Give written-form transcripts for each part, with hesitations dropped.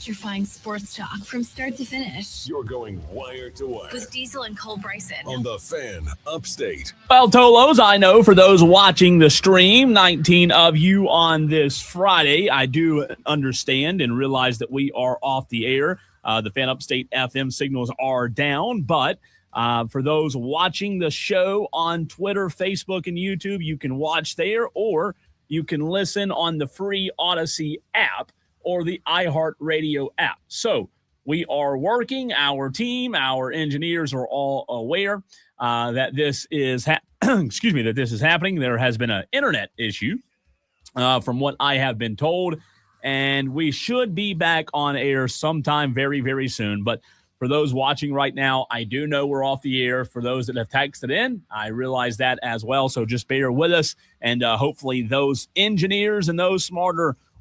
electrifying sports talk from start to finish. You're going wire to wire With Diesel and Cole Bryson. on The Fan Upstate. Well, Tolos, I know for those watching the stream, 19 of you on this Friday, I do understand and realize that we are off the air. The Fan Upstate FM signals are down, but for those watching the show on Twitter, Facebook, and YouTube, you can watch there, or you can listen on the free Odyssey app or the iHeartRadio app. So we are working. Our team, our engineers are all aware that this is that this is happening. There has been an internet issue, from what I have been told, and we should be back on air sometime very, very soon. But for those watching right now, I do know we're off the air. For those that have texted in, I realize that as well. So just bear with us, and hopefully those engineers and those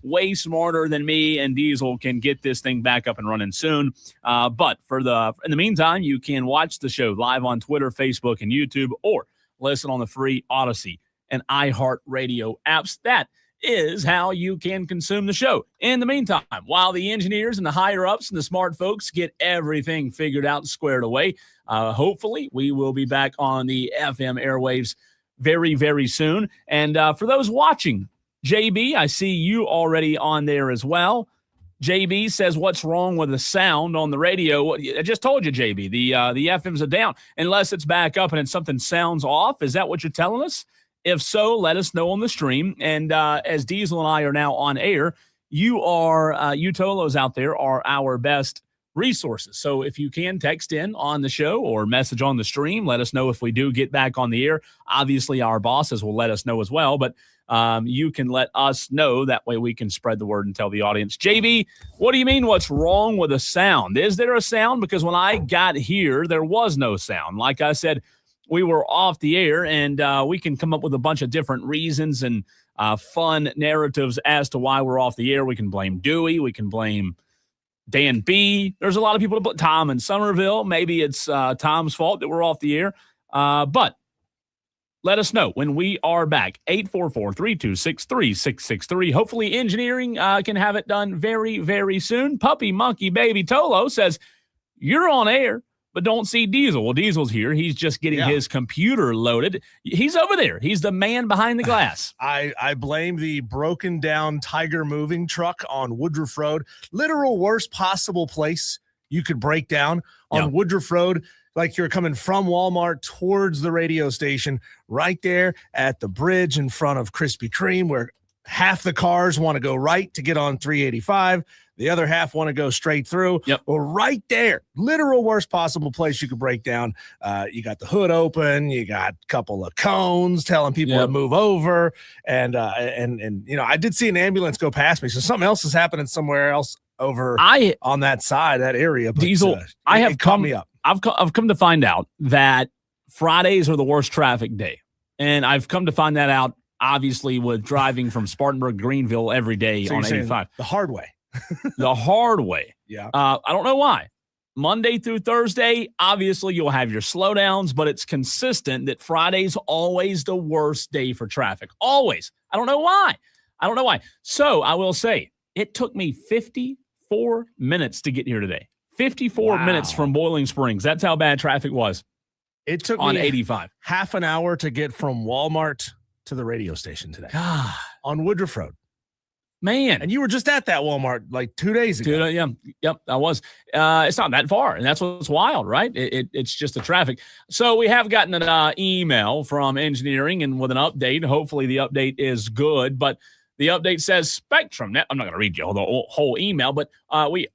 way smarter than me and Diesel can get this thing back up and running soon. But in the meantime, you can watch the show live on Twitter, Facebook, and YouTube, or listen on the free Odyssey and iHeartRadio apps. That is how you can consume the show. In the meantime, while the engineers and the higher-ups and the smart folks get everything figured out and squared away, hopefully we will be back on the FM airwaves very, very soon. And for those watching, JB, I see you already on there as well. JB says, what's wrong with the sound on the radio? I just told you, JB, the FMs are down. Unless it's back up and something sounds off. Is that what you're telling us? If so, let us know on the stream. And as Diesel and I are now on air, you Tolos out there are our best resources. So if you can text in on the show or message on the stream, let us know if we do get back on the air. Obviously, our bosses will let us know as well, but you can let us know. That way we can spread the word and tell the audience. JB, what do you mean what's wrong with the sound? Is there a sound? Because when I got here, there was no sound. Like I said, we were off the air, and we can come up with a bunch of different reasons and fun narratives as to why we're off the air. We can blame Dewey. We can blame Dan B. There's a lot of people to put Tom in Somerville. Maybe it's Tom's fault that we're off the air. But let us know when we are back. 844-326-3663. Hopefully engineering can have it done very, very soon. Puppy Monkey Baby Tolo says, you're on air, but don't see Diesel. Well, Diesel's here. He's just getting his computer loaded. He's over there. He's the man behind the glass. I blame the broken down Tiger moving truck on Woodruff Road. Literal worst possible place you could break down on Woodruff Road. Like you're coming from Walmart towards the radio station, right there at the bridge in front of Krispy Kreme, where half the cars want to go right to get on 385. The other half want to go straight through. Well, right there, literal worst possible place you could break down. You got the hood open. You got a couple of cones telling people to move over. And you know, I did see an ambulance go past me. So something else is happening somewhere else over on that side, that area. But, Diesel, I've come to find out that Fridays are the worst traffic day. And I've come to find that out, obviously, with driving from Spartanburg to Greenville every day on 85. The hard way. The hard way. Yeah. I don't know why. Monday through Thursday, obviously you'll have your slowdowns, but it's consistent that Friday's always the worst day for traffic. Always. I don't know why. So I will say it took me 54 minutes to get here today. 54 minutes from Boiling Springs. That's how bad traffic was. It took on me 85. Half an hour to get from Walmart to the radio station today. God. On Woodruff Road. Man. And you were just at that Walmart like 2 days ago. Yep, I was. It's not that far, and that's what's wild, right? It's just the traffic. So we have gotten an email from engineering and with an update. Hopefully the update is good, but the update says Spectrum. Now, I'm not going to read you the whole email, but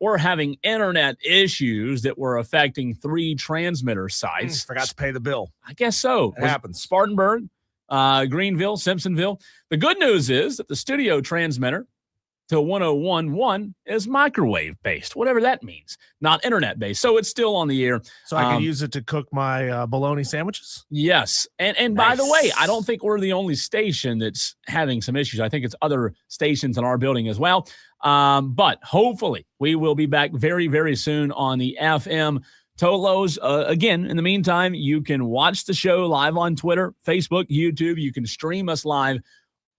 we're having internet issues that were affecting 3 transmitter sites. Forgot to pay the bill. I guess so. It happens. Spartanburg, Greenville, Simpsonville. The good news is that the studio transmitter to 101.1 is microwave-based, whatever that means, not internet-based. So it's still on the air. So I can use it to cook my bologna sandwiches? Yes. And by the way, I don't think we're the only station that's having some issues. I think it's other stations in our building as well. But hopefully we will be back very, very soon on the FM. Tolos, again, in the meantime, you can watch the show live on Twitter, Facebook, YouTube. You can stream us live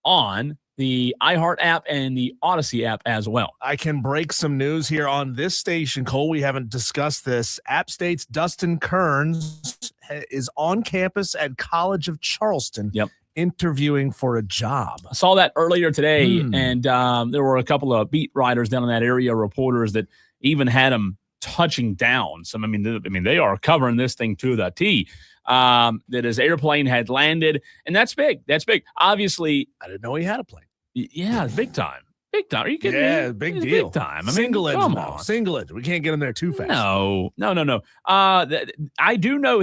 on the iHeart app, and the Odyssey app as well. I can break some news here on this station, Cole. We haven't discussed this. App State's Dustin Kearns is on campus at College of Charleston. Yep. Interviewing for a job. I saw that earlier today, and there were a couple of beat writers down in that area, reporters that even had him touching down. So I mean, they are covering this thing to the T. That his airplane had landed, and that's big. That's big. Obviously, I didn't know he had a plane. Yeah, big time. Big time. Are you kidding me? Yeah, big deal. Big time. Single engine. Come on. Single engine. We can't get him there too fast. No. I do know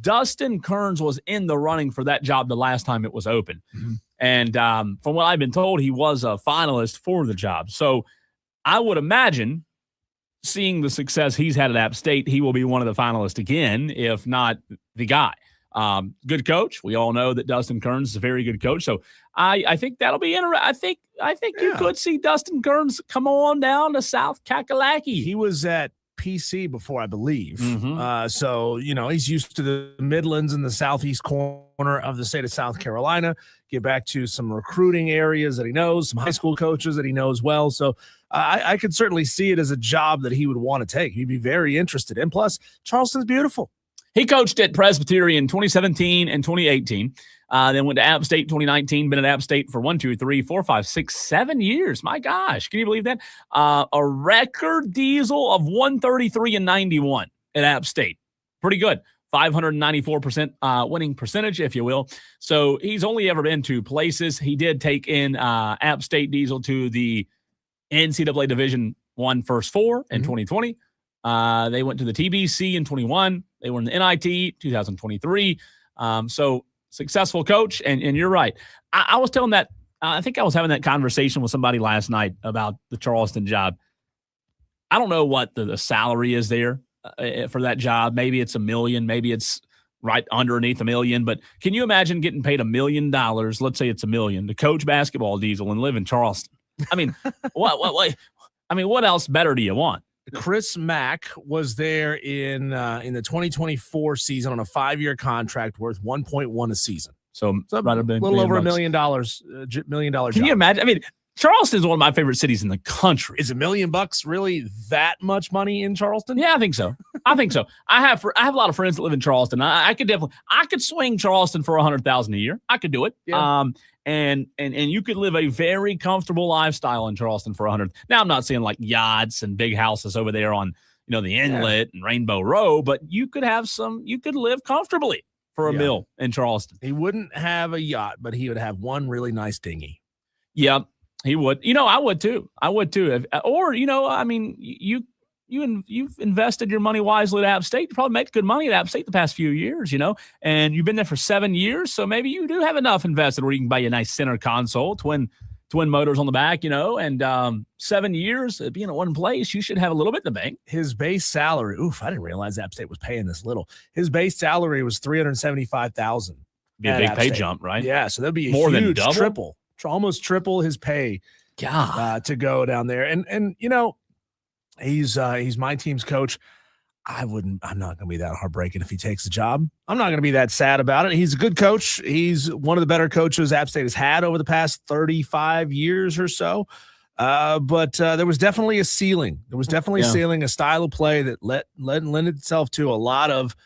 Dustin Kearns was in the running for that job the last time it was open. Mm-hmm. And from what I've been told, he was a finalist for the job. So I would imagine, seeing the success he's had at App State, he will be one of the finalists again, if not the guy. Good coach. We all know that Dustin Kearns is a very good coach. So I think that'll be interesting. I think you could see Dustin Kearns come on down to South Kakalaki. He was at PC before, I believe. Mm-hmm. So, he's used to the Midlands and the southeast corner of the state of South Carolina. Get back to some recruiting areas that he knows, some high school coaches that he knows well. So I could certainly see it as a job that he would want to take. He'd be very interested. And plus, Charleston's beautiful. He coached at Presbyterian 2017 and 2018. Then went to App State 2019. Been at App State for 7 years. My gosh, can you believe that? A record diesel of 133 and 91 at App State. Pretty good. 594% winning percentage, if you will. So he's only ever been two places. He did take in App State Diesel to the NCAA Division I First Four in 2020. They went to the TBC in 21. They were in the NIT 2023. So successful coach. And you're right. I was telling that, I think I was having that conversation with somebody last night about the Charleston job. I don't know what the salary is there for that job. Maybe it's $1 million. Maybe it's right underneath $1 million. But can you imagine getting paid $1 million? Let's say it's $1 million to coach basketball diesel and live in Charleston. I mean, what else better do you want? Chris Mack was there in the 2024 season on a 5-year contract worth $1.1 a season. So right a little over $1 million. $1 million. Can you imagine? I mean, Charleston is one of my favorite cities in the country. Is $1 million really that much money in Charleston? Yeah, I think so. I have a lot of friends that live in Charleston. I could swing Charleston for $100,000 a year. I could do it. Yeah. And you could live a very comfortable lifestyle in Charleston for $100,000. Now, I'm not saying like yachts and big houses over there on the Inlet and Rainbow Row, but you could live comfortably for $1 million in Charleston. He wouldn't have a yacht, but he would have one really nice dinghy. Yeah. He would. I would too. You've invested your money wisely at App State. You probably made good money at App State the past few years, and you've been there for 7 years. So maybe you do have enough invested where you can buy you a nice center console, twin motors on the back, and 7 years being at one place, you should have a little bit in the bank. His base salary. I didn't realize App State was paying this little. His base salary was $375,000. Be a big pay jump, right? Yeah. So that'd be a more huge than double? triple. Almost triple his pay to go down there. And he's my team's coach. I'm not going to be that heartbreaking if he takes the job. I'm not going to be that sad about it. He's a good coach. He's one of the better coaches App State has had over the past 35 years or so. But there was definitely a ceiling. There was definitely a ceiling, a style of play that lend itself to a lot of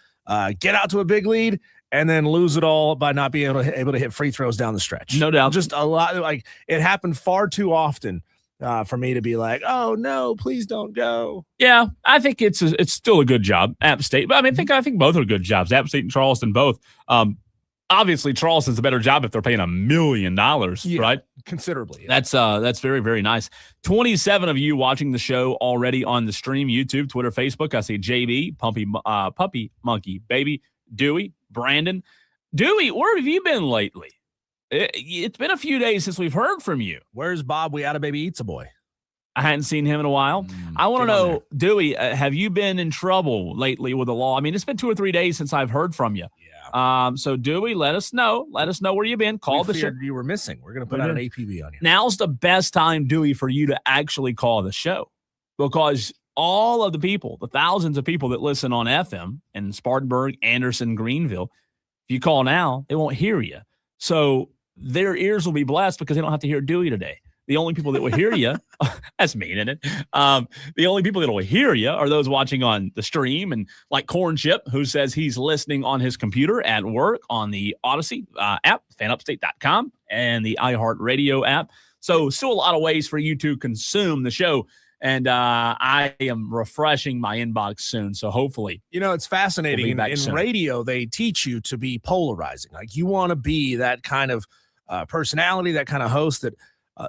get out to a big lead and then lose it all by not being able to hit free throws down the stretch. No doubt. Just a lot. Like, it happened far too often for me to be like, oh no, please don't go. Yeah, I think it's still a good job, App State. But I think both are good jobs. App State and Charleston both. Obviously, Charleston's a better job if they're paying $1 million, right? Considerably. Yeah. That's very, very nice. 27 of you watching the show already on the stream, YouTube, Twitter, Facebook. I see JB, Puppy Monkey, Baby, Dewey, Brandon. Dewey, where have you been lately? It's been a few days since we've heard from you. Where's Bob? We Oughta Baby Eats a Boy. I hadn't seen him in a while. I want to know, Dewey, have you been in trouble lately with the law? I mean, it's been 2 or 3 days since I've heard from you. Yeah. So Dewey, let us know. Let us know where you've been. Call the show. You were missing. We're going to put out an APB on you. Now's the best time, Dewey, for you to actually call the show, because all of the people, the thousands of people that listen on FM in Spartanburg, Anderson, Greenville, if you call now, they won't hear you. So their ears will be blessed because they don't have to hear Dewey today. The only people that will hear you, that's mean, isn't it? The only people that will hear you are those watching on the stream, and like Corn Chip, who says he's listening on his computer at work on the Odyssey app, fanupstate.com, and the iHeartRadio app. So still a lot of ways for you to consume the show. And I am refreshing my inbox soon. So hopefully. It's fascinating. We'll in soon. Radio, they teach you to be polarizing. Like you want to be that kind of personality, that kind of host that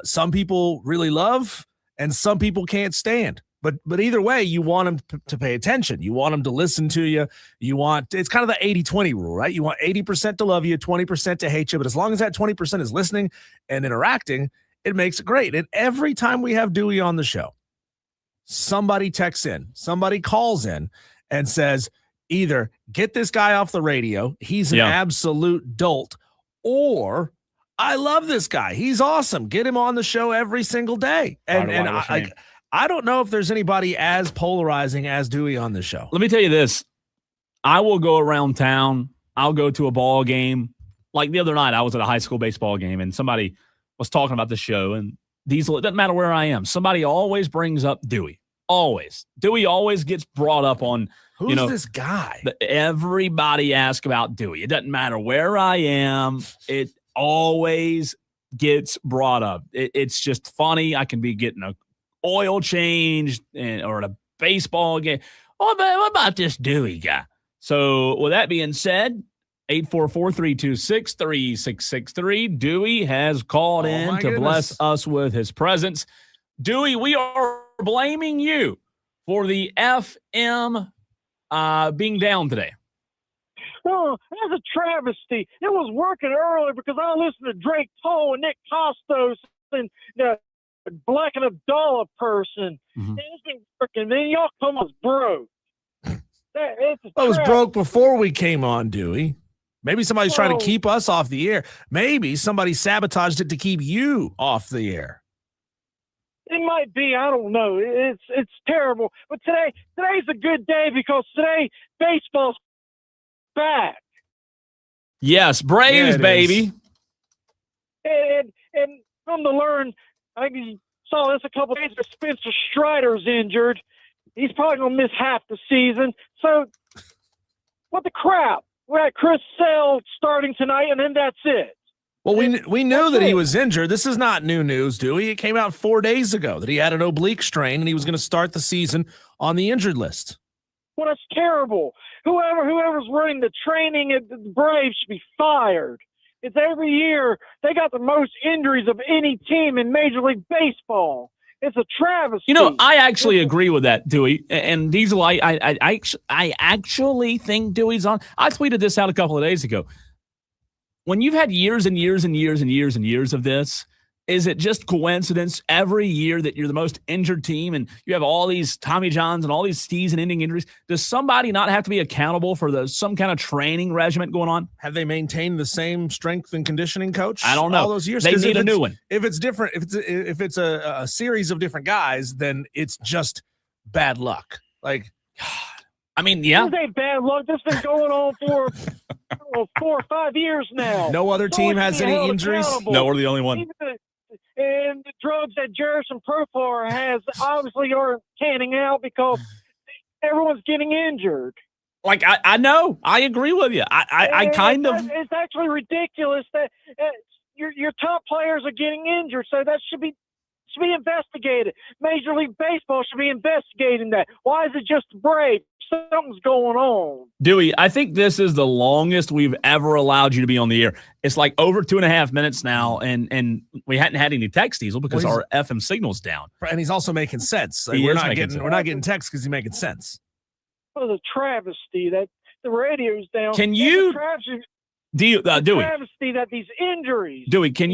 some people really love and some people can't stand. But either way, you want them to pay attention. You want them to listen to you. It's kind of the 80-20 rule, right? You want 80% to love you, 20% to hate you. But as long as that 20% is listening and interacting, it makes it great. And every time we have Dewey on the show, somebody texts in, somebody calls in and says, either get this guy off the radio, he's an absolute dolt, or I love this guy, he's awesome, get him on the show every single day. And I don't know if there's anybody as polarizing as Dewey on the show. Let me tell you this. I will go around town. I'll go to a ball game. Like the other night, I was at a high school baseball game, and somebody was talking about the show, and Diesel, it doesn't matter where I am. Somebody always brings up Dewey. Always. Dewey always gets brought up on, who's this guy? Everybody asks about Dewey. It doesn't matter where I am. It always gets brought up. It's just funny. I can be getting a oil change or at a baseball game. What about this Dewey guy? So with that being said, 844-326-3663. Dewey has called in to bless us with his presence. Dewey, we are blaming you for the FM being down today. Oh, that's a travesty. It was working earlier because I listened to Drake Cole and Nick Costos and Black and Abdullah person. Mm-hmm. And it's been working. Then y'all come us broke. I was broke before we came on, Dewey. Maybe somebody's trying to keep us off the air. Maybe somebody sabotaged it to keep you off the air. It might be. I don't know. It's terrible. But today's a good day because today baseball's back. Yes, Braves, baby. And come to learn, I saw this a couple days ago, Spencer Strider's injured. He's probably going to miss half the season. So, what the crap? We got Chris Sale starting tonight, and then that's it. Well, we knew that he was injured. This is not new news, Dewey. It came out 4 days ago that he had an oblique strain, and he was going to start the season on the injured list. Well, that's terrible. Whoever's running the training at the Braves should be fired. It's every year they got the most injuries of any team in Major League Baseball. It's a travesty. I actually agree with that, Dewey. And Diesel, I actually think Dewey's on. I tweeted this out a couple of days ago. When you've had years and years and years and years and years of this, is it just coincidence every year that you're the most injured team and you have all these Tommy Johns and all these season-ending injuries? Does somebody not have to be accountable for some kind of training regimen going on? Have they maintained the same strength and conditioning coach? I don't know. All those years, they need a new one. If it's different, if it's a series of different guys, then it's just bad luck. Like, I mean, yeah. This ain't bad luck. This has been going on for 4 or 5 years now. No other team has any injuries? No, we're the only one. And the drugs that Jerison Profar has obviously aren't panning out because everyone's getting injured. Like, I know. I agree with you. It's actually ridiculous that your top players are getting injured, so that should be investigated. Major League Baseball should be investigating that. Why is it just the Braves? Something's going on. Dewey, I think this is the longest we've ever allowed you to be on the air. It's like over 2.5 minutes now, and we hadn't had any text, Diesel, because our FM signal's down. And he's also making sense. Like, we're not getting text because he's making sense. It was a travesty that the radio's down. Can you, Dewey? Travesty that these injuries. Dewey, can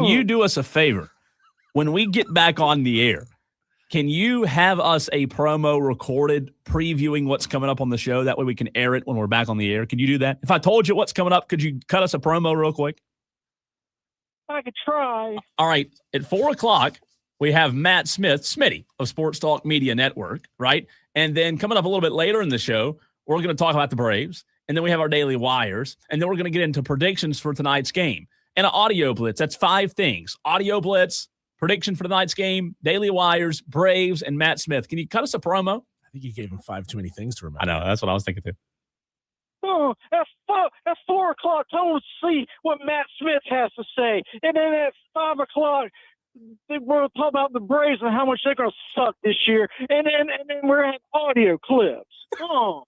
you do us a favor? When we get back on the air, can you have us a promo recorded previewing what's coming up on the show? That way we can air it when we're back on the air. Can you do that? If I told you what's coming up, could you cut us a promo real quick? I could try. All right. At 4:00, we have Matt Smith, Smitty of Sports Talk Media Network, right? And then coming up a little bit later in the show, We're going to talk about the Braves, and then we have our daily wires, and then we're going to get into predictions for tonight's game and an audio blitz. That's 5 things: audio blitz, prediction for tonight's game, daily wires, Braves, and Matt Smith. Can you cut us a promo? I think you gave him 5 too many things to remember. I know. That's what I was thinking too. Oh, at 4 o'clock, I want to see what Matt Smith has to say. And then at 5 o'clock, we're going to talk about the Braves and how much they're going to suck this year. And then we're going to have audio clips. Oh,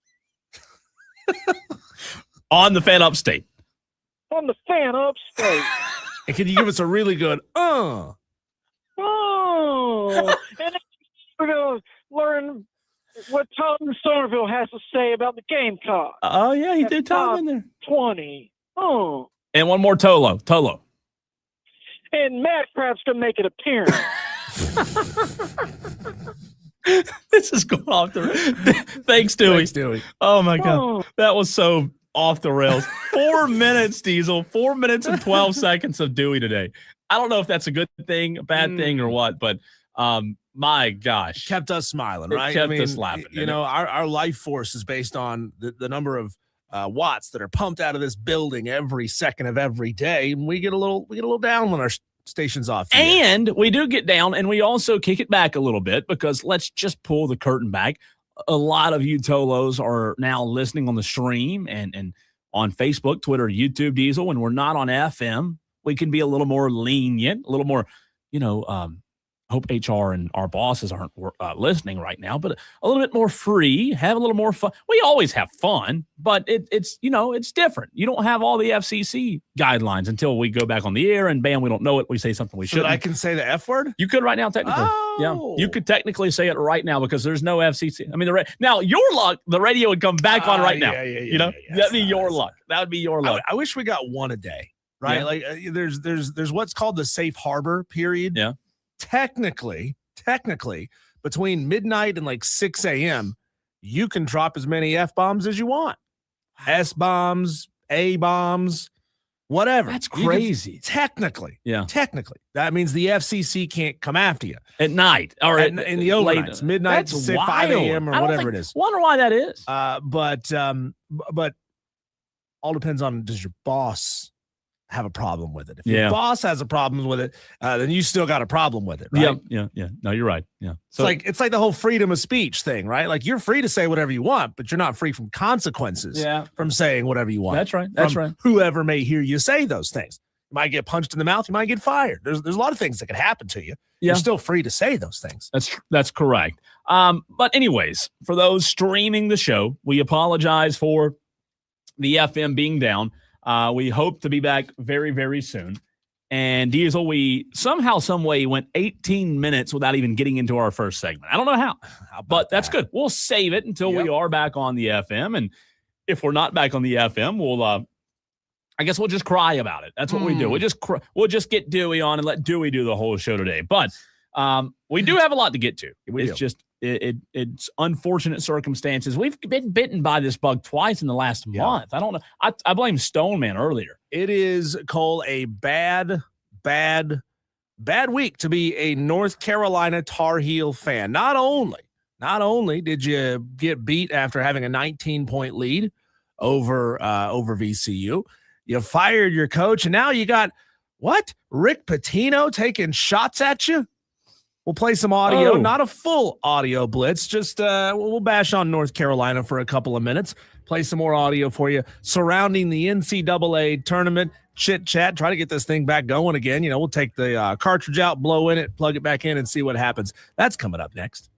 On the Fan Upstate. on the Fan Upstate. And can you give us a really good, Oh, and then we're going to learn what Tom Somerville has to say about the Gamecocks. Oh, yeah, he At did Tom in there. 20. Oh, And one more Tolo. and Matt Crab's going to make an appearance. This is going off the Thanks, Dewey. Thanks, Dewey. Oh, my God. Oh. That was so off the rails. 4 minutes, Diesel. 4 minutes and 12 seconds of Dewey today. I don't know if that's a good thing, a bad thing, or what, but my gosh. Kept us smiling, It right? kept us laughing, You didn't know, our life force is based on the number of watts that are pumped out of this building every second of every day. And we get a little down when our station's off. the air. And we do get down, and we also kick it back a little bit, because let's just pull the curtain back. A lot of you Tolos are now listening on the stream and on Facebook, Twitter, YouTube, Diesel. When we're not on FM, we can be a little more lenient, a little more, hope HR and our bosses aren't listening right now, but a little bit more free, have a little more fun. We always have fun, but it's different. You don't have all the FCC guidelines until we go back on the air, and bam, we don't know it. We say something we So shouldn't. I can say the F word? You could right now, technically. Yeah, Oh. you could technically say it right now, because there's no FCC. I mean, now your luck, the radio would come back on right now. Yeah, That'd be your luck. That would be your luck. I wish we got one a day, right? Yeah. Like there's what's called the safe harbor period. Yeah. Technically, between midnight and like 6 a.m., you can drop as many F bombs as you want. S bombs, A bombs, whatever. That's You can- crazy. technically. Yeah. Technically. That means the FCC can't come after you. At night or In the late- overnights, midnight That's to 5 a.m. or I don't whatever think- it is. Wonder why that is. But all depends on, does your boss have a problem with it? If Yeah. your boss has a problem with it, then you still got a problem with it, right? Yeah. No, you're right. Yeah. It's like the whole freedom of speech thing, right? Like, you're free to say whatever you want, but you're not free from consequences from saying whatever you want. That's right. from whoever may hear you say those things. You might get punched in the mouth. You might get fired. There's a lot of things that could happen to you. Yeah. You're still free to say those things. That's correct. But anyways, for those streaming the show, we apologize for the FM being down. We hope to be back very, very soon. And Diesel, we somehow, some way went 18 minutes without even getting into our first segment. I don't know how but that's good. We'll save it until we are back on the FM. And if we're not back on the FM, we'll, I guess we'll just cry about it. That's what we do. We'll just get Dewey on and let Dewey do the whole show today. But we do have a lot to get to. It's unfortunate circumstances. We've been bitten by this bug twice in the last month. I don't know. I blame Stoneman earlier. It is, Cole, a bad week to be a North Carolina Tar Heel fan. Not only did you get beat after having a 19-point lead over VCU, you fired your coach, and now you got Rick Pitino taking shots at you. We'll play some audio, not a full audio blitz. Just we'll bash on North Carolina for a couple of minutes. Play some more audio for you surrounding the NCAA tournament chit chat. Try to get this thing back going again. We'll take the cartridge out, blow in it, plug it back in, and see what happens. That's coming up next.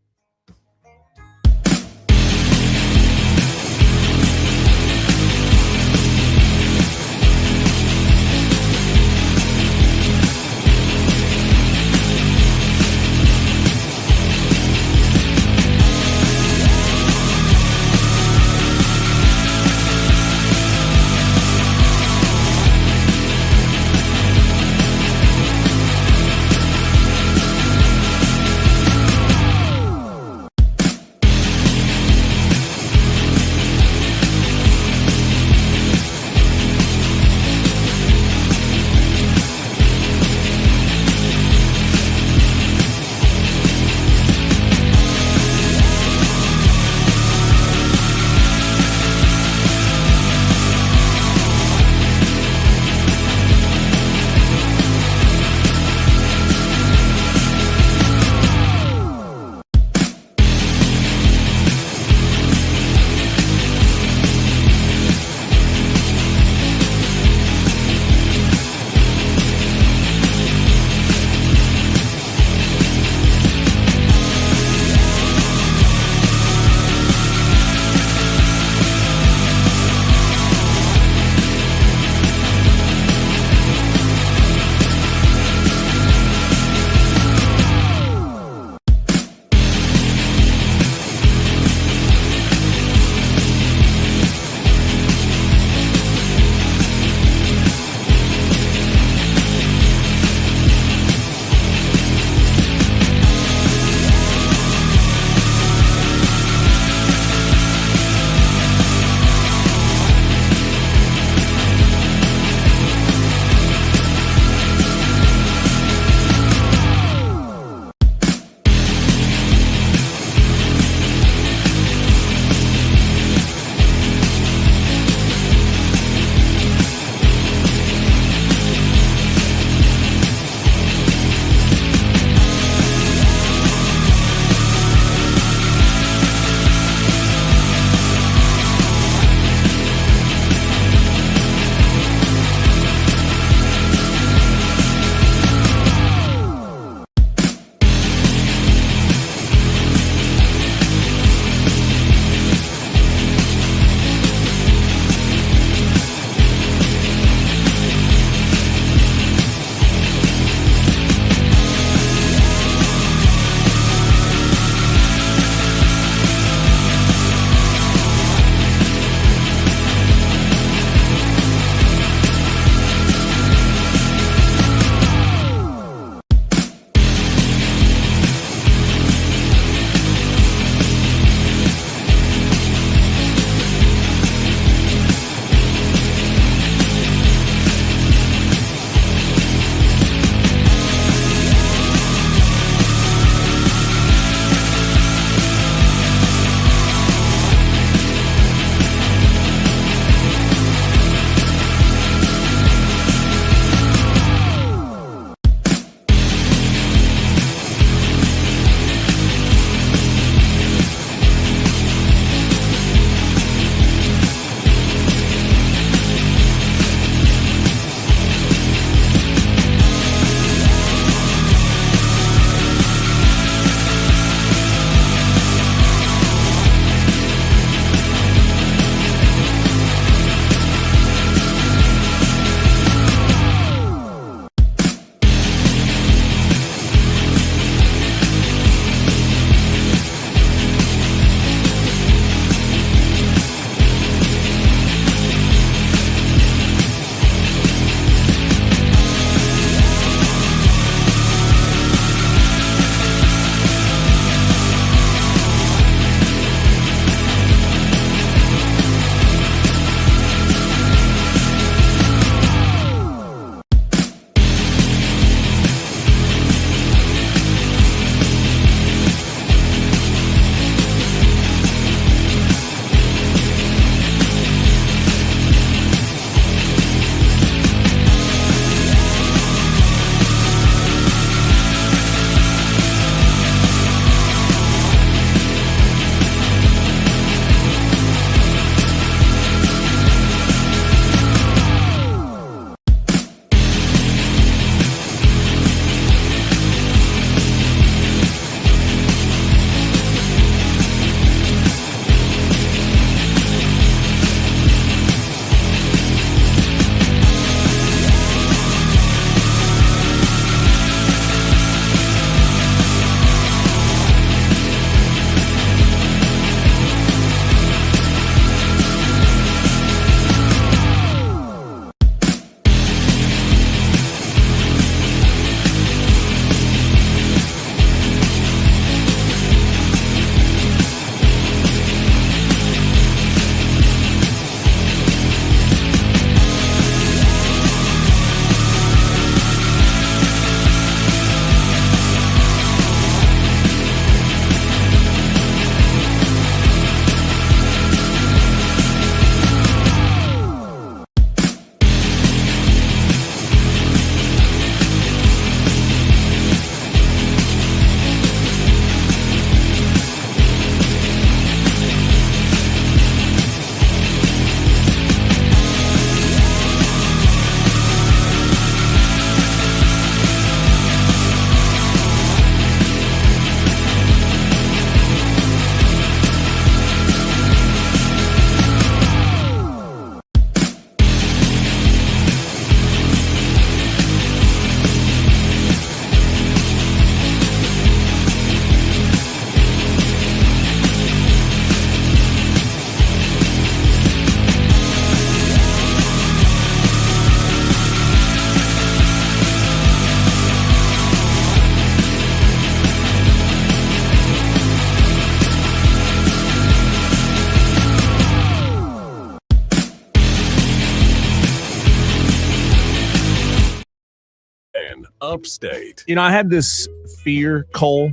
Upstate. I had this fear, Cole,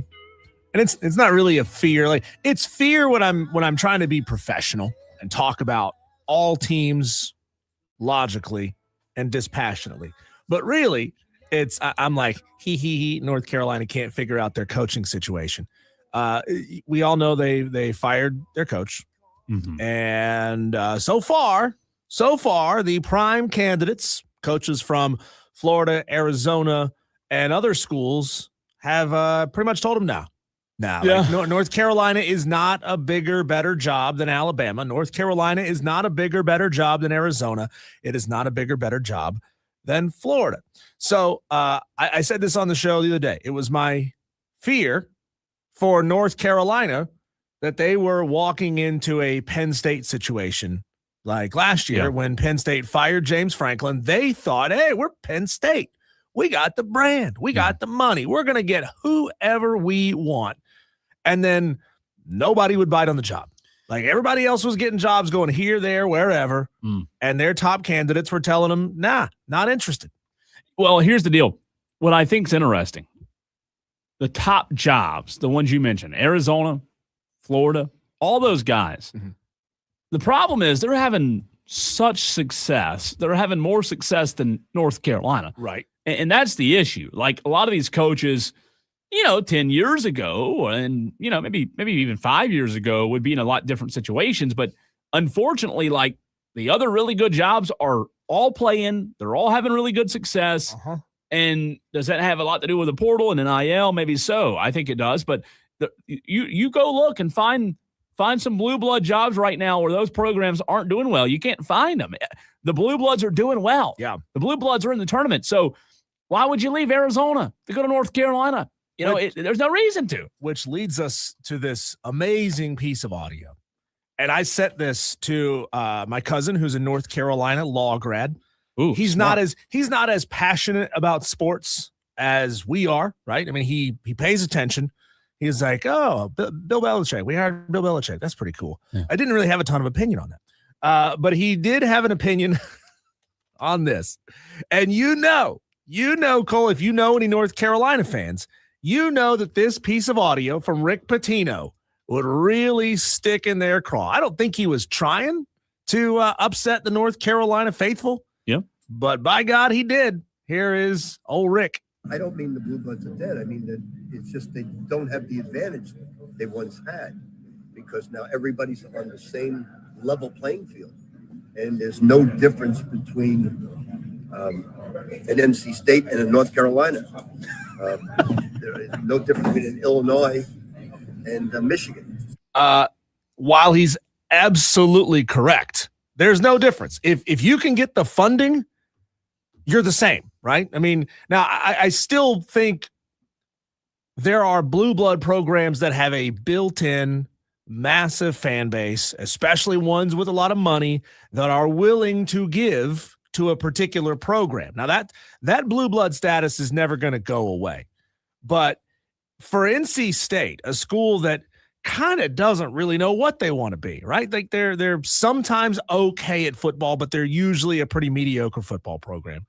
and it's not really a fear. Like, it's fear when I'm trying to be professional and talk about all teams logically and dispassionately. But really, I'm like, North Carolina can't figure out their coaching situation. We all know they fired their coach. Mm-hmm. And so far, the prime candidates, coaches from Florida, Arizona, and other schools have pretty much told them no. North Carolina is not a bigger, better job than Alabama. North Carolina is not a bigger, better job than Arizona. It is not a bigger, better job than Florida. So I said this on the show the other day. It was my fear for North Carolina that they were walking into a Penn State situation like last year when Penn State fired James Franklin. They thought, hey, we're Penn State. We got the brand. We got the money. We're going to get whoever we want. And then nobody would bite on the job. Like, everybody else was getting jobs going here, there, wherever. And their top candidates were telling them, nah, not interested. Well, here's the deal. What I think is interesting, the top jobs, the ones you mentioned, Arizona, Florida, all those guys. Mm-hmm. The problem is they're having such success. They're having more success than North Carolina. Right. And that's the issue. Like, a lot of these coaches, 10 years ago and, maybe even 5 years ago would be in a lot different situations. But unfortunately, like, the other really good jobs are all playing. They're all having really good success. Uh-huh. And does that have a lot to do with the portal and NIL? Maybe so. I think it does. But you go look and find some blue blood jobs right now where those programs aren't doing well. You can't find them. The blue bloods are doing well. Yeah. The blue bloods are in the tournament. So why would you leave Arizona to go to North Carolina? There's no reason to. Which leads us to this amazing piece of audio. And I sent this to my cousin, who's a North Carolina law grad. Ooh, he's not as passionate about sports as we are, right? I mean, he pays attention. He's like, oh, Bill Belichick. We hired Bill Belichick. That's pretty cool. Yeah. I didn't really have a ton of opinion on that. But he did have an opinion on this. And Cole, if you know any North Carolina fans, you know that this piece of audio from Rick Pitino would really stick in their craw. I don't think he was trying to upset the North Carolina faithful. Yeah. But by God, he did. Here is old Rick. I don't mean the Blue Bloods are dead. I mean that it's just they don't have the advantage they once had because now everybody's on the same level playing field. And there's no difference between an NC State and a North Carolina. There is no difference between Illinois and Michigan. While he's absolutely correct, there's no difference. If you can get the funding, you're the same, right? I mean, now I still think there are blue blood programs that have a built-in massive fan base, especially ones with a lot of money that are willing to give to a particular program. Now that blue blood status is never going to go away. But for NC State, a school that kind of doesn't really know what they want to be, right? Like they're sometimes okay at football, but they're usually a pretty mediocre football program.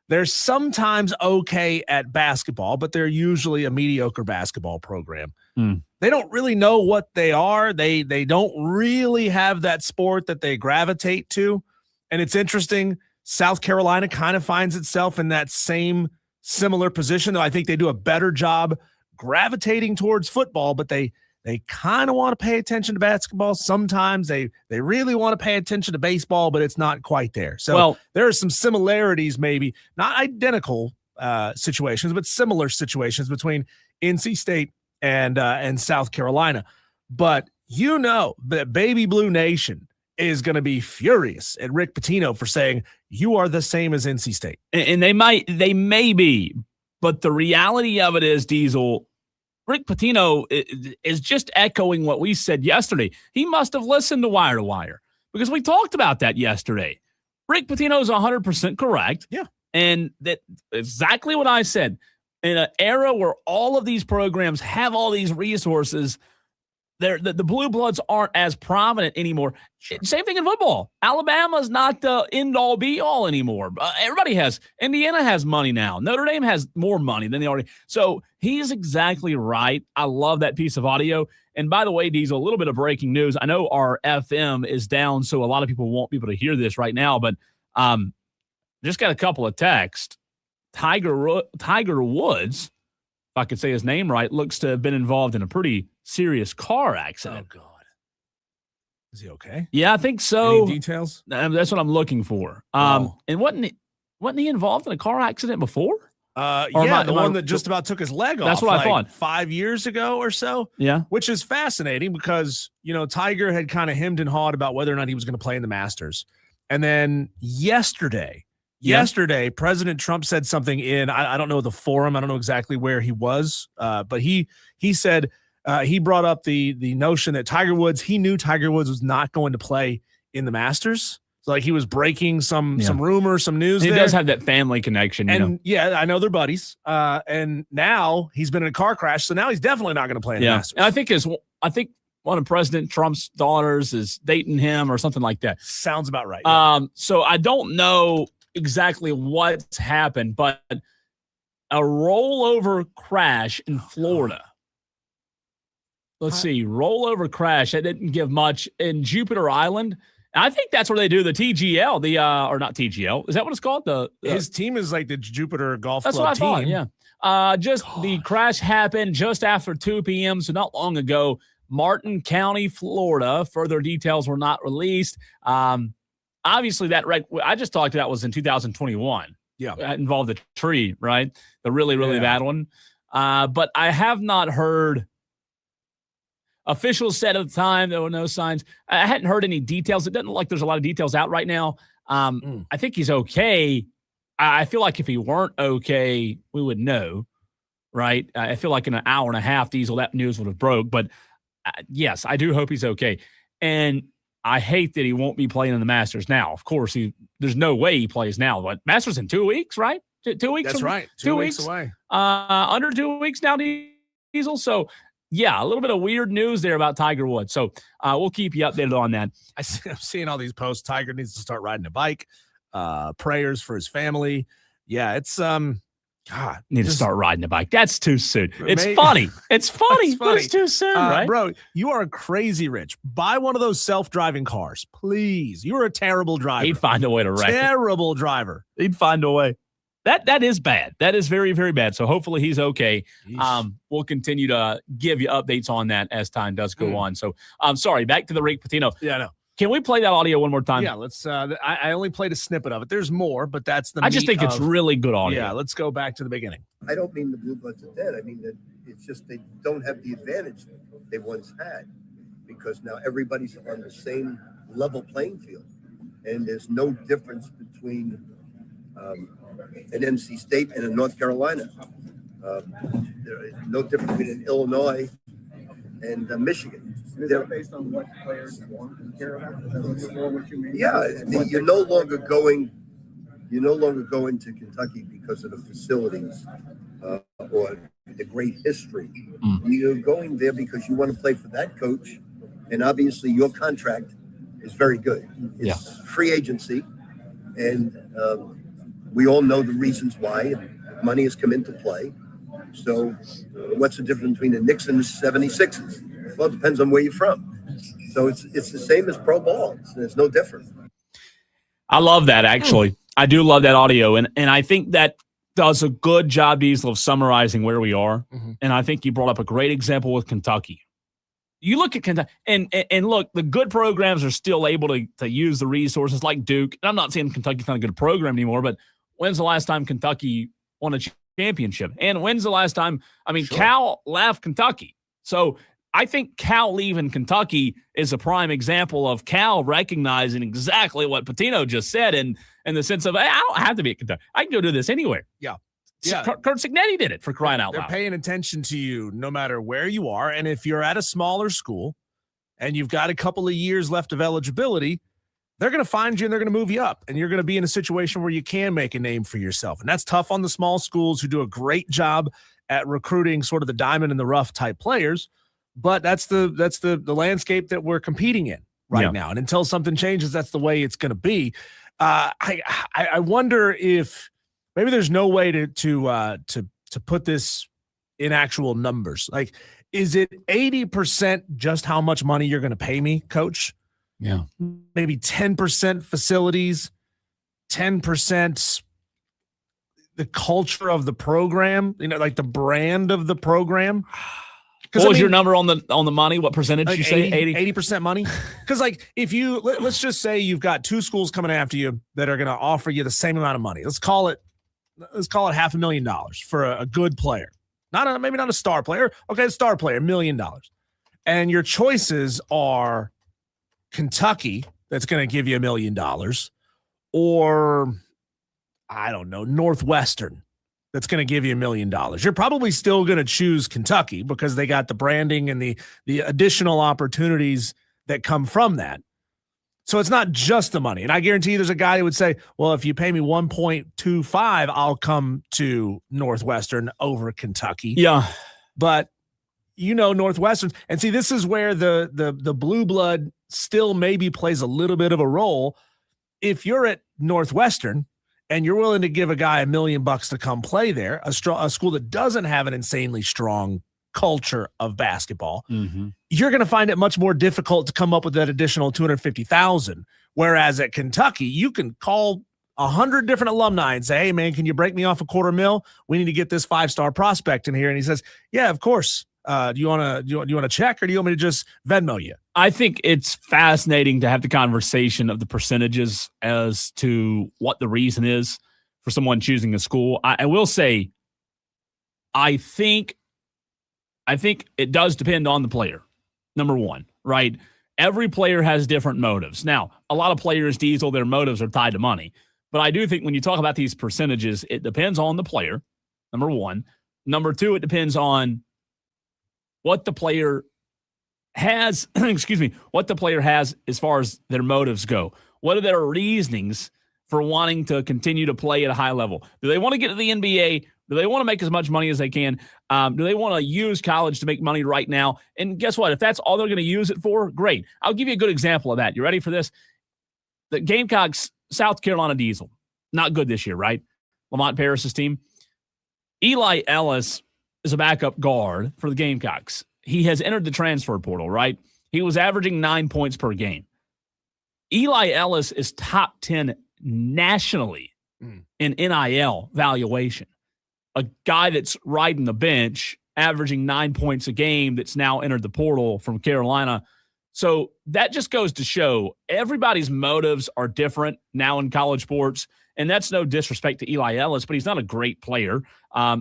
They're sometimes okay at basketball, but they're usually a mediocre basketball program. They don't really know what they are. They don't really have that sport that they gravitate to. And it's interesting. South Carolina kind of finds itself in that same similar position, though I think they do a better job gravitating towards football, but they kind of want to pay attention to basketball. Sometimes they really want to pay attention to baseball, but it's not quite there. So there are some similarities, maybe not identical situations, but similar situations between NC State and South Carolina. But that Baby Blue Nation is going to be furious at Rick Pitino for saying you are the same as NC State. And they may be, but the reality of it is, Diesel, Rick Pitino is just echoing what we said yesterday. He must have listened to Wire to Wire because we talked about that yesterday. Rick Pitino is 100% correct. Yeah. And that exactly what I said. In an era where all of these programs have all these resources, the blue bloods aren't as prominent anymore. Same thing in football. Alabama's not the end all be all anymore. Everybody has. Indiana has money now. Notre Dame has more money than they already. So he's exactly right. I love that piece of audio. And by the way, Diesel, a little bit of breaking news. I know our FM is down, so a lot of people won't be able to hear this right now, but just got a couple of texts. Tiger Woods, if I could say his name right, looks to have been involved in a pretty serious car accident. Oh, God. Is he okay? Yeah, I think so. Any details? That's what I'm looking for. Wow. And wasn't he involved in a car accident before? The am one I- that just about took his leg off. That's what I thought. 5 years ago or so. Yeah. Which is fascinating because, Tiger had kind of hemmed and hawed about whether or not he was going to play in the Masters. And then yesterday, President Trump said something in, I don't know the forum. I don't know exactly where he was, but he said he brought up the notion that he knew Tiger Woods was not going to play in the Masters. So like he was breaking some rumor, some news. He there. does have that family connection, And yeah, I know they're buddies. And now he's been in a car crash, so now he's definitely not going to play in the Masters. And I think one of President Trump's daughters is dating him or something like that. Sounds about right. Yeah. So I don't know exactly what's happened, but a rollover crash in Florida. Let's see, rollover crash. That didn't give much in Jupiter Island. I think that's where they do the TGL, or not TGL. Is that what it's called? His team is like the Jupiter Golf That's Club what I team. thought, yeah. The crash happened just after 2 p.m., so not long ago. Martin County, Florida. Further details were not released. Obviously, that wreck I just talked about was in 2021. Yeah. That involved the tree, right? The really, really bad one. But I have not heard. Officials said at the time there were no signs. I hadn't heard any details. It doesn't look like there's a lot of details out right now. I think he's okay. I feel like if he weren't okay, we would know, right? I feel like in an hour and a half, Diesel, that news would have broke. But yes, I do hope he's okay. And I hate that he won't be playing in the Masters now. Of course, there's no way he plays now. But Masters in 2 weeks, right? 2 weeks. That's right. 2 weeks away. Under 2 weeks now, Diesel. So. Yeah, a little bit of weird news there about Tiger Woods. So we'll keep you updated on that. I'm seeing all these posts. Tiger needs to start riding a bike. Prayers for his family. Yeah, it's God. Need to start riding a bike. That's too soon. It's funny. It's funny, but it's too soon, right? Bro, you are crazy rich. Buy one of those self-driving cars, please. You're a terrible driver. He'd find a way to wreck it. Terrible driver. He'd find a way. That is bad. That is very, very bad. So hopefully he's okay. We'll continue to give you updates on that as time does go on. So I'm sorry. Back to the Rick Pitino. Yeah, no. Can we play that audio one more time? Yeah, let's. I only played a snippet of it. There's more, but that's the. I just think it's really good audio. Yeah, let's go back to the beginning. I don't mean the blue bloods are dead. I mean that it's just they don't have the advantage they once had because now everybody's on the same level playing field, and there's no difference between an NC State and a North Carolina. There is no difference between an Illinois and Michigan. Is that based on what players want and care about? Is that what you mean? Yeah, you're no longer going to Kentucky because of the facilities or the great history. You're going there because you want to play for that coach, and obviously your contract is very good. It's free agency, and we all know the reasons why, and money has come into play. So what's the difference between the Knicks and the 76ers? Well, it depends on where you're from. So it's the same as pro ball. There's no difference. I love that, actually. I do love that audio, and I think that does a good job, Diesel, of summarizing where we are. And I think you brought up a great example with Kentucky. You look at Kentucky, and look, the good programs are still able to use the resources like Duke. And I'm not saying Kentucky's not a good program anymore, but when's the last time Kentucky won a championship? And when's the last time? I mean, Cal left Kentucky. So I think Cal leaving Kentucky is a prime example of Cal recognizing exactly what Pitino just said in the sense of, hey, I don't have to be at Kentucky. I can go do this anywhere. Yeah. Kurt Signetti did it, for crying out loud. They're paying attention to you no matter where you are. And if you're at a smaller school and you've got a couple of years left of eligibility, they're going to find you and they're going to move you up. And you're going to be in a situation where you can make a name for yourself. And that's tough on the small schools who do a great job at recruiting sort of the diamond in the rough type players. but that's the landscape that we're competing in right now. And until something changes, that's the way it's going to be. I wonder if maybe there's no way to put this in actual numbers. Like, is it 80% just how much money you're going to pay me, coach? Yeah. Maybe 10% facilities, 10% the culture of the program, like the brand of the program. What was your number on the money? What percentage like you say? 80% money? Because like if you let's just say you've got two schools coming after you that are going to offer you the same amount of money. Let's call it $500,000 for a good player. Maybe not a star player. Okay, a star player, $1 million. And your choices are Kentucky, that's going to give you $1 million, or I don't know, Northwestern, that's going to give you $1 million. You're probably still going to choose Kentucky because they got the branding and the additional opportunities that come from that. So it's not just the money. And I guarantee you there's a guy who would say, well, if you pay me 1.25, I'll come to Northwestern over Kentucky. Yeah. But Northwestern, and see, this is where the blue blood still maybe plays a little bit of a role. If you're at Northwestern and you're willing to give a guy $1 million to come play there, a school that doesn't have an insanely strong culture of basketball, you're going to find it much more difficult to come up with that additional $250,000. Whereas at Kentucky, you can call 100 different alumni and say, hey man, can you break me off $250,000? We need to get this 5-star prospect in here. And he says, yeah, of course. Do you want to check, or do you want me to just Venmo you? I think it's fascinating to have the conversation of the percentages as to what the reason is for someone choosing a school. I will say, I think it does depend on the player. Number one, right? Every player has different motives. Now, a lot of players, Diesel, their motives are tied to money. But I do think when you talk about these percentages, it depends on the player, number one. Number two, it depends on what the player has, what the player has as far as their motives go. What are their reasonings for wanting to continue to play at a high level? Do they want to get to the NBA? Do they want to make as much money as they can? Do they want to use college to make money right now? And guess what? If that's all they're going to use it for, great. I'll give you a good example of that. You ready for this? The Gamecocks, South Carolina Diesel, not good this year, right? Lamont Paris's team. Eli Ellis is a backup guard for the Gamecocks. He has entered the transfer portal, right? He was averaging 9 points per game. Eli Ellis is top 10 nationally in NIL valuation. A guy that's riding the bench, averaging 9 points a game, that's now entered the portal from Carolina. So that just goes to show everybody's motives are different now in college sports. And that's no disrespect to Eli Ellis, but he's not a great player.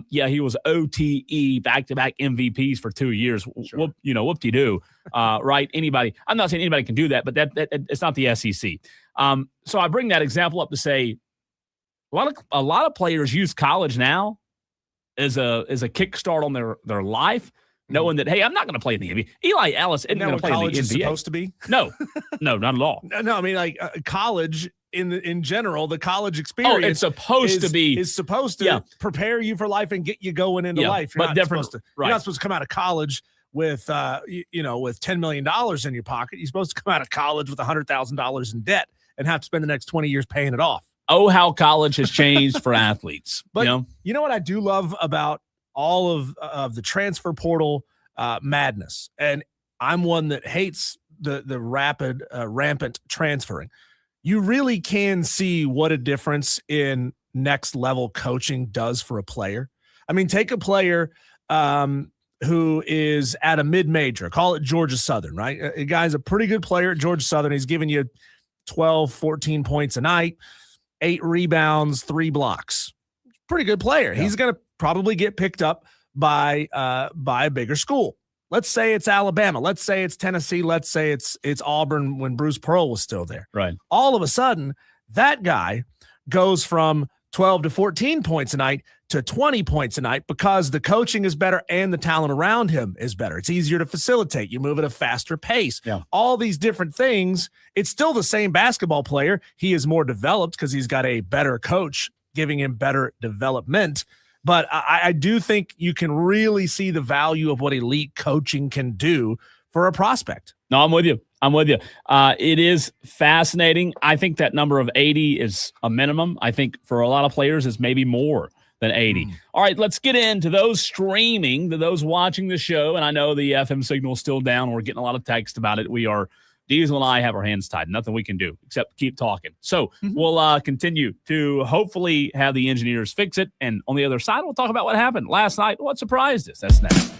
He was OTE, back-to-back MVPs for 2 years. Sure. Whoop-de-doo, right? I'm not saying anybody can do that, but that it's not the SEC. So I bring that example up to say a lot of players use college now as a kickstart on their life, knowing that, hey, I'm not going to play in the NBA. Eli Ellis isn't going to play in the NBA. College is supposed to be? No, not at all. No, I mean, college in general, the college experience it's supposed to prepare you for life and get you going into life. You're not supposed to come out of college with with $10 million in your pocket. You're supposed to come out of college with $100,000 in debt and have to spend the next 20 years paying it off. Oh, how college has changed for athletes. But you know what I do love about all of the transfer portal madness, and I'm one that hates the rapid, rampant transferring. You really can see what a difference in next level coaching does for a player. I mean, take a player who is at a mid-major, call it Georgia Southern, right? A guy's a pretty good player at Georgia Southern. He's giving you 12, 14 points a night, 8 rebounds, 3 blocks. Pretty good player. Yeah. He's going to probably get picked up by a bigger school. Let's say it's Alabama. Let's say it's Tennessee. Let's say it's Auburn when Bruce Pearl was still there. Right. All of a sudden, that guy goes from 12 to 14 points a night to 20 points a night because the coaching is better and the talent around him is better. It's easier to facilitate. You move at a faster pace. Yeah. All these different things. It's still the same basketball player. He is more developed because he's got a better coach giving him better development. But I do think you can really see the value of what elite coaching can do for a prospect. No, I'm with you. It is fascinating. I think that number of 80 is a minimum. I think for a lot of players, it's maybe more than 80. All right, let's get into those streaming, to those watching the show. And I know the FM signal is still down. We're getting a lot of text about it. Diesel and I have our hands tied. Nothing we can do except keep talking. So we'll continue to hopefully have the engineers fix it. And on the other side, we'll talk about what happened last night. What surprised us? That's next.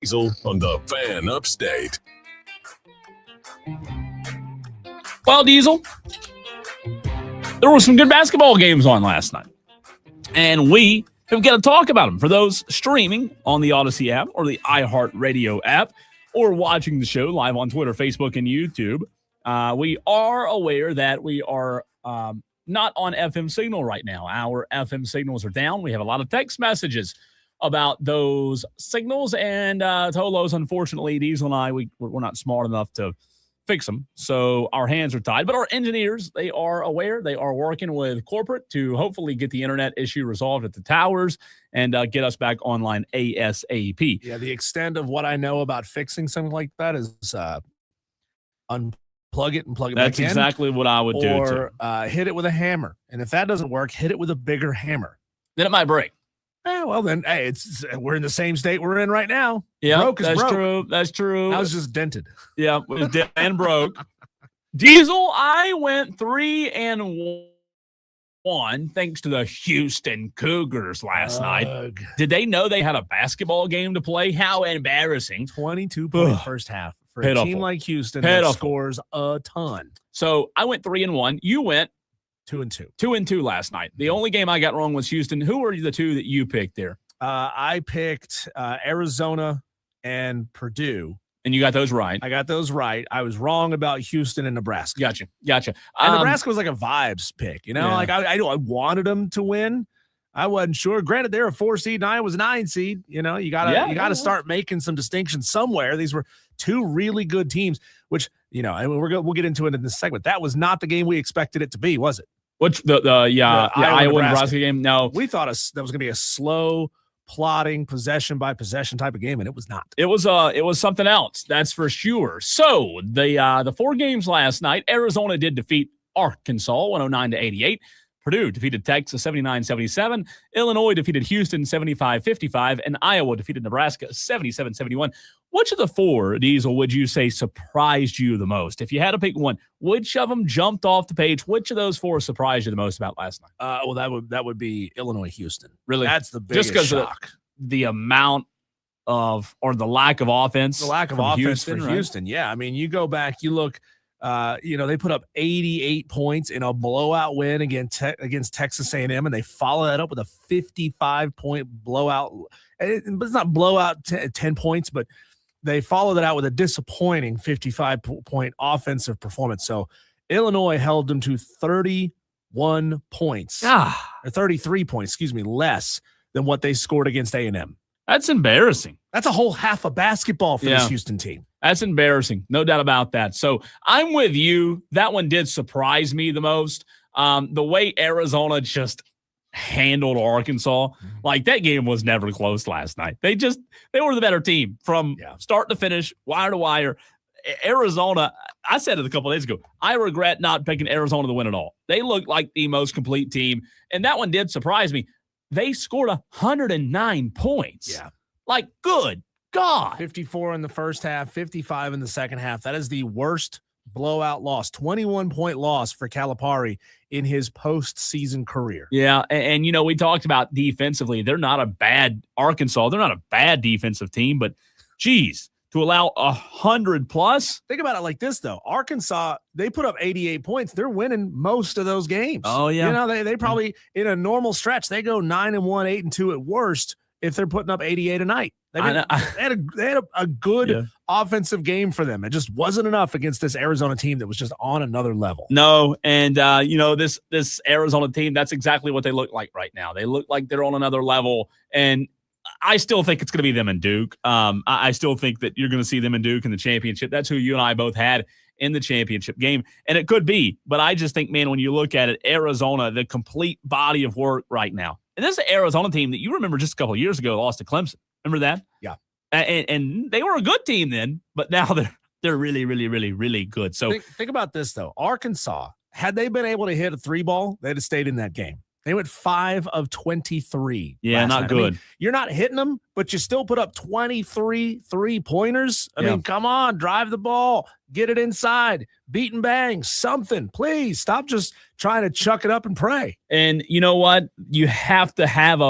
Diesel on the Fan Upstate. Well, Diesel, there were some good basketball games on last night, and we have got to talk about them. For those streaming on the Odyssey app or the iHeartRadio app or watching the show live on Twitter, Facebook, and YouTube, we are aware that we are not on FM signal right now. Our FM signals are down. We have a lot of text messages about those signals, and Tolos, unfortunately, Diesel and I, we're not smart enough to fix them, so our hands are tied. But our engineers, they are aware. They are working with corporate to hopefully get the internet issue resolved at the towers and get us back online ASAP. Yeah, the extent of what I know about fixing something like that is unplug it and plug it That's back in. exactly what I would do, or too. Hit it with a hammer. And if that doesn't work, hit it with a bigger hammer. Then it might break. Well, then, hey, we're in the same state we're in right now. Yeah, broke is that's broke. true. That's true. I was just dented. Yeah, it was dead and broke. Diesel, I went 3-1 thanks to the Houston Cougars last night. Did they know they had a basketball game to play? How embarrassing. 22-point first half for a team like Houston that scores a ton. So I went 3-1. You went 2-2. 2-2 last night. The only game I got wrong was Houston. Who were the two that you picked there? I picked Arizona and Purdue. And you got those right. I got those right. I was wrong about Houston and Nebraska. Gotcha. And Nebraska was like a vibes pick, Like I wanted them to win. I wasn't sure. Granted, they're a 4 seed and I was a 9 seed. You gotta start making some distinctions somewhere. These were two really good teams, which we'll get into it in this segment. That was not the game we expected it to be, was it? Which the Iowa Nebraska game? No, we thought that was going to be a slow, plodding, possession by possession type of game, and it was not. It was something else, that's for sure. So the 4 games last night, Arizona did defeat Arkansas 109-88. Purdue defeated Texas 79-77. Illinois defeated Houston 75-55, and Iowa defeated Nebraska 77-71. Which of the 4, Diesel, would you say surprised you the most? If you had to pick one, which of them jumped off the page? Which of those 4 surprised you the most about last night? Well, that would be Illinois-Houston. Really, that's the biggest shock. The amount of or the lack of offense. The lack of offense for Houston. Yeah, I mean, you go back, you look. They put up 88 points in a blowout win against Texas A&M, and they follow that up with a 55-point blowout. But it's not blowout 10 points, but they follow that out with a disappointing 55-point offensive performance. So Illinois held them to 31 points, or 33 points, less than what they scored against A&M. That's embarrassing. That's a whole half of basketball for this Houston team. That's embarrassing. No doubt about that. So I'm with you. That one did surprise me the most. The way Arizona just handled Arkansas, like that game was never close last night. They were the better team from start to finish, wire to wire. Arizona, I said it a couple of days ago, I regret not picking Arizona to win it all. They looked like the most complete team, and that one did surprise me. They scored 109 points. Yeah. Like, good God. 54 in the first half, 55 in the second half. That is the worst blowout loss, 21-point loss for Calipari in his postseason career. Yeah, and we talked about defensively. They're not a bad Arkansas. They're not a bad defensive team, but geez, to allow 100+. Think about it like this, though. Arkansas, they put up 88 points. They're winning most of those games. Oh, yeah. They probably, in a normal stretch, they go 9-1, 8-2 at worst if they're putting up 88 a night. They had a good offensive game for them. It just wasn't enough against this Arizona team that was just on another level. No, and this Arizona team, that's exactly what they look like right now. They look like they're on another level, and I still think it's going to be them and Duke. I still think that you're going to see them and Duke in the championship. That's who you and I both had in the championship game, and it could be. But I just think, man, when you look at it, Arizona, the complete body of work right now. And this is an Arizona team that you remember just a couple of years ago lost to Clemson. Remember that? Yeah. And they were a good team then, but now they're really, really, really, really good. So think about this, though. Arkansas, had they been able to hit a 3-ball, they'd have stayed in that game. They went 5 of 23. Yeah, not good. I mean, you're not hitting them, but you still put up 23 3-pointers. I mean, come on, drive the ball, get it inside, beat and bang, something. Please stop just trying to chuck it up and pray. And you know what? You have to have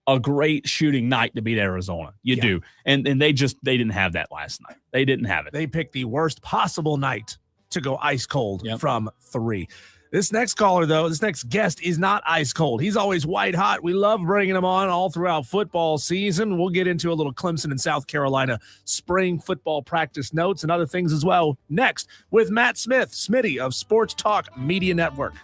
a a great shooting night to beat Arizona. You Yeah. do. And they didn't have that last night. They didn't have it. They picked the worst possible night to go ice cold Yep. from 3. This next caller, though, this next guest is not ice cold. He's always white hot. We love bringing him on all throughout football season. We'll get into a little Clemson and South Carolina spring football practice notes and other things as well next with Matt Smith, Smitty of Sports Talk Media Network.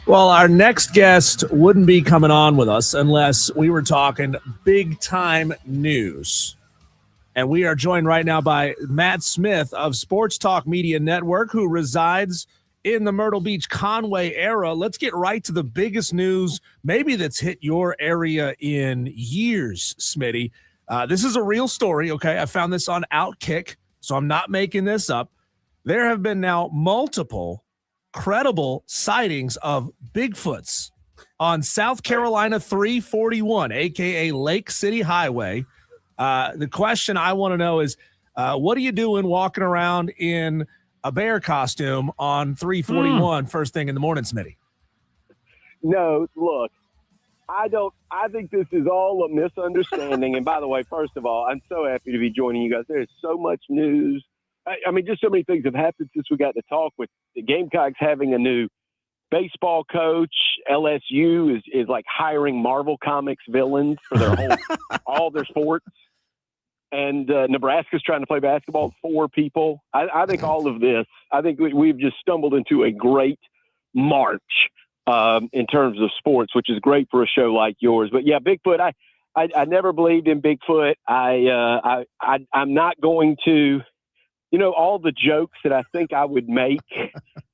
Well, our next guest wouldn't be coming on with us unless we were talking big time news. And we are joined right now by Matt Smith of Sports Talk Media Network, who resides in the Myrtle Beach Conway area. Let's get right to the biggest news, maybe that's hit your area in years, Smitty. This is a real story, okay? I found this on Outkick, so I'm not making this up. There have been now multiple credible sightings of Bigfoots on South Carolina 341, aka Lake City Highway. The question I want to know is, what are you doing walking around in a bear costume on 341 first thing in the morning, Smitty? No, look, I think this is all a misunderstanding. And by the way, first of all, I'm so happy to be joining you guys. There is so much news. I mean, just so many things have happened since we got to talk, with the Gamecocks having a new baseball coach. LSU is like hiring Marvel Comics villains for their all their sports. And Nebraska's trying to play basketball with 4 people. I think all of this, I think we've just stumbled into a great march in terms of sports, which is great for a show like yours. But yeah, Bigfoot, I never believed in Bigfoot. I'm not going to, all the jokes that I think I would make,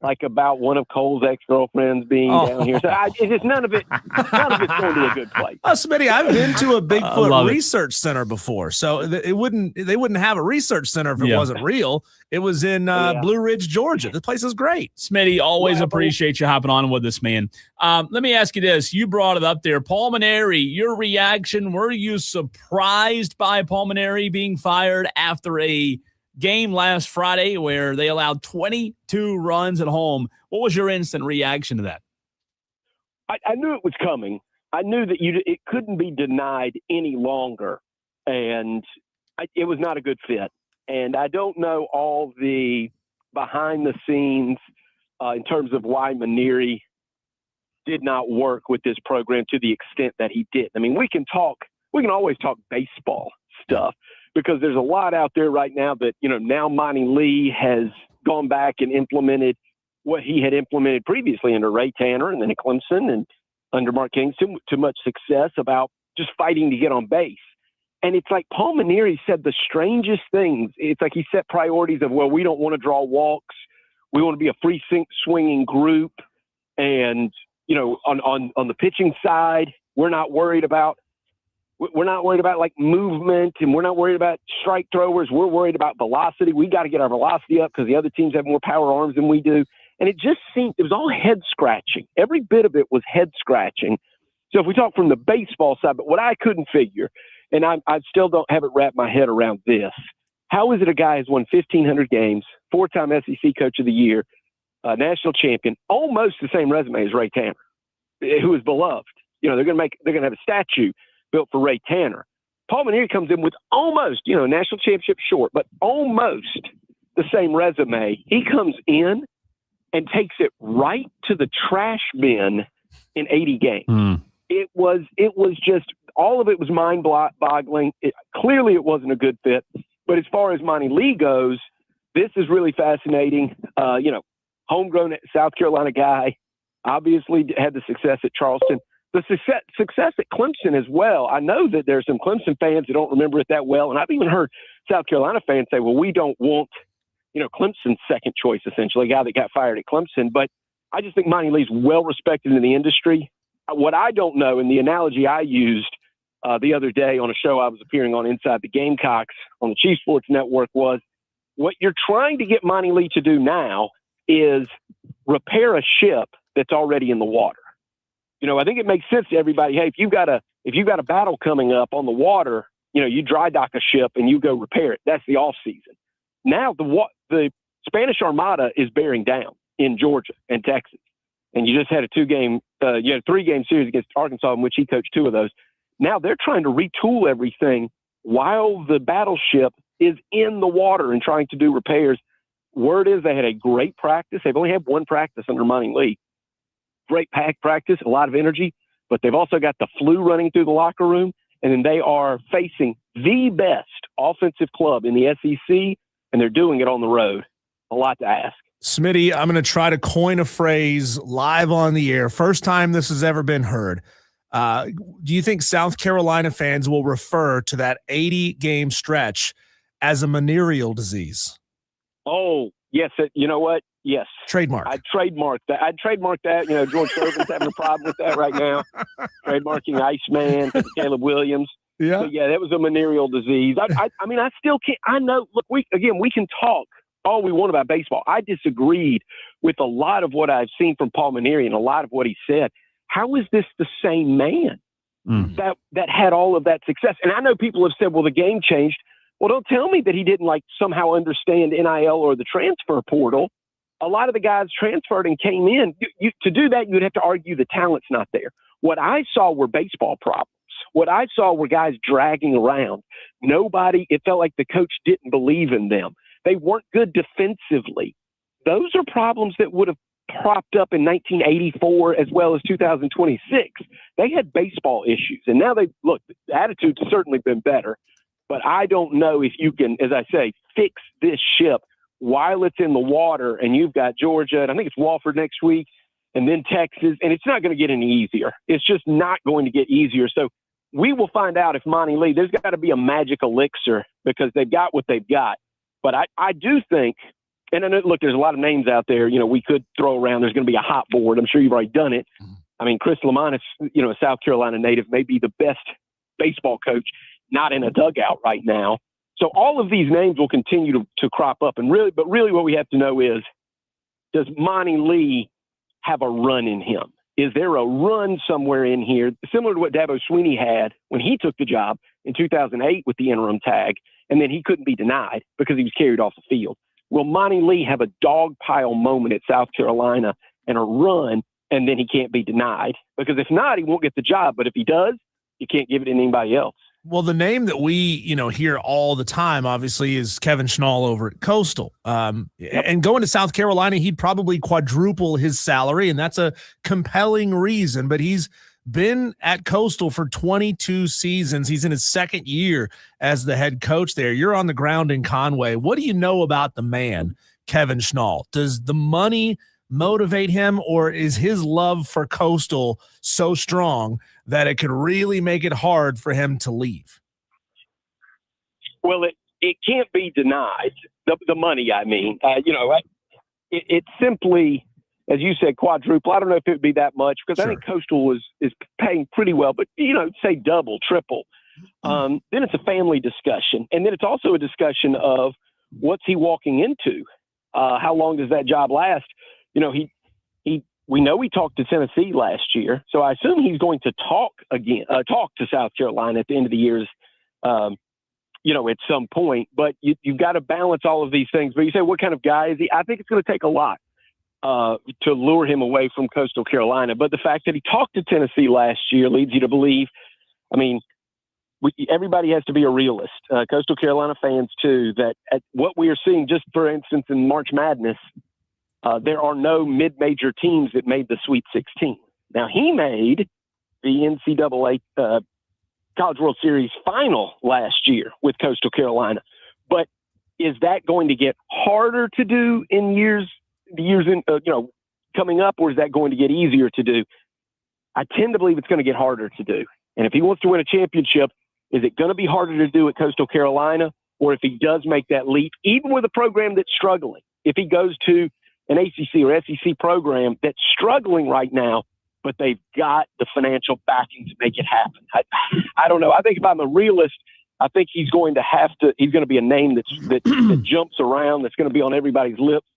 like about one of Cole's ex-girlfriends being down here. So it's just none of it's going to a good place. Oh, Smitty, I've been to a Bigfoot research center before, so they wouldn't have a research center if it wasn't real. It was in Blue Ridge, Georgia. The place is great. Smitty, always appreciate you hopping on with us, man. Let me ask you this. You brought it up there. Pulmonary, your reaction, were you surprised by Pulmonary being fired after a game last Friday where they allowed 22 runs at home? What was your instant reaction to that? I knew it was coming. I knew that it couldn't be denied any longer, and it was not a good fit. And I don't know all the behind the scenes in terms of why Mainieri did not work with this program to the extent that he did. I mean, we can always talk baseball stuff, because there's a lot out there right now that, now Monty Lee has gone back and implemented what he had implemented previously under Ray Tanner and then at Clemson and under Mark Kingston, to much success, about just fighting to get on base. And it's like Paul Mainieri said the strangest things. It's like he set priorities of, well, we don't want to draw walks. We want to be a free swinging group. And, on the pitching side, we're not worried about like movement, and we're not worried about strike throwers. We're worried about velocity. We got to get our velocity up because the other teams have more power arms than we do. And it just seemed, it was all head scratching. Every bit of it was head scratching. So if we talk from the baseball side, but what I couldn't figure, and I still don't have it wrapped my head around this, how is it a guy has won 1,500 games, 4-time SEC Coach of the Year, national champion, almost the same resume as Ray Tanner, who is beloved. They're going to have a statue built for Ray Tanner. Paul Mainieri comes in with almost, national championship short, but almost the same resume. He comes in and takes it right to the trash bin in 80 games. It was just, all of it was mind-boggling. Clearly it wasn't a good fit. But as far as Monty Lee goes, this is really fascinating. Homegrown South Carolina guy, obviously had the success at Charleston. The success at Clemson as well. I know that there's some Clemson fans that don't remember it that well, and I've even heard South Carolina fans say, well, we don't want, Clemson's second choice, essentially, a guy that got fired at Clemson. But I just think Monty Lee's well-respected in the industry. What I don't know, and the analogy I used the other day on a show I was appearing on Inside the Gamecocks on the Chief Sports Network, was what you're trying to get Monty Lee to do now is repair a ship that's already in the water. I think it makes sense to everybody. Hey, if you've got a battle coming up on the water, you dry dock a ship and you go repair it. That's the off season. Now the Spanish Armada is bearing down in Georgia and Texas, and you just had a 3-game series against Arkansas in which he coached 2 of those. Now they're trying to retool everything while the battleship is in the water and trying to do repairs. Word is they had a great practice. They've only had 1 practice under Monty Lee. Great pack practice, a lot of energy, but they've also got the flu running through the locker room, and then they are facing the best offensive club in the SEC, and they're doing it on the road. A lot to ask. Smitty, I'm going to try to coin a phrase live on the air. First time this has ever been heard. Do you think South Carolina fans will refer to that 80-game stretch as a venereal disease? Oh, yes. You know what? Yes. Trademark. I'd trademark that. You know, George Gervin's having a problem with that right now. Trademarking Iceman, Caleb Williams. Yeah. But yeah, that was a venereal disease. I mean, I still can't. I know. Look, we can talk all we want about baseball. I disagreed with a lot of what I've seen from Paul Mainieri and a lot of what he said. How is this the same man that had all of that success? And I know people have said, well, the game changed. Well, don't tell me that he didn't somehow understand NIL or the transfer portal. A lot of the guys transferred and came in. To do that, you'd have to argue the talent's not there. What I saw were baseball problems. What I saw were guys dragging around. It felt like the coach didn't believe in them. They weren't good defensively. Those are problems that would have propped up in 1984 as well as 2026. They had baseball issues. And now the attitude's certainly been better. But I don't know if you can, as I say, fix this ship while it's in the water and you've got Georgia, and I think it's Wofford next week, and then Texas, and it's not going to get any easier. It's just not going to get easier. So we will find out if Monty Lee, there's got to be a magic elixir because they've got what they've got. But I do think, and I know, look, there's a lot of names out there, we could throw around. There's going to be a hot board. I'm sure you've already done it. I mean, Chris Lamanis, a South Carolina native, may be the best baseball coach, not in a dugout right now. So all of these names will continue to crop up. But really what we have to know is, does Monty Lee have a run in him? Is there a run somewhere in here, similar to what Dabo Swinney had when he took the job in 2008 with the interim tag, and then he couldn't be denied because he was carried off the field? Will Monty Lee have a dog pile moment at South Carolina and a run, and then he can't be denied? Because if not, he won't get the job. But if he does, you can't give it to anybody else. Well, the name that we, hear all the time, obviously, is Kevin Schnall over at Coastal. And going to South Carolina, he'd probably quadruple his salary, and that's a compelling reason. But he's been at Coastal for 22 seasons. He's in his second year as the head coach there. You're on the ground in Conway. What do you know about the man, Kevin Schnall? Does the money motivate him, or is his love for Coastal so strong that it could really make it hard for him to leave? Well, it can't be denied. The money, I mean, it's simply, as you said, quadruple. I don't know if it would be that much because I think Coastal is paying pretty well, but say double, triple. Then it's a family discussion, and then it's also a discussion of what's he walking into. How long does that job last? We know he talked to Tennessee last year, so I assume he's going to talk to South Carolina at the end of the year, at some point. But you've got to balance all of these things. But you say, what kind of guy is he? I think it's going to take a lot to lure him away from Coastal Carolina. But the fact that he talked to Tennessee last year leads you to believe, everybody has to be a realist. Coastal Carolina fans, too, that at what we are seeing, just for instance, in March Madness, there are no mid-major teams that made the Sweet 16. Now, he made the NCAA College World Series final last year with Coastal Carolina. But is that going to get harder to do in years coming up, or is that going to get easier to do? I tend to believe it's going to get harder to do. And if he wants to win a championship, is it going to be harder to do at Coastal Carolina? Or if he does make that leap, even with a program that's struggling, if he goes to an ACC or SEC program that's struggling right now, but they've got the financial backing to make it happen. I don't know. I think if I'm a realist, I think he's going to be a name that jumps around, that's going to be on everybody's lips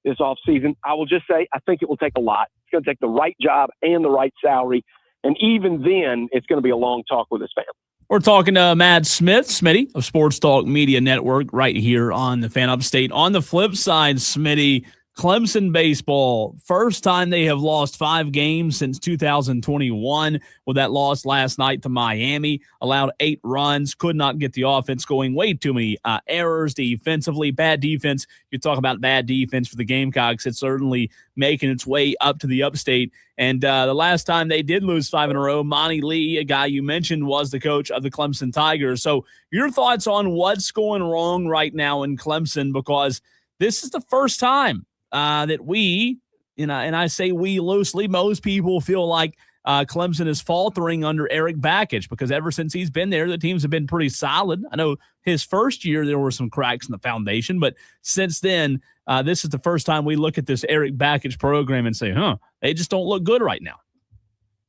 this offseason. I will just say, I think it will take a lot. It's going to take the right job and the right salary. And even then, it's going to be a long talk with his family. We're talking to Matt Smith, Smitty of Sports Talk Media Network, right here on the Fan Upstate. On the flip side, Smitty, Clemson baseball, first time they have lost 5 games since 2021 with that loss last night to Miami, allowed 8 runs, could not get the offense going, way too many errors defensively, bad defense. You talk about bad defense for the Gamecocks. It's certainly making its way up to the Upstate. And the last time they did lose 5 in a row, Monty Lee, a guy you mentioned, was the coach of the Clemson Tigers. So your thoughts on what's going wrong right now in Clemson, because this is the first time that we, and I say we loosely, most people feel like Clemson is faltering under Eric Bakich, because ever since he's been there, the teams have been pretty solid. I know his first year there were some cracks in the foundation, but since then, this is the first time we look at this Eric Bakich program and say, they just don't look good right now.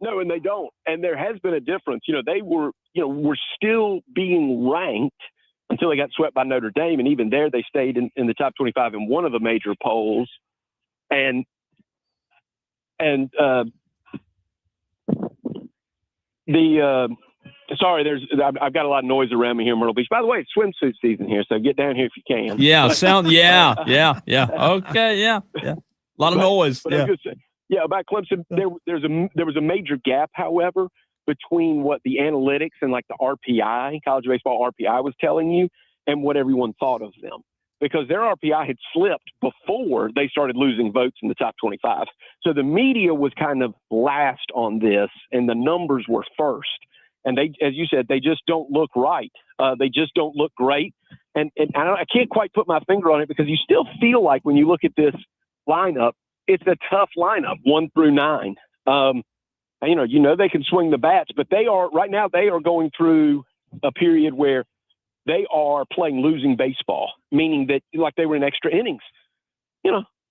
No, and they don't. And there has been a difference. They were still being ranked until they got swept by Notre Dame. And even there, they stayed in the top 25 in one of the major polls. And I've got a lot of noise around me here in Myrtle Beach. By the way, it's swimsuit season here, so get down here if you can. Yeah, yeah. Okay, yeah. A lot of noise. But I was gonna say, about Clemson, there was a major gap, however, between what the analytics and like the RPI, college baseball RPI, was telling you and what everyone thought of them. Because their RPI had slipped before they started losing votes in the top 25. So the media was kind of last on this, and the numbers were first. And they, as you said, they just don't look right. They just don't look great. And I can't quite put my finger on it, because you still feel like when you look at this lineup, it's a tough lineup, 1 through 9. They can swing the bats, but they are going through a period where they are playing losing baseball, meaning that like they were in extra innings,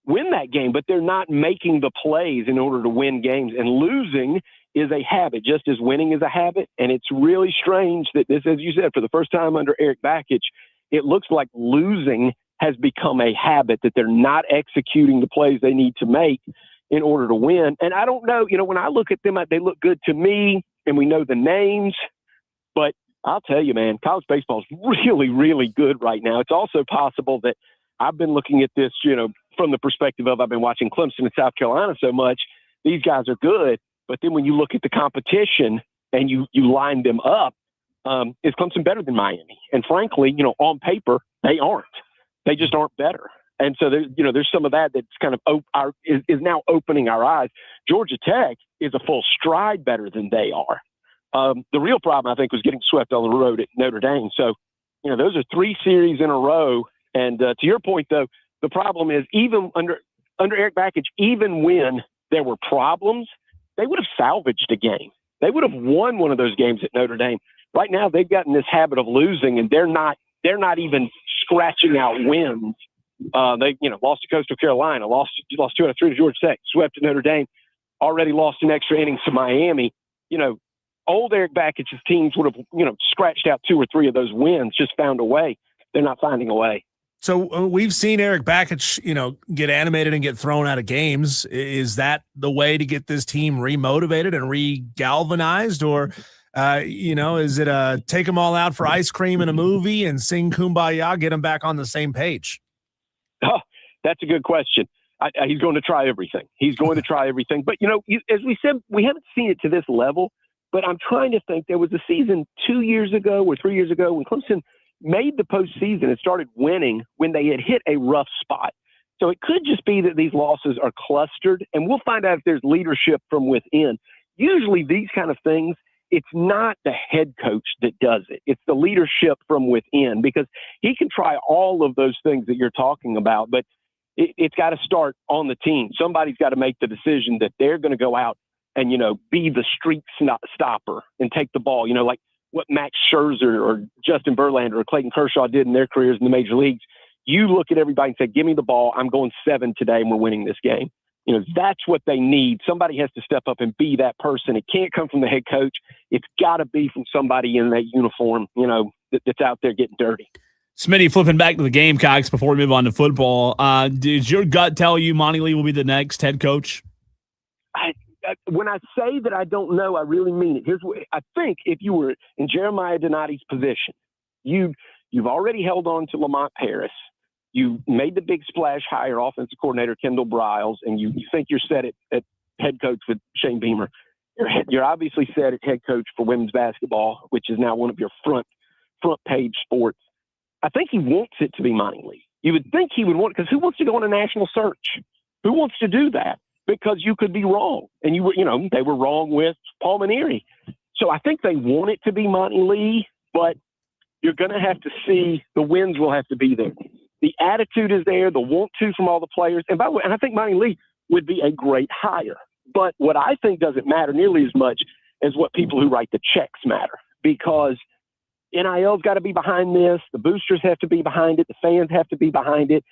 win that game, but they're not making the plays in order to win games. And losing is a habit, just as winning is a habit. And it's really strange that this, as you said, for the first time under Eric Bakich, it looks like losing has become a habit, that they're not executing the plays they need to make in order to win. And I don't know, when I look at them, they look good to me, and we know the names, but I'll tell you, man, college baseball is really, really good right now. It's also possible that I've been looking at this, from the perspective of I've been watching Clemson and South Carolina so much. These guys are good, but then when you look at the competition and you line them up, is Clemson better than Miami? And frankly, on paper, they aren't. They just aren't better. And so there's some of that that's kind of is now opening our eyes. Georgia Tech is a full stride better than they are. The real problem, I think, was getting swept on the road at Notre Dame. So, those are 3 series in a row. And to your point, though, the problem is even under Eric Bakich, even when there were problems, they would have salvaged a game. They would have won one of those games at Notre Dame. Right now, they've gotten this habit of losing, and they're not even scratching out wins. They lost to Coastal Carolina, lost 2 out of 3 to Georgia Tech, swept to Notre Dame, already lost in extra innings to Miami. Old Eric Bakich's teams would have, scratched out 2 or 3 of those wins, just found a way. They're not finding a way. So we've seen Eric Bakich, get animated and get thrown out of games. Is that the way to get this team remotivated and re-galvanized? Or, is it take them all out for ice cream and a movie and sing Kumbaya, get them back on the same page? Oh, that's a good question. He's going to try everything. But, as we said, we haven't seen it to this level. But I'm trying to think, there was a season 2 years ago or 3 years ago when Clemson made the postseason and started winning when they had hit a rough spot. So it could just be that these losses are clustered, and we'll find out if there's leadership from within. Usually these kind of things, it's not the head coach that does it. It's the leadership from within, because he can try all of those things that you're talking about, but it's got to start on the team. Somebody's got to make the decision that they're going to go out and, be the streak stopper and take the ball, like what Max Scherzer or Justin Verlander or Clayton Kershaw did in their careers in the major leagues. You look at everybody and say, give me the ball. I'm going 7 today and we're winning this game. That's what they need. Somebody has to step up and be that person. It can't come from the head coach. It's got to be from somebody in that uniform, that's out there getting dirty. Smitty, flipping back to the Gamecocks before we move on to football. Did your gut tell you Monty Lee will be the next head coach? When I say that I don't know, I really mean it. Here's what I think: if you were in Jeremiah Donati's position, you've already held on to Lamont Paris. You made the big splash hire offensive coordinator Kendall Briles, and you think you're set at head coach with Shane Beamer. You're obviously set at head coach for women's basketball, which is now one of your front page sports. I think he wants it to be Monty Lee. You would think he would want, because who wants to go on a national search? Who wants to do that? Because you could be wrong. And they were wrong with Paul Mainieri. So I think they want it to be Monty Lee, but you're going to have to see, the wins will have to be there. The attitude is there, the want to from all the players. And by the way, and I think Monty Lee would be a great hire. But what I think doesn't matter nearly as much as what people who write the checks matter, because NIL's got to be behind this. The boosters have to be behind it. The fans have to be behind it.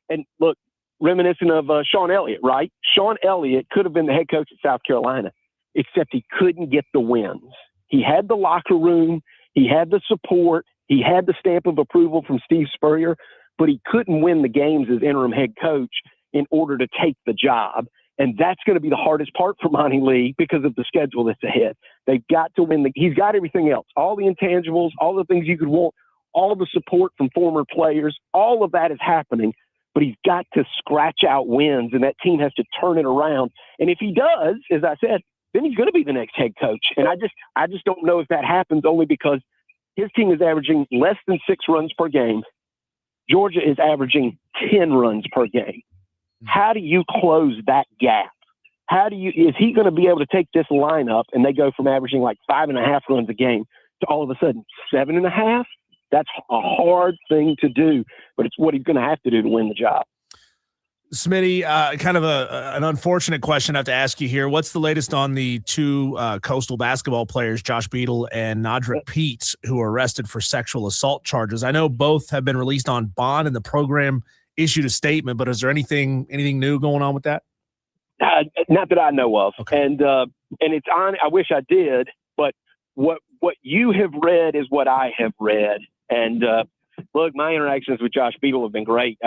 And look, reminiscent of Sean Elliott, right? Sean Elliott could have been the head coach at South Carolina, except he couldn't get the wins. He had the locker room. He had the support. He had the stamp of approval from Steve Spurrier, but he couldn't win the games as interim head coach in order to take the job. And that's going to be the hardest part for Monty Lee because of the schedule that's ahead. They've got to win. He's got everything else, all the intangibles, all the things you could want, all the support from former players. All of that is happening, but he's got to scratch out wins, and that team has to turn it around. And if he does, as I said, then he's going to be the next head coach. And I just don't know if that happens, only because his team is averaging less than 6 runs per game. Georgia is averaging 10 runs per game. How do you close that gap? Is he going to be able to take this lineup and they go from averaging like 5.5 runs a game to all of a sudden 7.5? That's a hard thing to do, but it's what he's going to have to do to win the job. Smitty, kind of an unfortunate question I have to ask you here. What's the latest on the 2 Coastal basketball players, Josh Beadle and Nadrick Peets, who were arrested for sexual assault charges? I know both have been released on bond and the program issued a statement, but is there anything new going on with that? Not that I know of. Okay. And it's on. I wish I did, but what you have read is what I have read. And look, my interactions with Josh Beadle have been great.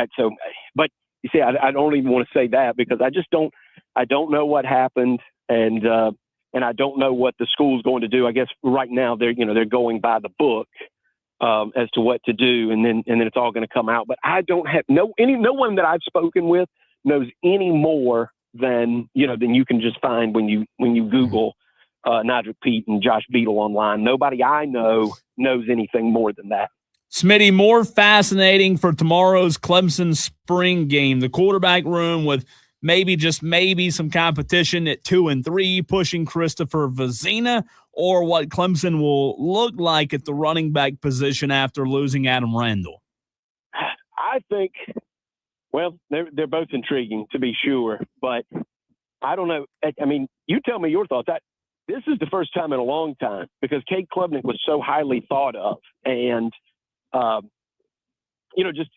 But you see, I don't even want to say that because I don't know what happened, and I don't know what the school's going to do. I guess right now they're going by the book as to what to do, and then it's all going to come out. But I don't have no one that I've spoken with knows any more than you can just find when you Google Nadrick Peet and Josh Beadle online. Nobody I know knows anything more than that. Smitty, more fascinating for tomorrow's Clemson spring game. The quarterback room with maybe some competition at 2 and 3, pushing Christopher Vezina, or what Clemson will look like at the running back position after losing Adam Randall. I think, well, they're both intriguing to be sure, but I don't know. I mean, you tell me your thoughts. This is the first time in a long time because Cade Klubnik was so highly thought of, and just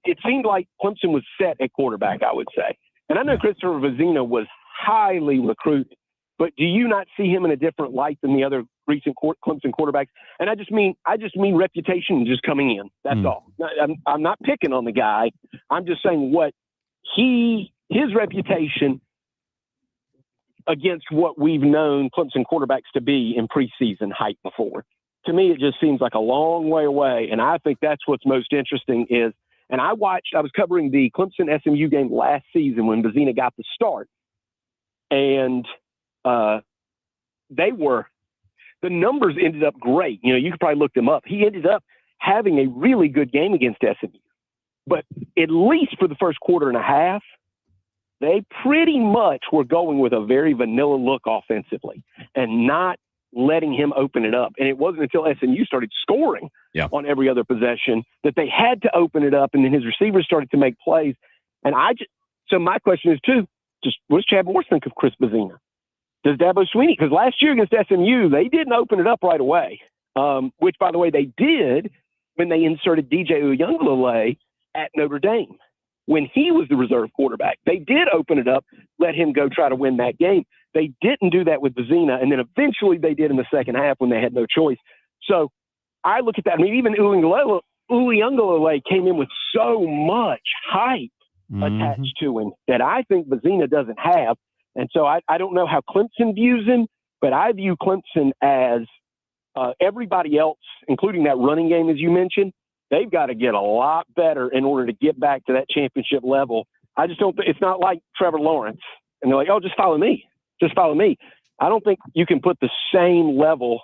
it seemed like Clemson was set at quarterback, I would say. And I know Christopher Vezina was highly recruited, but do you not see him in a different light than the other recent Clemson quarterbacks? And I just mean reputation just coming in. That's all. I'm not picking on the guy. I'm just saying what his reputation against what we've known Clemson quarterbacks to be in preseason hype before. To me, it just seems like a long way away. And I think that's what's most interesting is, and I was covering the Clemson SMU game last season when Vezina got the start. And the numbers ended up great. You could probably look them up. He ended up having a really good game against SMU. But at least for the first quarter and a half, they pretty much were going with a very vanilla look offensively and not letting him open it up. And it wasn't until SMU started scoring on every other possession that they had to open it up, and then his receivers started to make plays. And so my question is too, what does Chad Morris think of Chris Vezina? Does Dabo Swinney? Because last year against SMU, they didn't open it up right away, which, by the way, they did when they inserted DJ Uiagalelei at Notre Dame. When he was the reserve quarterback, they did open it up, let him go try to win that game. They didn't do that with Vezina, and then eventually they did in the second half when they had no choice. So I look at that. I mean, even Uiagalelei came in with so much hype attached to him that I think Vezina doesn't have. And so I don't know how Clemson views him, but I view Clemson as everybody else, including that running game, as you mentioned. They've got to get a lot better in order to get back to that championship level. I just don't think it's not like Trevor Lawrence and they're like, oh, just follow me. Just follow me. I don't think you can put the same level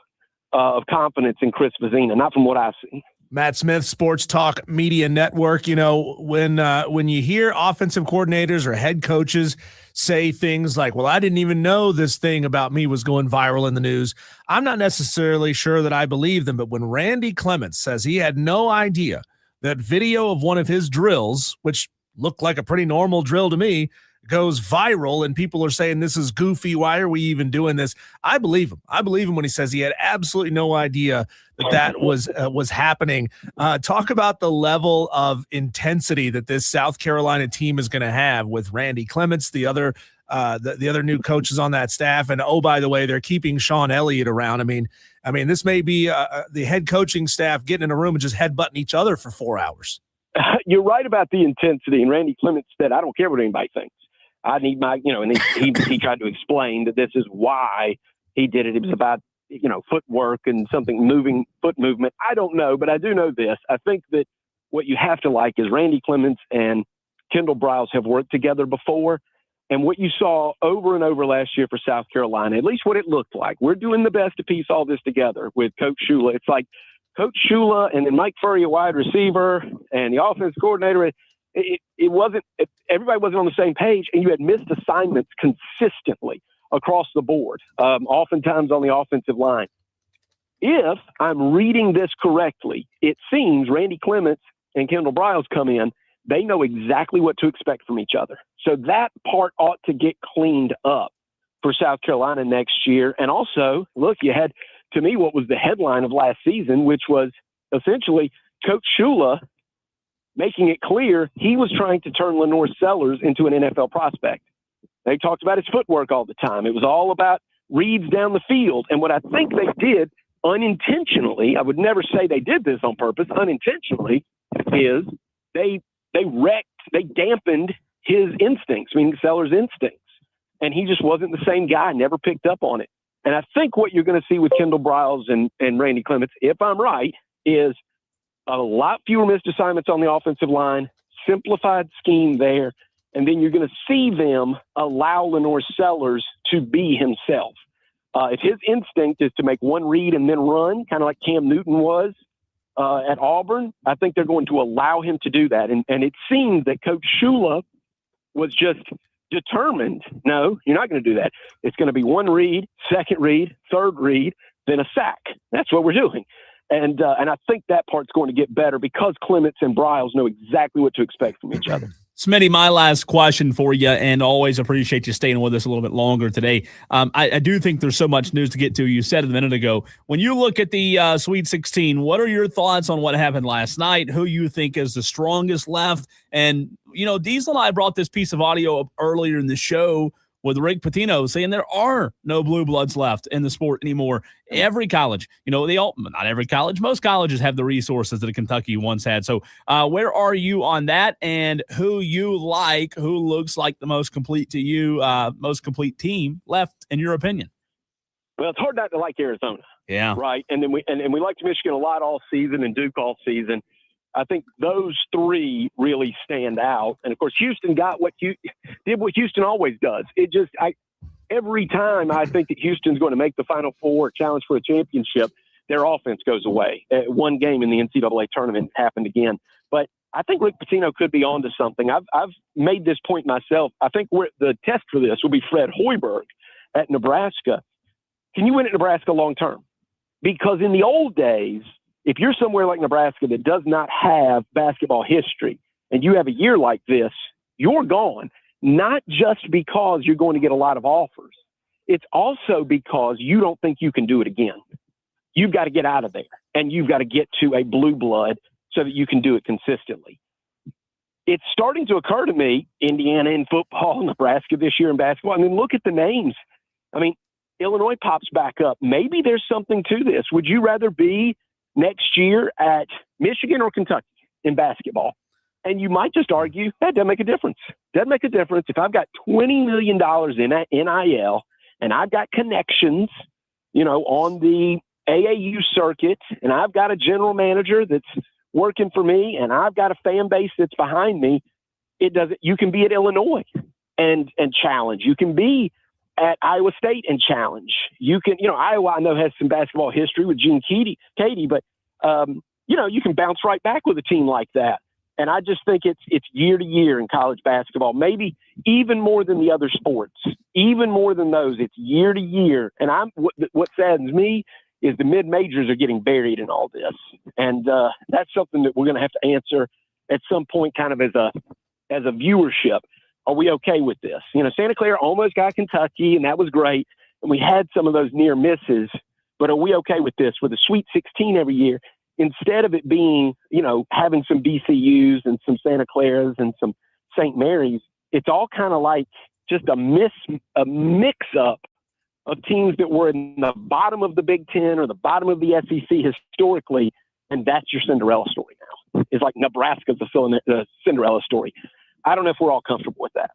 of confidence in Chris Vezina, not from what I've seen. Matt Smith, Sports Talk Media Network. When you hear offensive coordinators or head coaches say things like, well, I didn't even know this thing about me was going viral in the news, I'm not necessarily sure that I believe them. But when Randy Clements says he had no idea that video of one of his drills, which looked like a pretty normal drill to me, goes viral and people are saying this is goofy. Why are we even doing this? I believe him. I believe him when he says he had absolutely no idea that was happening. Talk about the level of intensity that this South Carolina team is going to have with Randy Clements, the other new coaches on that staff. And oh, by the way, they're keeping Sean Elliott around. I mean, this may be the head coaching staff getting in a room and just headbutting each other for 4 hours. You're right about the intensity. And Randy Clements said, I don't care what anybody thinks. I need my, and he tried to explain that this is why he did it. It was about, footwork and foot movement. I don't know, but I do know this. I think that what you have to like is Randy Clements and Kendall Briles have worked together before. And what you saw over and over last year for South Carolina, at least what it looked like, we're doing the best to piece all this together with Coach Shula. It's like Coach Shula and then Mike Furry, a wide receiver, and the offense coordinator. Everybody wasn't on the same page, and you had missed assignments consistently across the board, oftentimes on the offensive line. If I'm reading this correctly, it seems Randy Clements and Kendall Briles come in. They know exactly what to expect from each other. So that part ought to get cleaned up for South Carolina next year. And also, look, you had, to me, what was the headline of last season, which was essentially Coach Shula making it clear he was trying to turn Lenore Sellers into an NFL prospect. They talked about his footwork all the time. It was all about reads down the field. And what I think they did unintentionally, I would never say they did this on purpose, unintentionally, is they dampened his instincts, meaning Sellers' instincts. And he just wasn't the same guy, never picked up on it. And I think what you're going to see with Kendall Briles and Randy Clements, if I'm right, is a lot fewer missed assignments on the offensive line, simplified scheme there, and then you're going to see them allow Lenore Sellers to be himself. If his instinct is to make one read and then run, kind of like Cam Newton was at Auburn, I think they're going to allow him to do that. And it seemed that Coach Shula was just determined, no, you're not going to do that. It's going to be one read, second read, third read, then a sack. That's what we're doing. And I think that part's going to get better because Clements and Briles know exactly what to expect from each other. Smitty, my last question for you, and always appreciate you staying with us a little bit longer today. I do think there's so much news to get to. You said it a minute ago. When you look at the Sweet 16, what are your thoughts on what happened last night? Who you think is the strongest left? And, Diesel and I brought this piece of audio up earlier in the show with Rick Pitino saying there are no blue bloods left in the sport anymore. Every college, not every college, most colleges have the resources that Kentucky once had. So where are you on that, and who looks like the most complete to you, most complete team left in your opinion? Well, it's hard not to like Arizona. Yeah. Right. And then we liked Michigan a lot all season and Duke all season. I think those three really stand out. And of course, Houston did what Houston always does. Every time I think that Houston's going to make the Final Four, challenge for a championship, their offense goes away. One game in the NCAA tournament happened again. But I think Rick Pitino could be onto something. I've made this point myself. I think the test for this will be Fred Hoiberg at Nebraska. Can you win at Nebraska long term? Because in the old days, if you're somewhere like Nebraska that does not have basketball history and you have a year like this, you're gone. Not just because you're going to get a lot of offers. It's also because you don't think you can do it again. You've got to get out of there, and you've got to get to a blue blood so that you can do it consistently. It's starting to occur to me, Indiana in football, Nebraska this year in basketball. I mean, look at the names. I mean, Illinois pops back up. Maybe there's something to this. Would you rather be next year at Michigan or Kentucky in basketball? And you might just argue that doesn't make a difference. Doesn't make a difference. If I've got $20 million in NIL and I've got connections, on the AAU circuit, and I've got a general manager that's working for me, and I've got a fan base that's behind me, you can be at Illinois and challenge. You can be at Iowa State and challenge. You can, Iowa, I know, has some basketball history with Gene Katie, but, you can bounce right back with a team like that. And I just think it's year to year in college basketball, maybe even more than the other sports, even more than those. It's year to year. And what saddens me is the mid-majors are getting buried in all this. And that's something that we're going to have to answer at some point kind of as a viewership. Are we okay with this? You know, Santa Clara almost got Kentucky, and that was great. And we had some of those near misses. But are we okay with this? With a Sweet 16 every year, instead of it being, you know, having some BCUs and some Santa Claras and some St. Mary's, it's all kind of like just a mix-up of teams that were in the bottom of the Big Ten or the bottom of the SEC historically, and that's your Cinderella story now. It's like Nebraska's the Cinderella story. I don't know if we're all comfortable with that.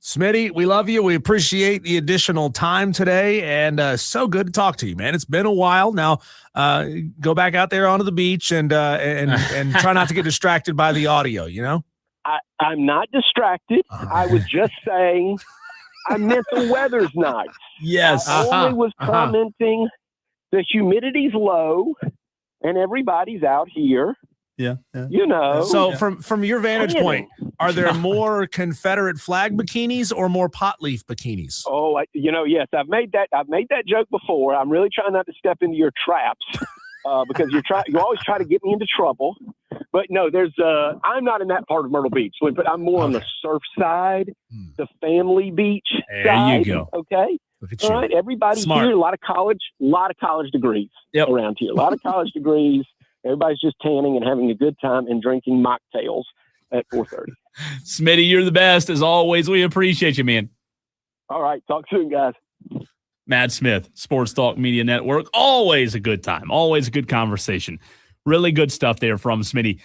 Smitty, we love you. We appreciate the additional time today, and so good to talk to you, man. It's been a while now. Go back out there onto the beach and try not to get distracted by the audio. You know, I'm not distracted. I was just saying, I meant the weather's nice. Yes, I only was commenting the humidity's low, and everybody's out here. Yeah. You know. So from your vantage point, are there more Confederate flag bikinis or more pot leaf bikinis? Oh, yes, I've made that joke before. I'm really trying not to step into your traps because you always try to get me into trouble. But no, I'm not in that part of Myrtle Beach, but I'm more on the surf side, the family beach there side. You go. Okay. Look at All you. right, everybody Smart. here, a lot of college degrees around here. A lot of college degrees. Everybody's just tanning and having a good time and drinking mocktails at 4:30. Smitty, you're the best as always. We appreciate you, man. All right, talk soon, guys. Matt Smith, Sports Talk Media Network. Always a good time. Always a good conversation. Really good stuff there from Smitty.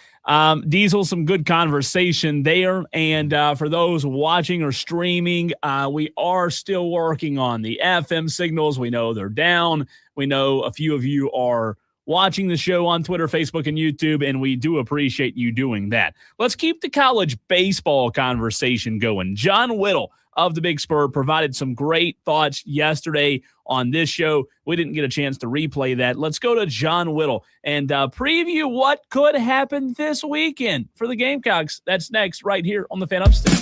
Diesel, some good conversation there. And for those watching or streaming, we are still working on the FM signals. We know they're down. We know a few of you are watching the show on Twitter, Facebook, and YouTube, and we do appreciate you doing that. Let's keep the college baseball conversation going. John Whittle of the Big Spur provided some great thoughts yesterday on this show. We didn't get a chance to replay that. Let's go to John Whittle and preview what could happen this weekend for the Gamecocks. That's next right here on the Fan Upstate.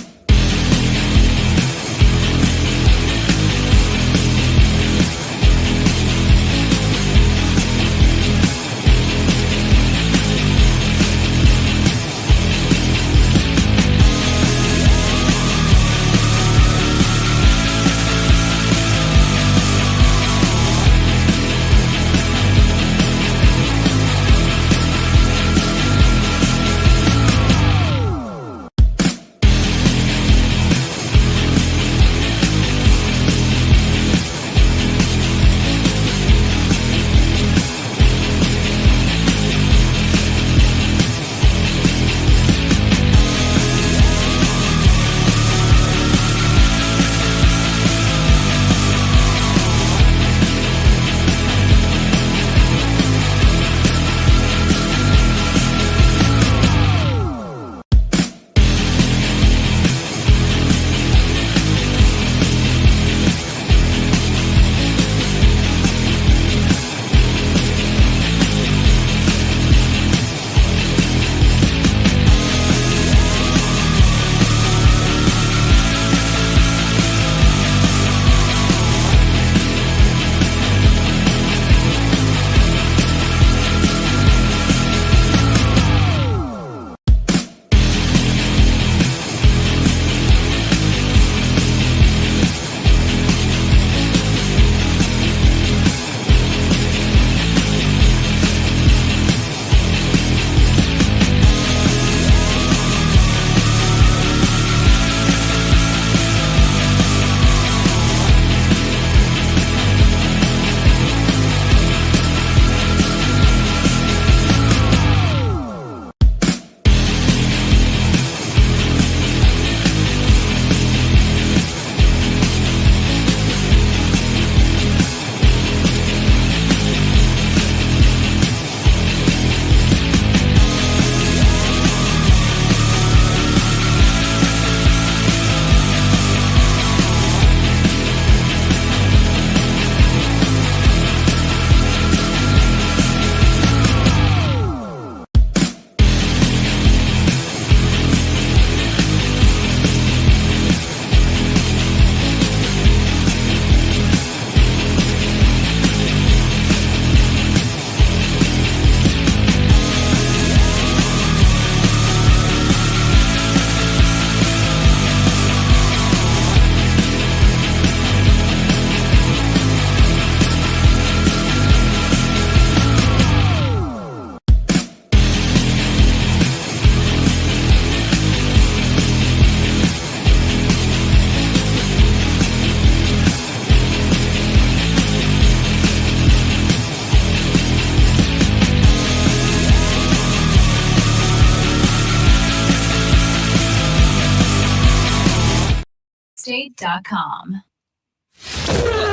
FanUpstate.com.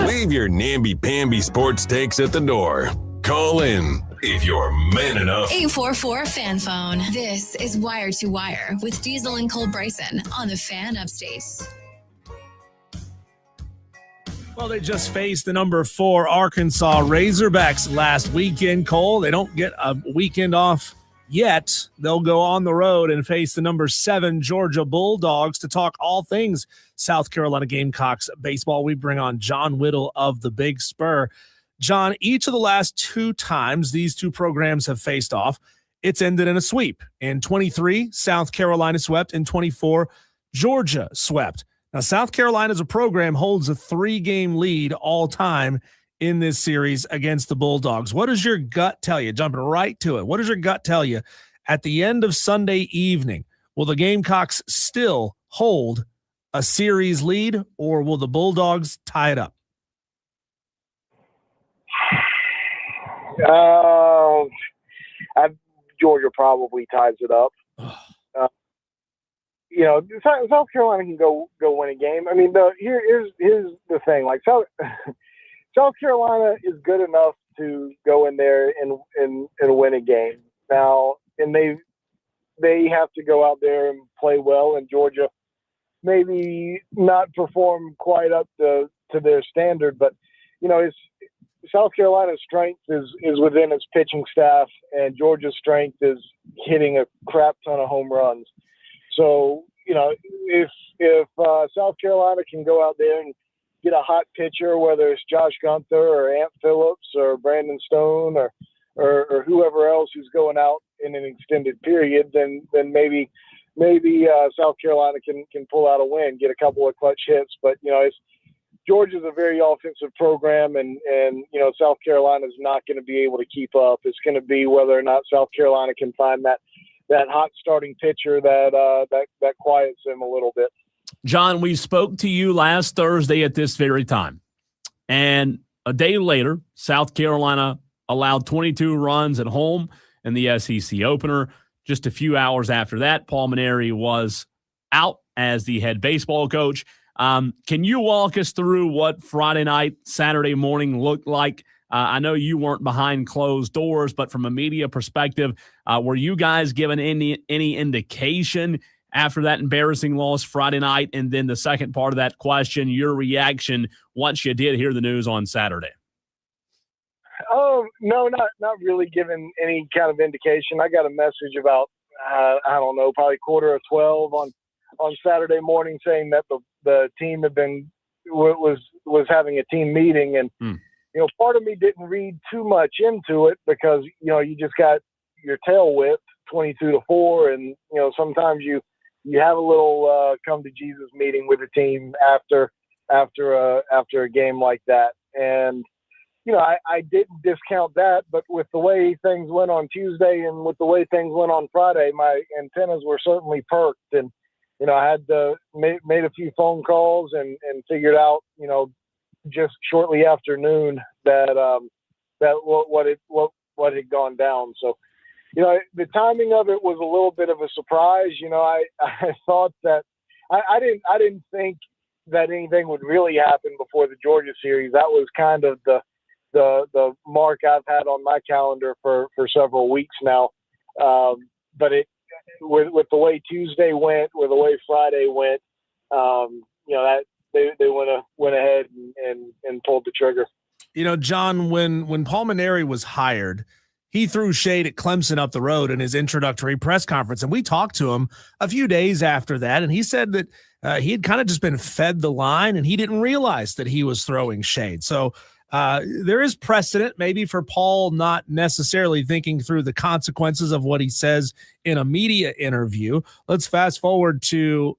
Leave your namby-pamby sports takes at the door. Call in if you're man enough. 844 Fan Phone. This is Wire to Wire with Diesel and Cole Bryson on the Fan Upstate. Well, they just faced the number 4 Arkansas Razorbacks last weekend, Cole. They don't get a weekend off yet. They'll go on the road and face the number 7 Georgia Bulldogs. To talk all things South Carolina Gamecocks baseball, we bring on John Whittle of the Big Spur. John, each of the last 2 times these two programs have faced off, it's ended in a sweep. In 23, South Carolina swept. In 24, Georgia swept. Now, South Carolina as a program holds a 3-game lead all time in this series against the Bulldogs. What does your gut tell you? Jumping right to it. What does your gut tell you at the end of Sunday evening? Will the Gamecocks still hold a series lead, or will the Bulldogs tie it up? Georgia probably ties it up. South Carolina can go win a game. I mean, here's the thing. Like South Carolina is good enough to go in there and win a game now, and they have to go out there and play well. And Georgia maybe not perform quite up to their standard, but South Carolina's strength is within its pitching staff, and Georgia's strength is hitting a crap ton of home runs. So, if South Carolina can go out there and get a hot pitcher, whether it's Josh Gunther or Ant Phillips or Brandon Stone or whoever else who's going out in an extended period, then maybe South Carolina can pull out a win, get a couple of clutch hits. But, Georgia's a very offensive program, and South Carolina's not going to be able to keep up. It's going to be whether or not South Carolina can find that hot starting pitcher that quiets them a little bit. John, we spoke to you last Thursday at this very time, and a day later, South Carolina allowed 22 runs at home in the SEC opener. Just a few hours after that, Paul Mainieri was out as the head baseball coach. Can you walk us through what Friday night, Saturday morning looked like? I know you weren't behind closed doors, but from a media perspective, were you guys given any indication after that embarrassing loss Friday night? And then the second part of that question, your reaction once you did hear the news on Saturday. Oh, no, not really given any kind of indication. I got a message about, I don't know, probably 11:45 on Saturday morning saying that the team was having a team meeting, and part of me didn't read too much into it because you just got your tail whipped 22-4, and sometimes you have a little come to Jesus meeting with the team after a game like that. And I didn't discount that, but with the way things went on Tuesday and with the way things went on Friday, my antennas were certainly perked, and I had made a few phone calls and figured out just shortly after noon that what had gone down. So the timing of it was a little bit of a surprise. I thought that I didn't think that anything would really happen before the Georgia series. That was kind of the mark I've had on my calendar for several weeks now. But with the way Tuesday went, with the way Friday went, that they went ahead and pulled the trigger. John, when Paul Mainieri was hired, he threw shade at Clemson up the road in his introductory press conference. And we talked to him a few days after that, and he said that he had kind of just been fed the line and he didn't realize that he was throwing shade. So there is precedent maybe for Paul not necessarily thinking through the consequences of what he says in a media interview. Let's fast forward to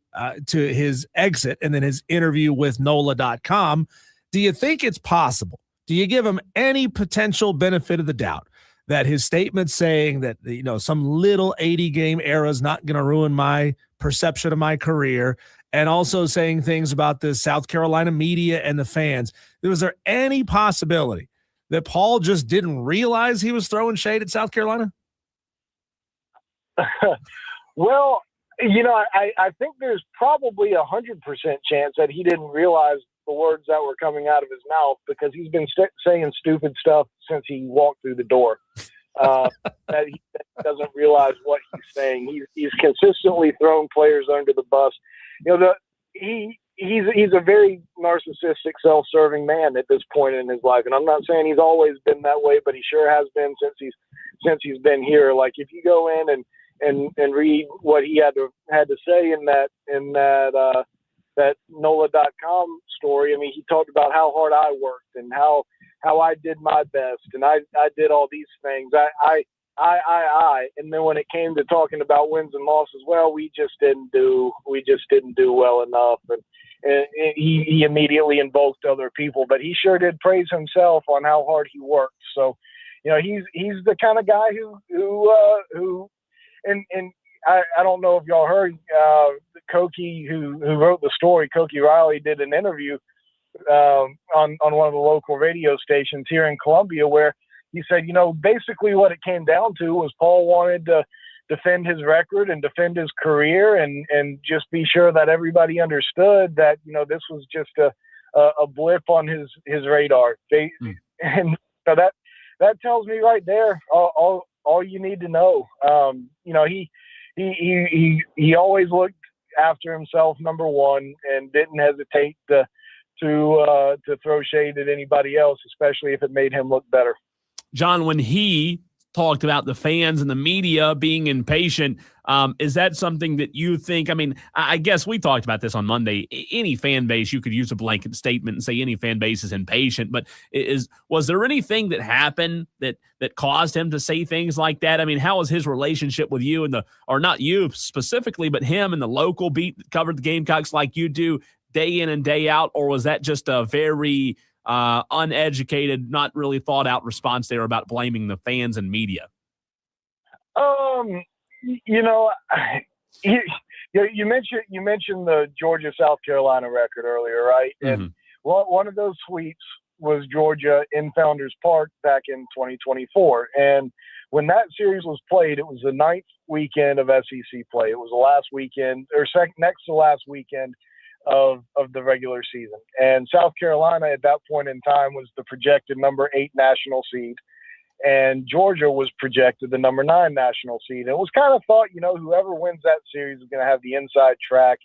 his exit and then his interview with NOLA.com. Do you think it's possible? Do you give him any potential benefit of the doubt that his statement saying that, some little 80-game era is not going to ruin my perception of my career, and also saying things about the South Carolina media and the fans, was there any possibility that Paul just didn't realize he was throwing shade at South Carolina? Well, I think there's probably 100% chance that he didn't realize the words that were coming out of his mouth, because he's been saying stupid stuff since he walked through the door. That he doesn't realize what he's saying. He's consistently thrown players under the bus. He's a very narcissistic, self-serving man at this point in his life, and I'm not saying he's always been that way, but he sure has been since he's been here. Like, if you go in and read what he had to say in that NOLA.com story. I mean, he talked about how hard I worked and how I did my best, and I did all these things. I. And then when it came to talking about wins and losses, well, we just didn't do well enough. And he immediately invoked other people, but he sure did praise himself on how hard he worked. So, he's the kind of guy who I don't know if y'all heard Koki, who wrote the story. Koki Riley did an interview on one of the local radio stations here in Columbia, where he said, basically what it came down to was Paul wanted to defend his record and defend his career and just be sure that everybody understood that, this was just a blip on his radar. And so that tells me right there all you need to know. He always looked after himself, number one, and didn't hesitate to throw shade at anybody else, especially if it made him look better. John, when he talked about the fans and the media being impatient, is that something that you think? I mean, I guess we talked about this on Monday. Any fan base, you could use a blanket statement and say any fan base is impatient, but was there anything that happened that caused him to say things like that? I mean, how was his relationship with you or not you specifically, but him and the local beat that covered the Gamecocks like you do day in and day out? Or was that just a very uneducated, not really thought out response there about blaming the fans and media? You mentioned the Georgia South Carolina record earlier, right? Mm-hmm. And one of those sweeps was Georgia in Founders Park back in 2024. And when that series was played, it was the 9th weekend of SEC play. It was the last weekend, or next to last weekend of the regular season. And South Carolina at that point in time was the projected number 8 national seed, and Georgia was projected the number 9 national seed. And it was kind of thought, whoever wins that series is going to have the inside track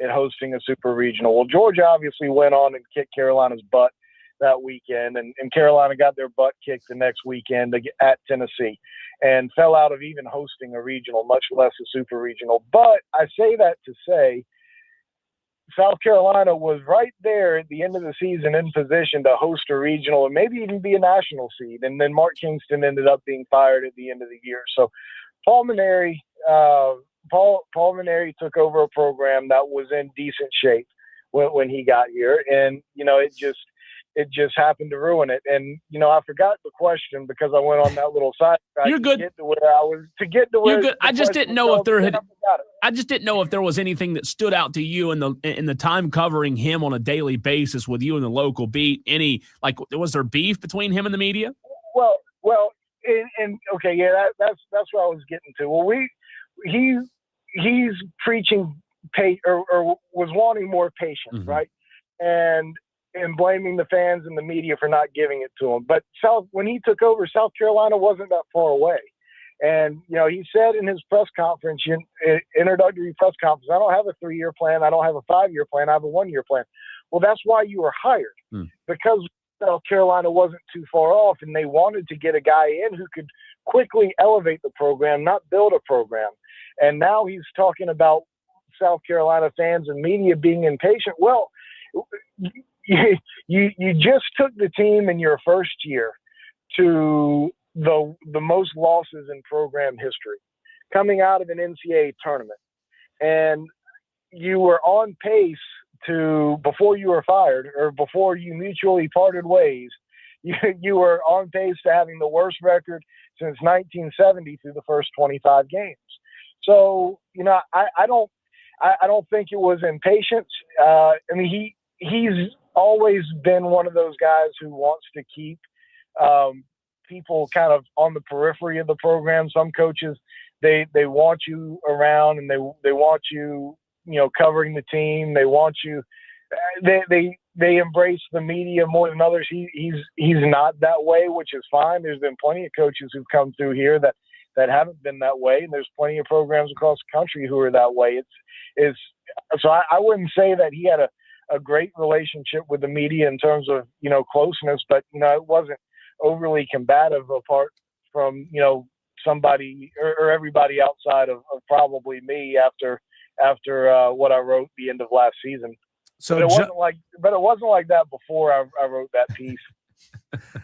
at hosting a super regional. Well, Georgia obviously went on and kicked Carolina's butt that weekend, and Carolina got their butt kicked the next weekend at Tennessee and fell out of even hosting a regional, much less a super regional. But I say that to say South Carolina was right there at the end of the season in position to host a regional and maybe even be a national seed. And then Mark Kingston ended up being fired at the end of the year. So Paul Mainieri took over a program that was in decent shape when he got here. And, it just happened to ruin it. And, I forgot the question because I went on that little side track. You're good. To get to where You're good. I just didn't know if there was anything that stood out to you in the time covering him on a daily basis with you in the local beat. Was there beef between him and the media? Well, and okay, yeah, that's what I was getting to. Well, he's preaching or was wanting more patience, mm-hmm. right? And blaming the fans and the media for not giving it to him. But when he took over, South Carolina wasn't that far away. And, he said in his press conference, introductory press conference, I don't have a 3-year plan. I don't have a 5-year plan. I have a 1-year plan. Well, that's why you were hired, because South Carolina wasn't too far off, and they wanted to get a guy in who could quickly elevate the program, not build a program. And now he's talking about South Carolina fans and media being impatient. Well, you just took the team in your first year to the most losses in program history, coming out of an NCAA tournament, and you were on pace to, before you were fired or before you mutually parted ways, you were on pace to having the worst record since 1970 through the first 25 games. So I don't think it was impatience. He's always been one of those guys who wants to keep people kind of on the periphery of the program. Some coaches, they want you around, and they want you, covering the team. They want you. They embrace the media more than others. He's not that way, which is fine. There's been plenty of coaches who've come through here that haven't been that way, and there's plenty of programs across the country who are that way. So I wouldn't say that he had a great relationship with the media in terms of closeness, but it wasn't overly combative apart from somebody or everybody outside of probably me after what I wrote the end of last season. So but it wasn't like that before I wrote that piece.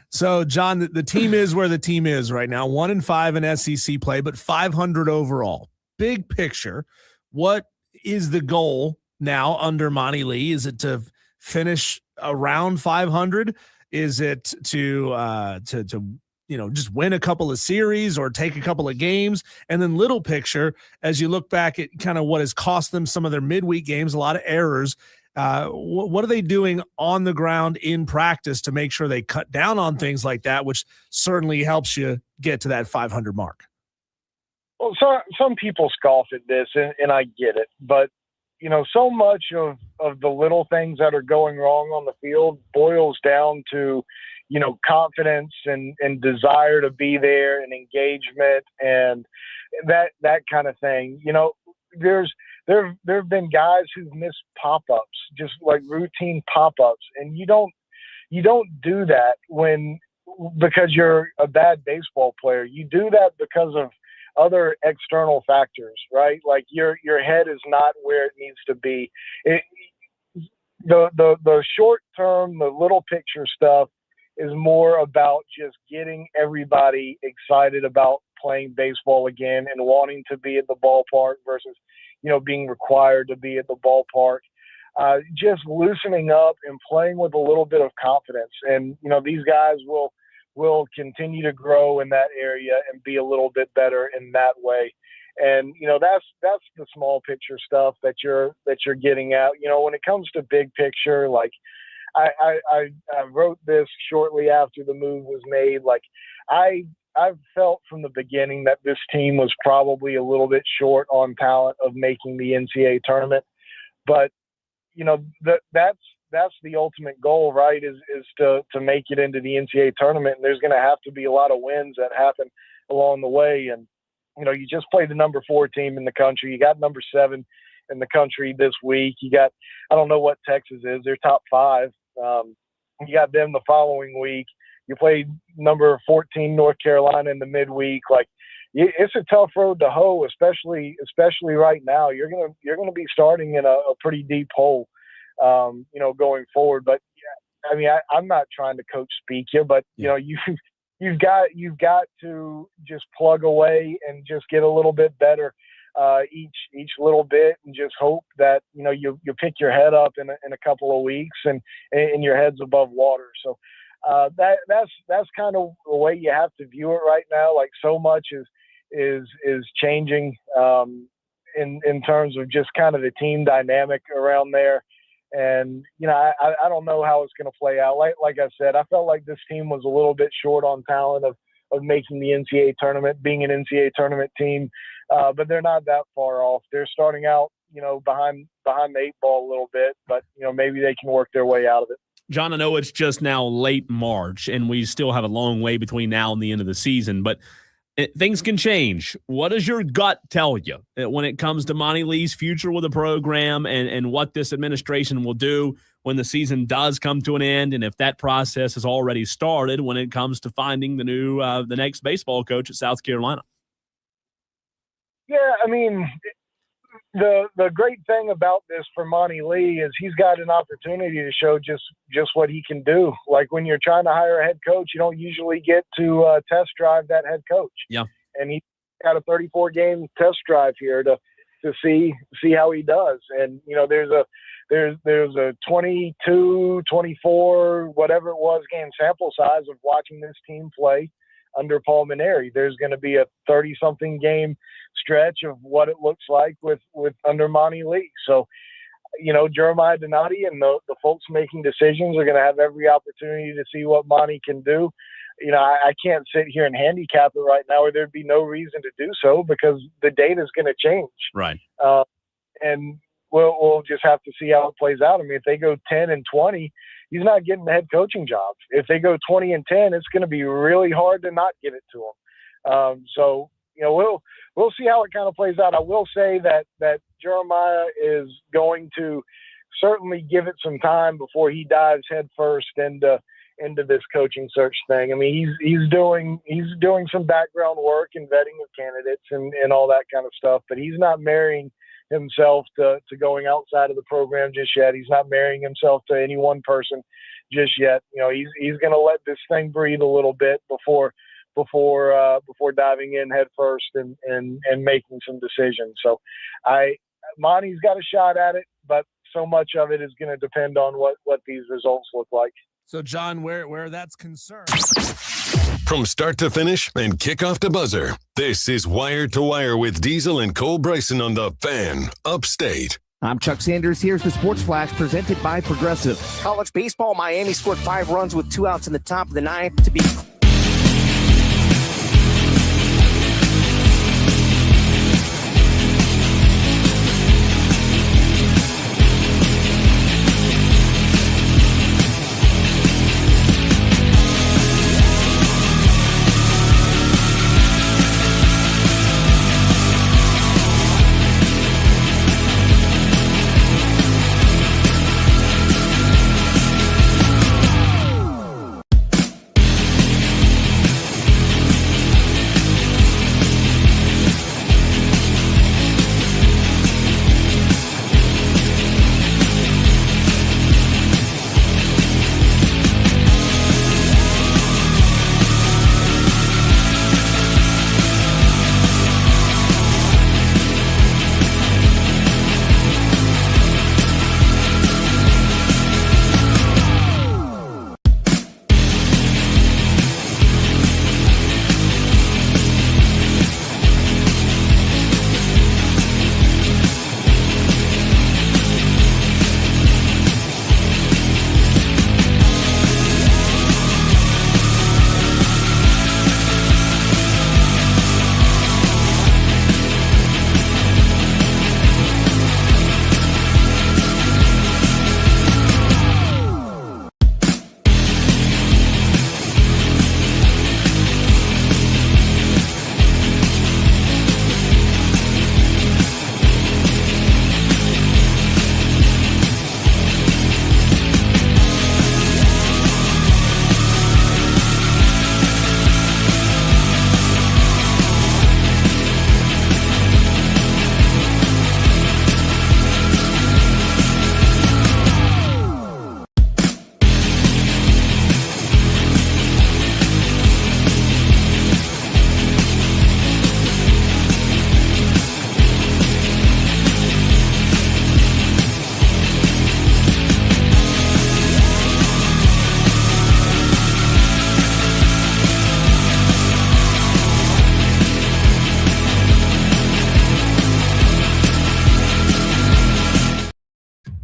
So, John, the team is where the team is right now. 1-5 in SEC play, but 500 overall. Big picture, what is the goal now under Monty Lee? Is it to finish around 500? Is it to just win a couple of series or take a couple of games? And then little picture, as you look back at kind of what has cost them some of their midweek games, a lot of errors. What are they doing on the ground in practice to make sure they cut down on things like that, which certainly helps you get to that 500 mark? Well, some people scoff at this, and I get it. But, so much of the little things that are going wrong on the field boils down to, confidence and desire to be there and engagement and that kind of thing. There have been guys who've missed pop-ups, just like routine pop-ups, and you don't do that because you're a bad baseball player. You do that because of other external factors, right? Like your head is not where it needs to be. The short term, the little picture stuff is more about just getting everybody excited about playing baseball again and wanting to be at the ballpark versus being required to be at the ballpark, just loosening up and playing with a little bit of confidence. And, these guys will continue to grow in that area and be a little bit better in that way. And, that's the small picture stuff that you're getting at. When it comes to big picture, like I wrote this shortly after the move was made. Like I've felt from the beginning that this team was probably a little bit short on talent of making the NCAA tournament, but that's the ultimate goal, right? Is to make it into the NCAA tournament. And there's going to have to be a lot of wins that happen along the way. And, you just played the number 4 team in the country. You got number 7 in the country this week. You got, I don't know what Texas is. They're top 5. You got them the following week. You played number 14 North Carolina in the midweek. Like, it's a tough road to hoe, especially right now. You're gonna be starting in a pretty deep hole, going forward. But I mean, I'm not trying to coach speak you, but you've got to just plug away and just get a little bit better each little bit, and just hope that you pick your head up in a couple of weeks and your head's above water. So. That's kind of the way you have to view it right now. Like, so much is changing in terms of just kind of the team dynamic around there. And I don't know how it's going to play out. Like I said, I felt like this team was a little bit short on talent of making the NCAA tournament, being an NCAA tournament team, but they're not that far off. They're starting out behind the 8 ball a little bit, but maybe they can work their way out of it. John, I know it's just now late March, and we still have a long way between now and the end of the season, but things can change. What does your gut tell you when it comes to Monty Lee's future with the program and what this administration will do when the season does come to an end, and if that process has already started when it comes to finding the next baseball coach at South Carolina? Yeah, I mean, the great thing about this for Monty Lee is he's got an opportunity to show just what he can do. Like, when you're trying to hire a head coach, you don't usually get to test drive that head coach. Yeah. And he got a 34-game test drive here to see how he does. And there's a 22, 24, whatever it was, game sample size of watching this team play under Paul Mainieri. There's going to be a 30-something game stretch of what it looks like with under Monty Lee. So, Jeremiah Donati and the folks making decisions are going to have every opportunity to see what Monty can do. I can't sit here and handicap it right now, or there'd be no reason to do so because the data is going to change. Right. And we'll just have to see how it plays out. I mean, if they go 10-20, he's not getting the head coaching job. If they go 20-10, it's going to be really hard to not give it to him. So we'll see how it kind of plays out. I will say that Jeremiah is going to certainly give it some time before he dives headfirst into this coaching search thing. I mean, he's doing some background work and vetting of candidates and all that kind of stuff, but he's not marrying himself to going outside of the program just yet. He's not marrying himself to any one person just yet. He's going to let this thing breathe a little bit before diving in head first and making some decisions. So Monty's got a shot at it, but so much of it is going to depend on what these results look like. So, John, where that's concerned. From start to finish and kickoff to buzzer, this is Wire to Wire with Diesel and Cole Bryson on the Fan Upstate. I'm Chuck Sanders. Here's the Sports Flash presented by Progressive. College baseball, Miami scored 5 runs with 2 outs in the top of the 9th to beat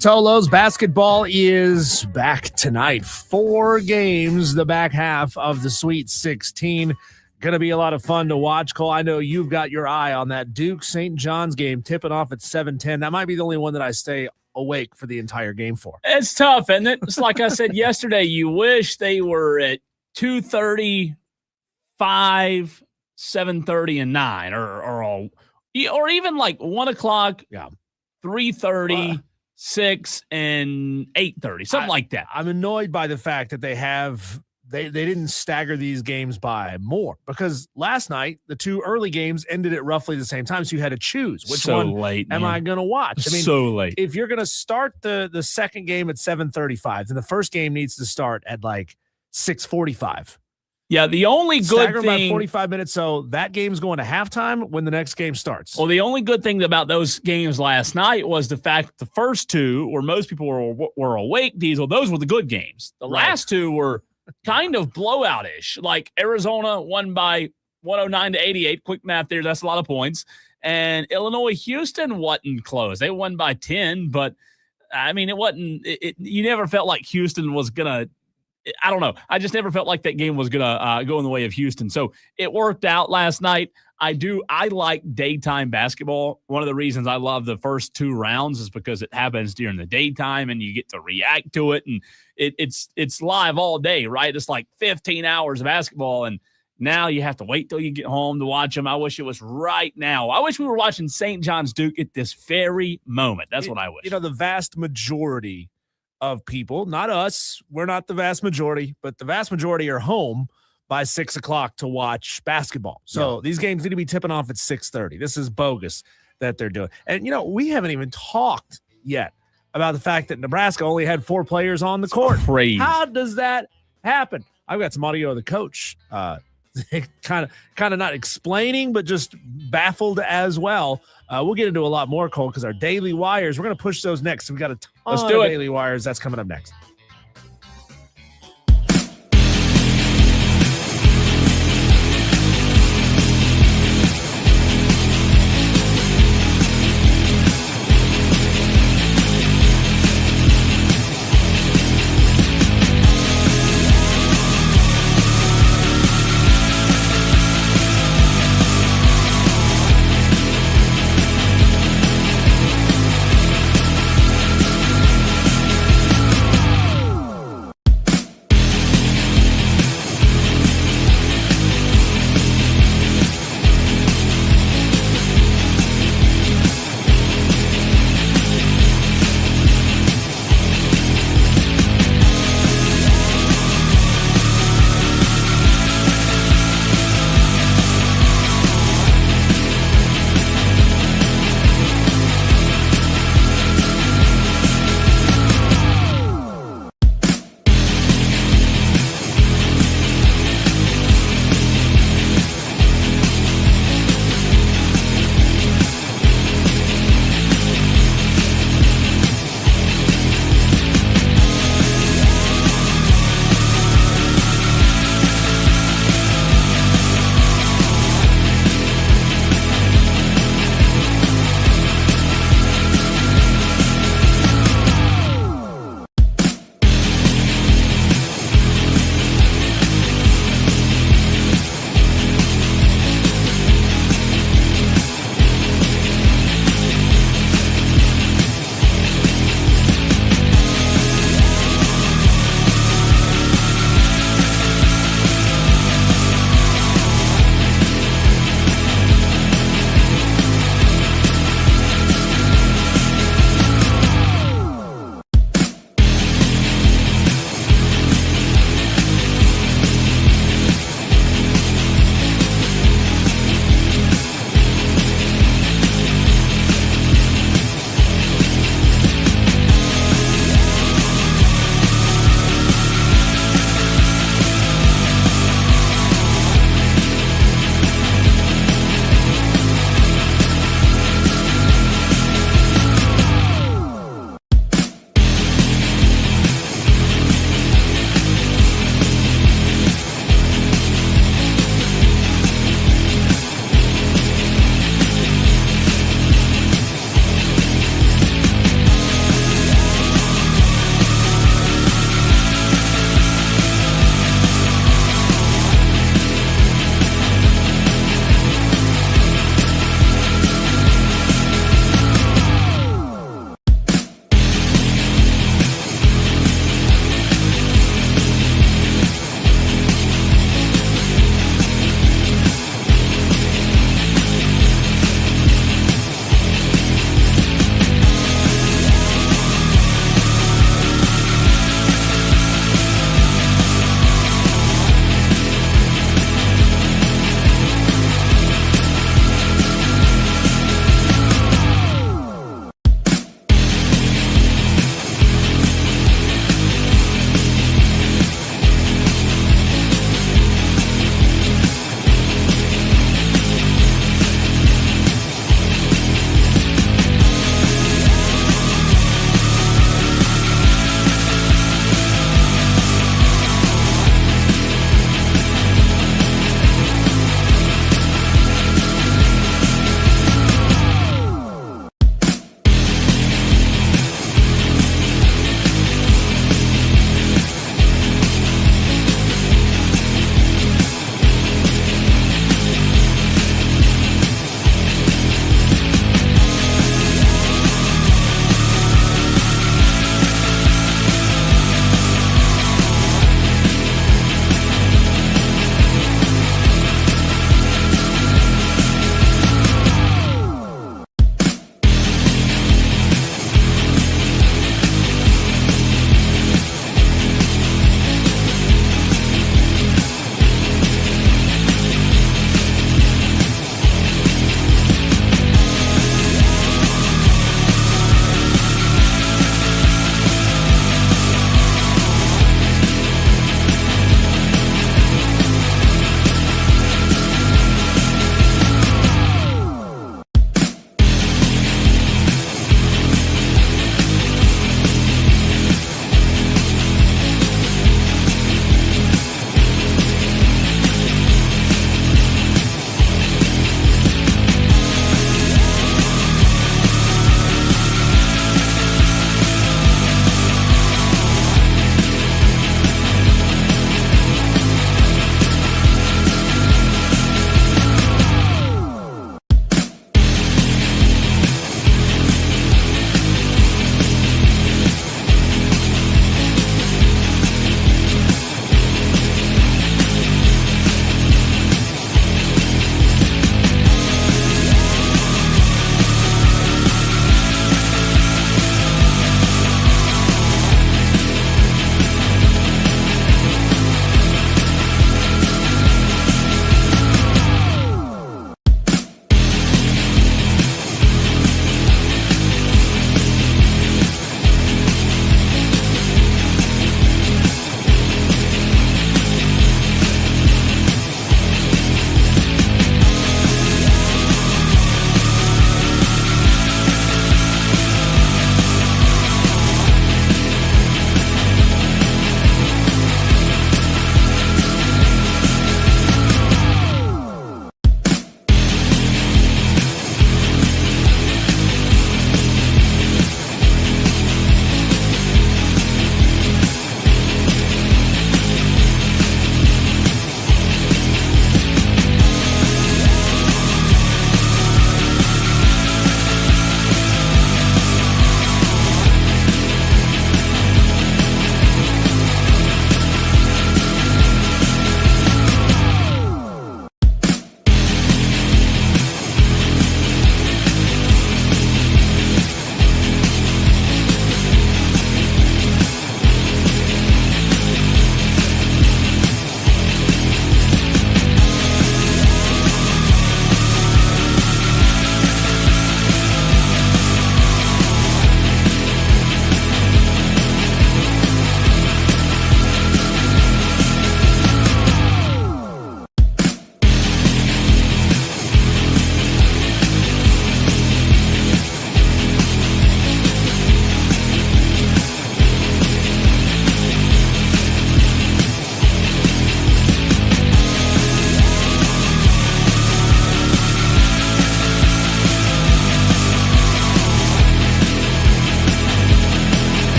Tolos basketball is back tonight. 4 games, the back half of the Sweet 16. Going to be a lot of fun to watch. Cole, I know you've got your eye on that Duke St. John's game tipping off at 7:10. That might be the only one that I stay awake for the entire game for. It's tough, isn't it? It's like I said yesterday, you wish they were at 2:30, 5, 7:30, and 9, or even like 1 o'clock, 3:30, 6, and 8:30, something like that. I'm annoyed by the fact that they didn't stagger these games by more, because last night the 2 early games ended at roughly the same time, so you had to choose which one late, am I going to watch. I mean, so late. If you're going to start the second game at 7:35, then the first game needs to start at like 6:45. Yeah, the only good thing by 45 minutes, so that game's going to halftime when the next game starts. Well, the only good thing about those games last night was the fact that the first 2, where most people were awake, Diesel, those were the good games. The last 2 were kind of blowout-ish. Like Arizona won by 109-88. Quick math there, that's a lot of points. And Illinois-Houston wasn't close. They won by 10, but I mean, it wasn't. You never felt like Houston was gonna I don't know. I just never felt like that game was going to go in the way of Houston. So it worked out last night. I like daytime basketball. One of the reasons I love the first 2 rounds is because it happens during the daytime and you get to react to it. And it's live all day, right? It's like 15 hours of basketball. And now you have to wait till you get home to watch them. I wish it was right now. I wish we were watching St. John's Duke at this very moment. That's what I wish. You know, the vast majority of people, not us, we're not the vast majority, but the vast majority are home by 6 o'clock to watch basketball. So these games need to be tipping off at 6:30. This is bogus that they're doing. And, you know, we haven't even talked yet about the fact that Nebraska only had 4 players on the court. Crazy. How does that happen? I've got some audio of the coach kind of not explaining, but just baffled as well. We'll get into a lot more, Cole, because our daily wires, we're going to push those next. We've got a ton of daily wires. That's coming up next.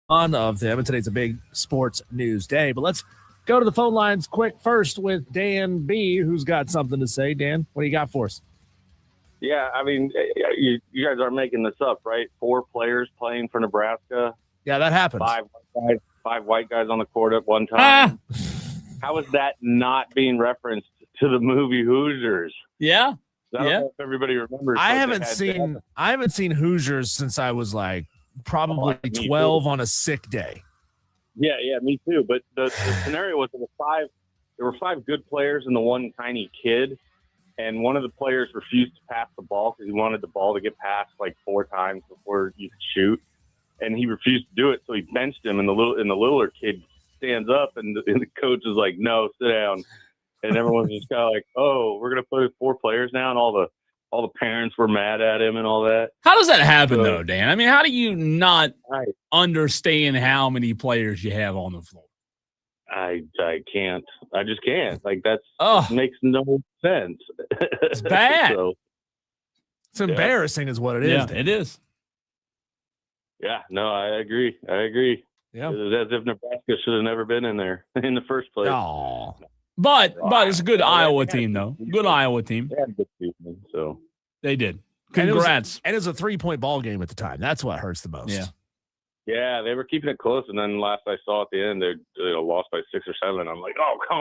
of them, and today's a big sports news day. But let's go to the phone lines quick first with Dan B, who's got something to say. Dan, what do you got for us? Yeah, I mean, you guys aren't making this up, right? 4 players playing for Nebraska. Yeah, that happens. 5 white guys on the court at one time. How is that not being referenced to the movie Hoosiers? Yeah. I don't know if everybody remembers. I haven't seen Hoosiers since I was like probably 12 on a sick day. Yeah, me too. But the scenario was there were 5 good players and the one tiny kid, and one of the players refused to pass the ball because he wanted the ball to get passed like 4 times before you could shoot, and he refused to do it. So he benched him, and the littler kid stands up, and the coach is like, "No, sit down." And everyone's just kind of like, "Oh, we're gonna play with 4 players now," and all the parents were mad at him and all that. How does that happen, though, Dan? I mean, how do you not understand how many players you have on the floor? I can't. I just can't. Like that makes no sense. It's bad. It's embarrassing, is what it is. Yeah, it is. Yeah, no, I agree. Yeah, it was as if Nebraska should have never been in there in the first place. Oh. But it's a good Iowa team, though. Good Iowa team. They had a good season, so they did. Congrats. And it was a 3-point ball game at the time. That's what hurts the most. Yeah, they were keeping it close, and then last I saw at the end, they lost by 6 or 7. I'm like, oh, come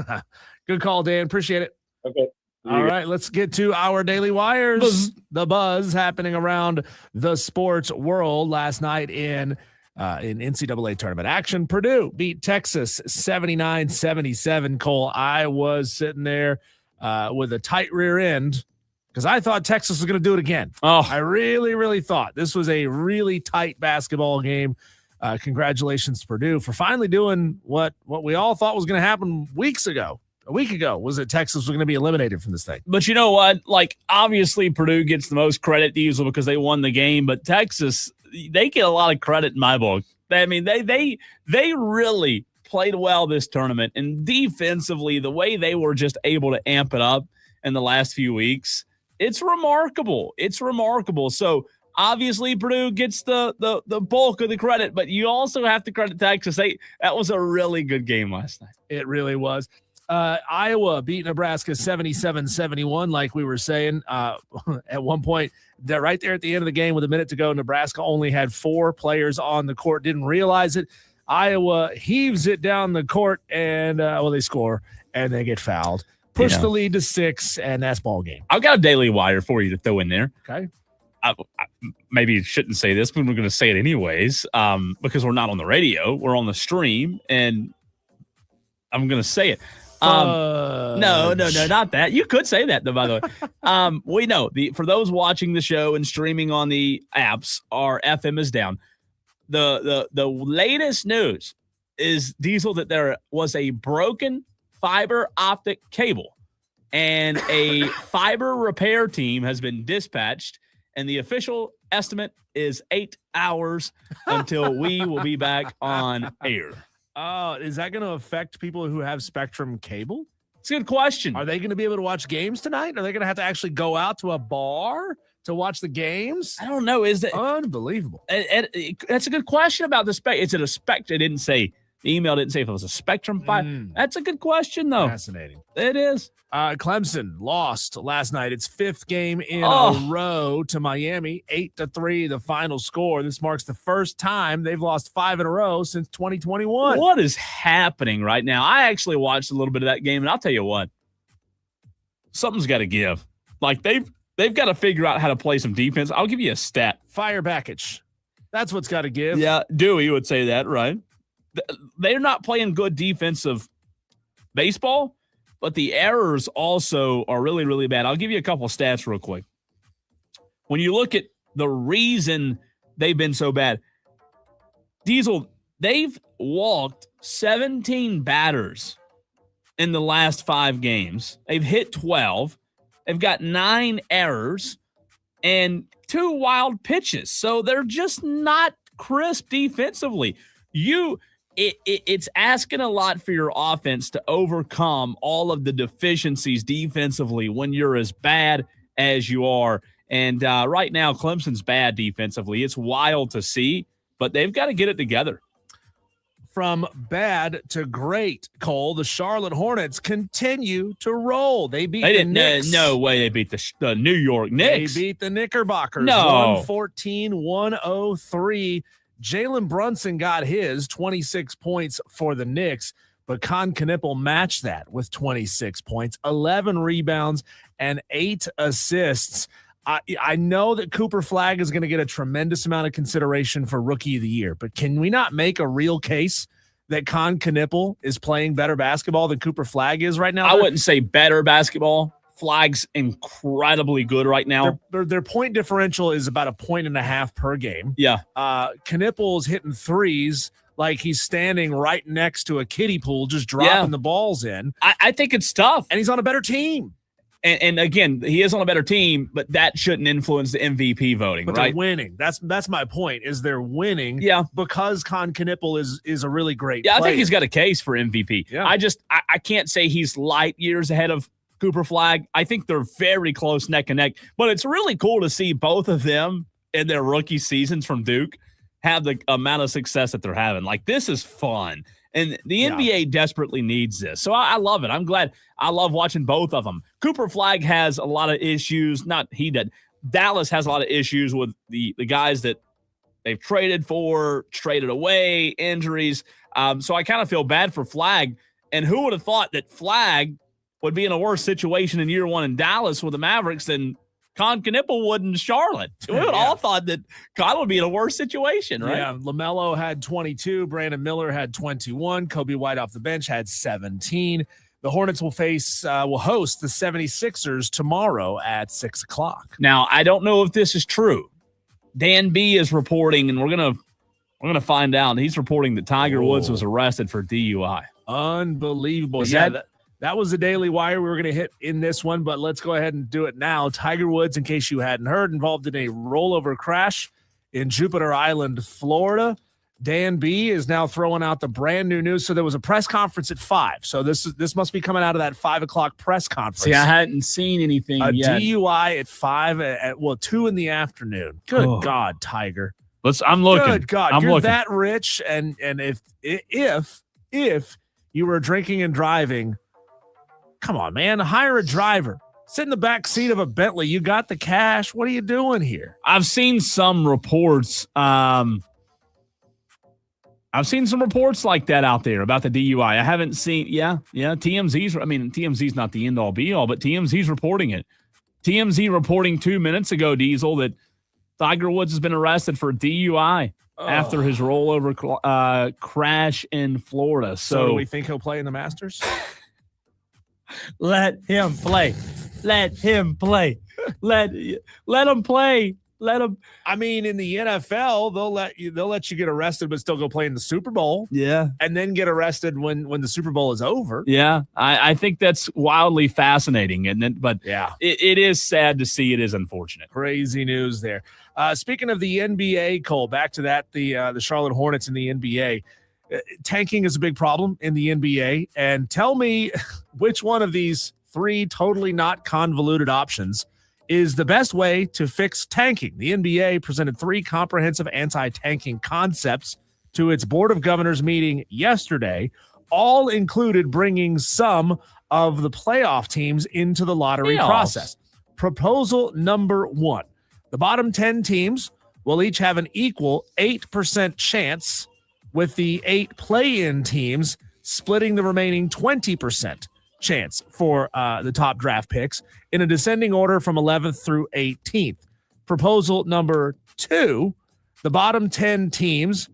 on. Good call, Dan. Appreciate it. Okay. All right, let's get to our Daily Wires. The buzz happening around the sports world last night in NCAA tournament action. Purdue beat Texas 79-77. Cole, I was sitting there with a tight rear end because I thought Texas was going to do it again. I really, really thought this was a really tight basketball game. Congratulations to Purdue for finally doing what we all thought was going to happen a week ago, was that Texas was going to be eliminated from this thing. But you know what? Like, obviously, Purdue gets the most credit, Diesel, because they won the game. But Texas, they get a lot of credit in my book. I mean, they really played well this tournament. And defensively, the way they were just able to amp it up in the last few weeks, it's remarkable. It's remarkable. So, obviously, Purdue gets the bulk of the credit. But you also have to credit Texas. That was a really good game last night. It really was. Iowa beat Nebraska 77-71, like we were saying. At one point, they're right there at the end of the game with a minute to go. Nebraska only had 4 players on the court, didn't realize it. Iowa heaves it down the court, and they score, and they get fouled. Push the lead to 6, and that's ball game. I've got a Daily Wire for you to throw in there. Okay. I maybe shouldn't say this, but we're going to say it anyways because we're not on the radio. We're on the stream, and I'm going to say it. No, not that. You could say that, though, by the way. We know for those watching the show and streaming on the apps, our FM is down. The latest news is, Diesel, that there was a broken fiber optic cable, and a fiber repair team has been dispatched, and the official estimate is 8 hours until we will be back on air. Oh, is that going to affect people who have Spectrum cable? It's a good question. Are they going to be able to watch games tonight? Are they going to have to actually go out to a bar to watch the games? I don't know. Is that unbelievable? That's a good question about the spec. Is it a spec? It didn't say. The email didn't say if it was a Spectrum 5. That's a good question, though. Fascinating. It is. Clemson lost last night. Its 5th game in a row to Miami, 8-3, the final score. This marks the first time they've lost 5 in a row since 2021. What is happening right now? I actually watched a little bit of that game, and I'll tell you what. Something's got to give. Like, they've got to figure out how to play some defense. I'll give you a stat. Fire package. That's what's got to give. Yeah, Dewey would say that, right? They're not playing good defensive baseball, but the errors also are really, really bad. I'll give you a couple stats real quick. When you look at the reason they've been so bad, Diesel, they've walked 17 batters in the last 5 games. They've hit 12. They've got 9 errors and 2 wild pitches. So they're just not crisp defensively. It's asking a lot for your offense to overcome all of the deficiencies defensively when you're as bad as you are. And right now, Clemson's bad defensively. It's wild to see. but they've got to get it together. From bad to great, Cole, the Charlotte Hornets continue to roll. They beat the Knicks. No way they beat the New York Knicks. They beat the Knickerbockers. No. 114-103. Jalen Brunson got his 26 points for the Knicks, but Con Knippel matched that with 26 points, 11 rebounds, and 8 assists. I know that Cooper Flagg is going to get a tremendous amount of consideration for Rookie of the Year, but can we not make a real case that Con Knippel is playing better basketball than Cooper Flagg is right now? I wouldn't say better basketball. Flagg's incredibly good right now. Their point differential is about 1.5 per game. Yeah. Knippel's hitting threes like he's standing right next to a kiddie pool, just dropping the balls in. I think it's tough. And he's on a better team. And again, he is on a better team, but that shouldn't influence the MVP voting, but right? They're winning. That's my point, is they're winning because Con Knippel is a really great player. I think he's got a case for MVP. Yeah. I can't say he's light years ahead of Cooper Flagg. I think they're very close neck and neck, but it's really cool to see both of them in their rookie seasons from Duke have the amount of success that they're having. Like, this is fun. And the NBA desperately needs this. So I love it. I'm glad. I love watching both of them. Cooper Flagg has a lot of issues. Not he did. Dallas has a lot of issues with the guys that they've traded for, traded away, injuries. So I kind of feel bad for Flagg. And who would have thought that Flagg would be in a worse situation in year one in Dallas with the Mavericks than Con Knippel would in Charlotte? We would all thought that Con would be in a worse situation, right? Yeah, LaMelo had 22. Brandon Miller had 21. Kobe White off the bench had 17. The Hornets will host the 76ers tomorrow at 6 o'clock. Now, I don't know if this is true. Dan B is reporting, and we're gonna find out. He's reporting that Tiger Woods was arrested for DUI. Unbelievable. That was the Daily Wire we were going to hit in this one, but let's go ahead and do it now. Tiger Woods, in case you hadn't heard, involved in a rollover crash in Jupiter Island, Florida. Dan B is now throwing out the brand new news. So there was a press conference at 5. So this must be coming out of that 5 o'clock press conference. See, I hadn't seen anything yet. DUI at 5 at 2 in the afternoon. Good God, Tiger. I'm looking. Good God, I'm you're looking. that rich, and if you were drinking and driving, come on, man, hire a driver. Sit in the back seat of a Bentley. You got the cash. What are you doing here? I've seen some reports. I've seen some reports like that out there about the DUI. I haven't seen, TMZ's not the end-all, be-all, but TMZ's reporting it. TMZ reporting 2 minutes ago, Diesel, that Tiger Woods has been arrested for DUI after his rollover crash in Florida. So do we think he'll play in the Masters? Let him play. Let him play. Let him play. Let him. I mean, in the NFL, they'll let you get arrested, but still go play in the Super Bowl. Yeah, and then get arrested when the Super Bowl is over. Yeah, I think that's wildly fascinating, but it is sad to see. It is unfortunate. Crazy news there. Speaking of the NBA, Cole, back to that the Charlotte Hornets in the NBA. Tanking is a big problem in the NBA, and tell me which one of these 3 totally not convoluted options is the best way to fix tanking. The NBA presented 3 comprehensive anti-tanking concepts to its Board of Governors meeting yesterday. All included bringing some of the playoff teams into the lottery process. Proposal number 1. The bottom 10 teams will each have an equal 8% chance, with the 8 play-in teams splitting the remaining 20% chance for the top draft picks in a descending order from 11th through 18th. Proposal number 2, the bottom 10 teams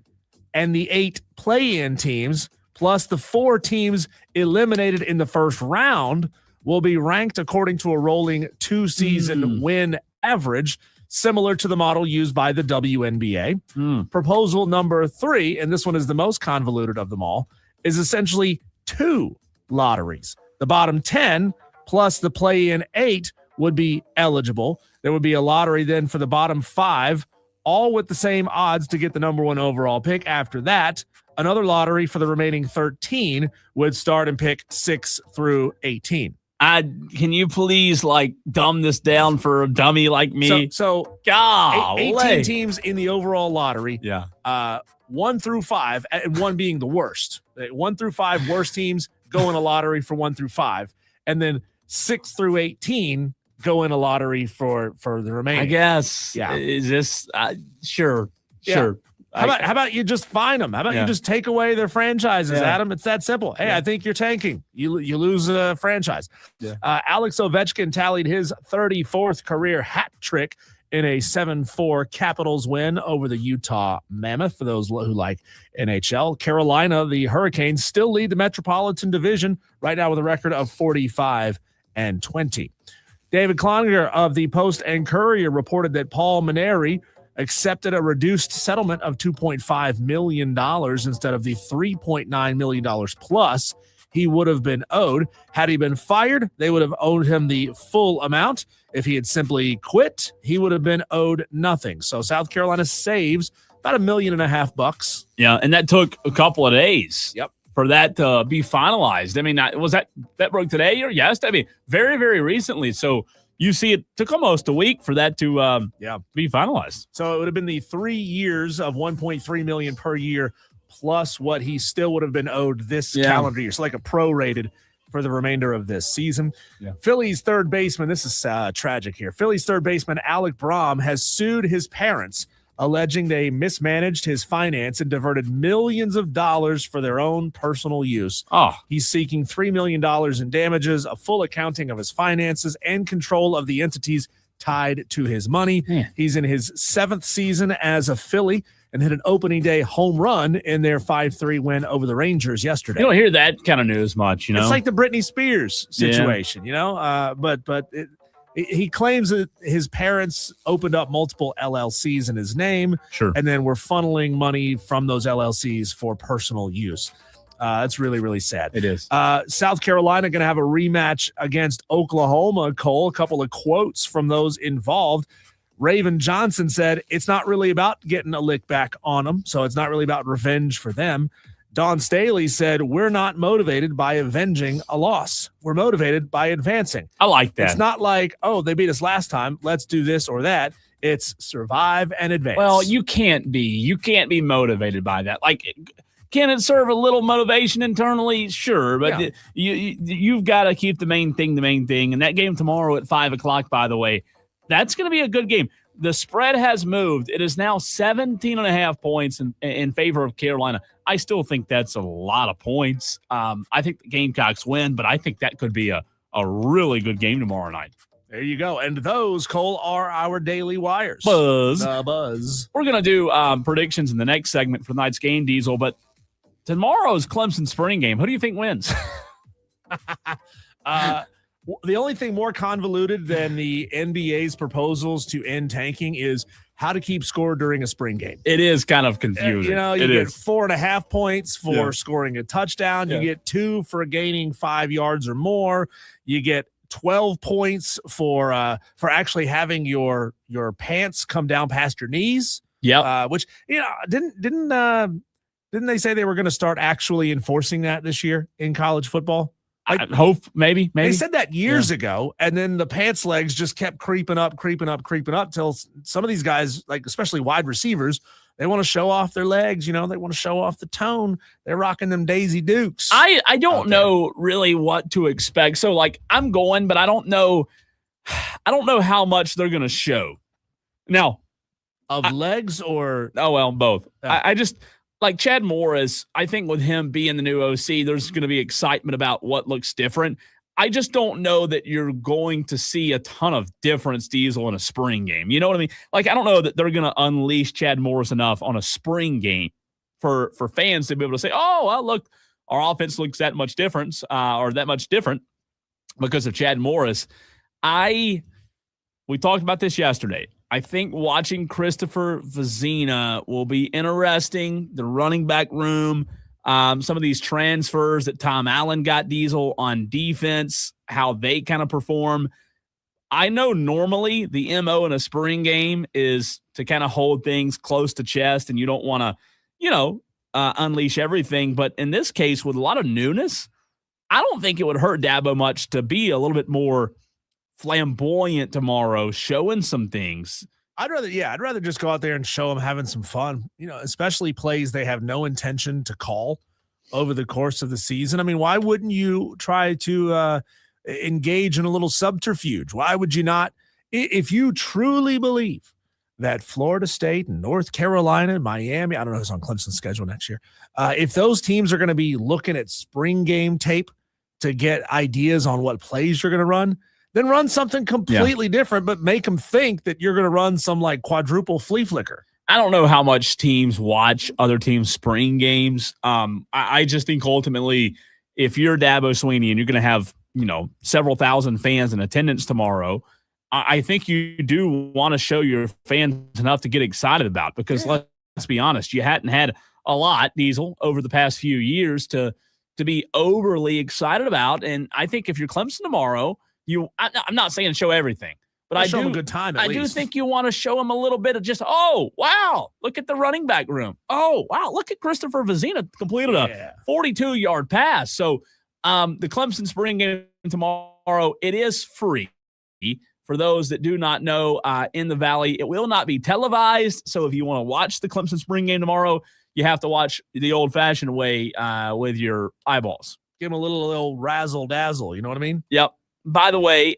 and the 8 play-in teams, plus the 4 teams eliminated in the first round, will be ranked according to a rolling 2-season win average, similar to the model used by the WNBA. Proposal number 3, and this one is the most convoluted of them all, is essentially 2 lotteries. The bottom 10 plus the play-in 8 would be eligible. There would be a lottery then for the bottom 5, all with the same odds to get the number 1 overall pick. After that, another lottery for the remaining 13 would start in pick 6 through 18. Can you please dumb this down for a dummy like me? So God, 18 teams in the overall lottery. Yeah. 1 through 5, and 1 being the worst. 1 through 5 worst teams go in a lottery for 1 through 5, and then 6 through 18 go in a lottery for the remaining. I guess. Yeah. Is this sure? Yeah. Sure. How about you just fine them? How about you just take away their franchises, Adam? It's that simple. Hey, I think you're tanking. You lose a franchise. Yeah. Alex Ovechkin tallied his 34th career hat trick in a 7-4 Capitals win over the Utah Mammoth. For those who like NHL, Carolina, the Hurricanes still lead the Metropolitan Division right now with a record of 45-20. David Cloninger of the Post and Courier reported that Paul Maneri accepted a reduced settlement of $2.5 million instead of the $3.9 million plus he would have been owed. Had he been fired, they would have owed him the full amount. If he had simply quit, he would have been owed nothing. So South Carolina saves about $1.5 million. Yeah, and that took a couple of days. Yep. For that to be finalized. I mean, was that broke today or yesterday? I mean, very, very recently. So you see, it took almost a week for that to be finalized. So it would have been the 3 years of $1.3 million per year plus what he still would have been owed this calendar year. So like a prorated for the remainder of this season. Yeah. Phillies third baseman, this is tragic here. Phillies third baseman Alec Braum has sued his parents, alleging they mismanaged his finance and diverted millions of dollars for their own personal use. Oh. He's seeking $3 million in damages, a full accounting of his finances, and control of the entities tied to his money. Man. He's in his 7th season as a Philly and hit an opening day home run in their 5-3 win over the Rangers yesterday. You don't hear that kind of news much, It's like the Britney Spears situation, but he claims that his parents opened up multiple LLCs in his name. Sure. And then were funneling money from those LLCs for personal use. It's really, really sad. It is. South Carolina going to have a rematch against Oklahoma. Cole, a couple of quotes from those involved. Raven Johnson said, it's not really about getting a lick back on them, so it's not really about revenge for them. Don Staley said, we're not motivated by avenging a loss. We're motivated by advancing. I like that. It's not like, oh, they beat us last time, let's do this or that. It's survive and advance. Well, you can't be motivated by that. Can it serve a little motivation internally? Sure, but you've got to keep the main thing. And that game tomorrow at 5:00, by the way, that's going to be a good game. The spread has moved. It is now 17.5 points in favor of Carolina. I still think that's a lot of points. I think the Gamecocks win, but I think that could be a really good game tomorrow night. There you go. And those, Cole, are our daily wires. Buzz. The buzz. We're going to do predictions in the next segment for tonight's game, Diesel, but tomorrow's Clemson spring game. Who do you think wins? The only thing more convoluted than the NBA's proposals to end tanking is how to keep score during a spring game. It is kind of confusing. You get 4.5 points for scoring a touchdown. You get 2 for gaining 5 yards or more. You get 12 points for actually having your pants come down past your knees. Yeah. Which didn't they say they were going to start actually enforcing that this year in college football? I hope maybe. They said that years ago, and then the pants legs just kept creeping up till some of these guys, like especially wide receivers, they want to show off their legs. They want to show off the tone. They're rocking them Daisy Dukes. I don't know really what to expect. So I'm going, but I don't know how much they're going to show. Now, of legs or both. Yeah. I just. Like Chad Morris, I think with him being the new OC, there's going to be excitement about what looks different. I just don't know that you're going to see a ton of difference, Diesel, in a spring game. You know what I mean? I don't know that they're going to unleash Chad Morris enough on a spring game for fans to be able to say, oh, well, look, our offense looks that much different or that much different because of Chad Morris. We talked about this yesterday. I think watching Christopher Vezina will be interesting. The running back room, some of these transfers that Tom Allen got, Diesel, on defense, how they kind of perform. I know normally the MO in a spring game is to kind of hold things close to chest, and you don't want to, unleash everything. But in this case, with a lot of newness, I don't think it would hurt Dabo much to be a little bit more flamboyant tomorrow, showing some things. I'd rather just go out there and show them having some fun, especially plays they have no intention to call over the course of the season. I mean, why wouldn't you try to engage in a little subterfuge? Why would you not? If you truly believe that Florida State and North Carolina and Miami, I don't know who's on Clemson's schedule next year, if those teams are going to be looking at spring game tape to get ideas on what plays you're going to run, then run something completely different, but make them think that you're going to run some like quadruple flea flicker. I don't know how much teams watch other teams' spring games. I just think ultimately, if you're Dabo Swinney and you're going to have, several thousand fans in attendance tomorrow, I think you do want to show your fans enough to get excited about, because let's be honest, you hadn't had a lot, Diesel, over the past few years to be overly excited about. And I think if you're Clemson tomorrow, I'm not saying show everything, but I show do them a good time. I do think you want to show them a little bit of just, oh, wow, look at the running back room. Oh, wow, look at Christopher Vazina completed a 42-yard pass. So the Clemson spring game tomorrow, it is free. For those that do not know, in the Valley, it will not be televised. So if you want to watch the Clemson spring game tomorrow, you have to watch the old-fashioned way with your eyeballs. Give them a little razzle-dazzle. You know what I mean? Yep. By the way,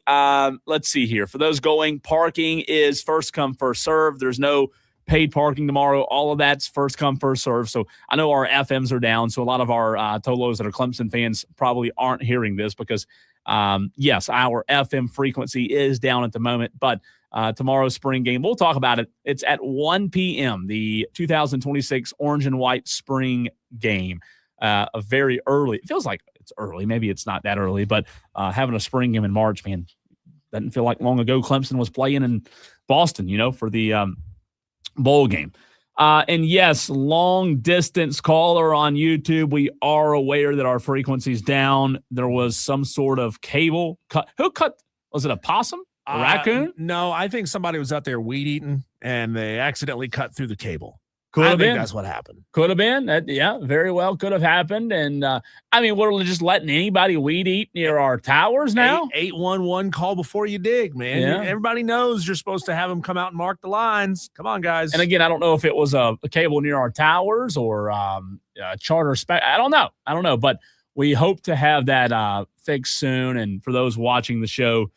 let's see here. For those going, parking is first come, first serve. There's no paid parking tomorrow. All of that's first come, first serve. So I know our FMs are down. So a lot of our Tolos that are Clemson fans probably aren't hearing this because, yes, our FM frequency is down at the moment. But tomorrow's spring game, we'll talk about it. It's at 1 p.m., the 2026 Orange and White spring game. A very early, it feels like it's early. Maybe it's not that early, but having a spring game in March, man, doesn't feel like long ago Clemson was playing in Boston, for the bowl game. And yes, long distance caller on YouTube. We are aware that our frequency's down. There was some sort of cable cut. Who cut? Was it a possum? A raccoon? No, I think somebody was out there weed eating and they accidentally cut through the cable. I think that's what happened. Could have been. Yeah, very well could have happened. And, we're just letting anybody weed eat near our towers now? 811 call before you dig, man. Yeah. Everybody knows you're supposed to have them come out and mark the lines. Come on, guys. And again, I don't know if it was a cable near our towers or charter spec. I don't know. But we hope to have that fixed soon. And for those watching the show,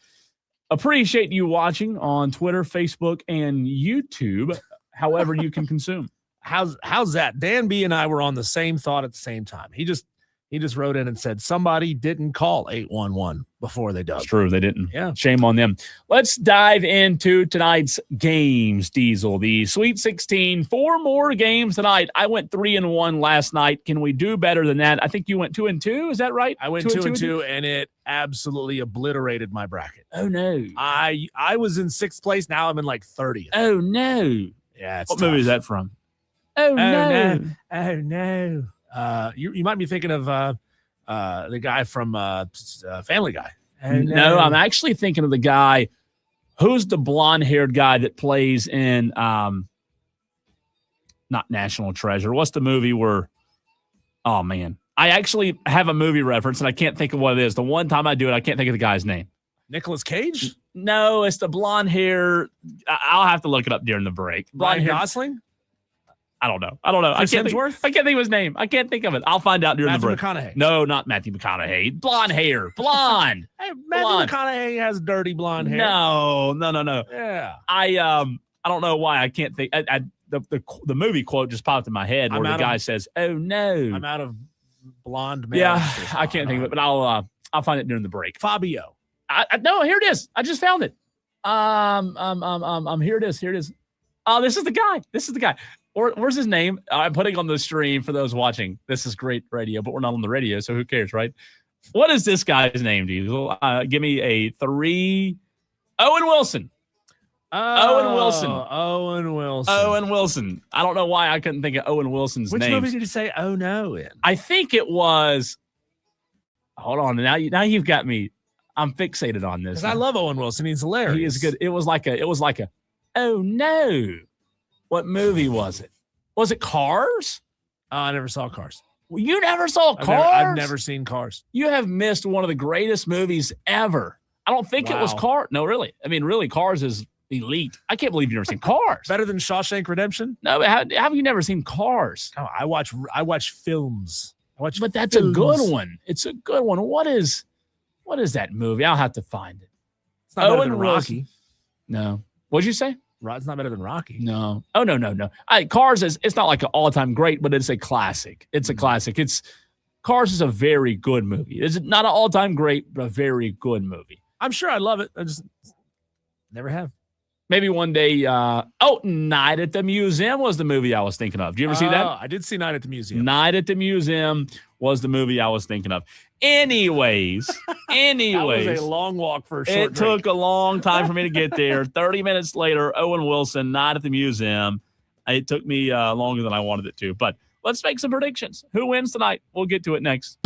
appreciate you watching on Twitter, Facebook, and YouTube, however you can consume. How's that? Dan B and I were on the same thought at the same time. He just wrote in and said somebody didn't call 811 before they dug. It's true, they didn't. Yeah. Shame on them. Let's dive into tonight's games, Diesel. The Sweet 16, 4 more games tonight. I went 3-1 last night. Can we do better than that? I think you went 2-2. Is that right? I went 2-2, and it absolutely obliterated my bracket. Oh no. I was in 6th place. Now I'm in like 30th. Oh no. Yeah. It's what tough. movie is that from? Oh no. Oh no. You might be thinking of the guy from Family Guy. No, I'm actually thinking of the guy who's the blonde-haired guy that plays in not National Treasure. What's the movie where oh man. I actually have a movie reference and I can't think of what it is. The one time I do it, I can't think of the guy's name. Nicolas Cage? No, it's the blonde hair. I'll have to look it up during the break. Ryan Gosling? I don't know. Chris Hemsworth? I can't think of his name. I can't think of it. I'll find out during Matthew the break. McConaughey. No, not Matthew McConaughey. Blonde hair. Blonde. Hey, Matthew McConaughey has dirty blonde hair. No. Yeah. I don't know why I can't think. The movie quote just popped in my head where the guy says, "Oh no, I'm out of blonde." Yeah, I can't think of it, but I'll find it during the break. Fabio. No, here it is. I just found it. Here it is. Oh, this is the guy. Where's his name? I'm putting on the stream for those watching. This is great radio, but we're not on the radio, so who cares, right? What is this guy's name, Diesel? Give me a 3. Owen Wilson. Owen Wilson. I don't know why I couldn't think of Owen Wilson's name. Which movie did you say "Oh no" in? I think it was. Hold on. Now you've got me. I'm fixated on this. Because I love Owen Wilson. He's hilarious. He is good. It was like a. Oh no. What movie was it? Was it Cars? I never saw Cars. You never saw Cars? I've never seen Cars. You have missed one of the greatest movies ever. I don't think it was Cars. No, really. I mean, really, Cars is elite. I can't believe you've never seen Cars. Better than Shawshank Redemption? No, but how have you never seen Cars? Oh, I watch films. But that's a good one. It's a good one. What is that movie? I'll have to find it. It's not better than Rocky. No. What'd you say? It's not better than Rocky. No. Oh, no. Cars it's not like an all-time great, but it's a classic. It's a classic. Cars is a very good movie. It's not an all-time great, but a very good movie. I'm sure I love it. I just never have. Maybe one day. Night at the Museum was the movie I was thinking of. Did you ever see that? I did see Night at the Museum. Night at the Museum was the movie I was thinking of. Anyways. That was a long walk for a short It drink. took a long time for me to get there. 30 minutes later, Owen Wilson, Night at the Museum. It took me longer than I wanted it to. But let's make some predictions. Who wins tonight? We'll get to it next.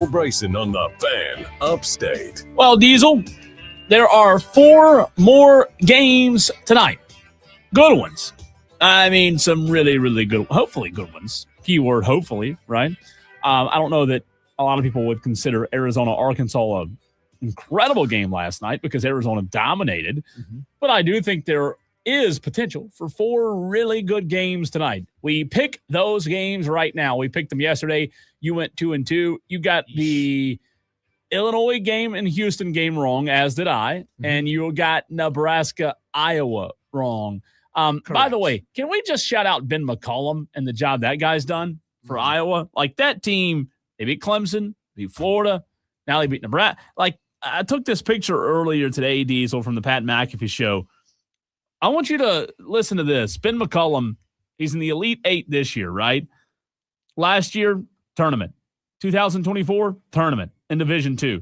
Bryson on the Fan Upstate. Well, Diesel, there are 4 more games tonight. Good ones. I mean, some really, really good, hopefully good ones. Keyword hopefully, right? I don't know that a lot of people would consider Arizona-Arkansas an incredible game last night because Arizona dominated. Mm-hmm. But I do think there is potential for 4 really good games tonight. We pick those games right now. We picked them yesterday. You went 2-2. You got the Illinois game and Houston game wrong, as did I. Mm-hmm. And you got Nebraska-Iowa wrong. By the way, can we just shout out Ben McCollum and the job that guy's done for Iowa? Like, that team, they beat Clemson, beat Florida, now they beat Nebraska. Like, I took this picture earlier today, Diesel, from the Pat McAfee show. I want you to listen to this. Ben McCollum, he's in the Elite 8 this year, right? Last year, tournament. 2024, tournament in Division II.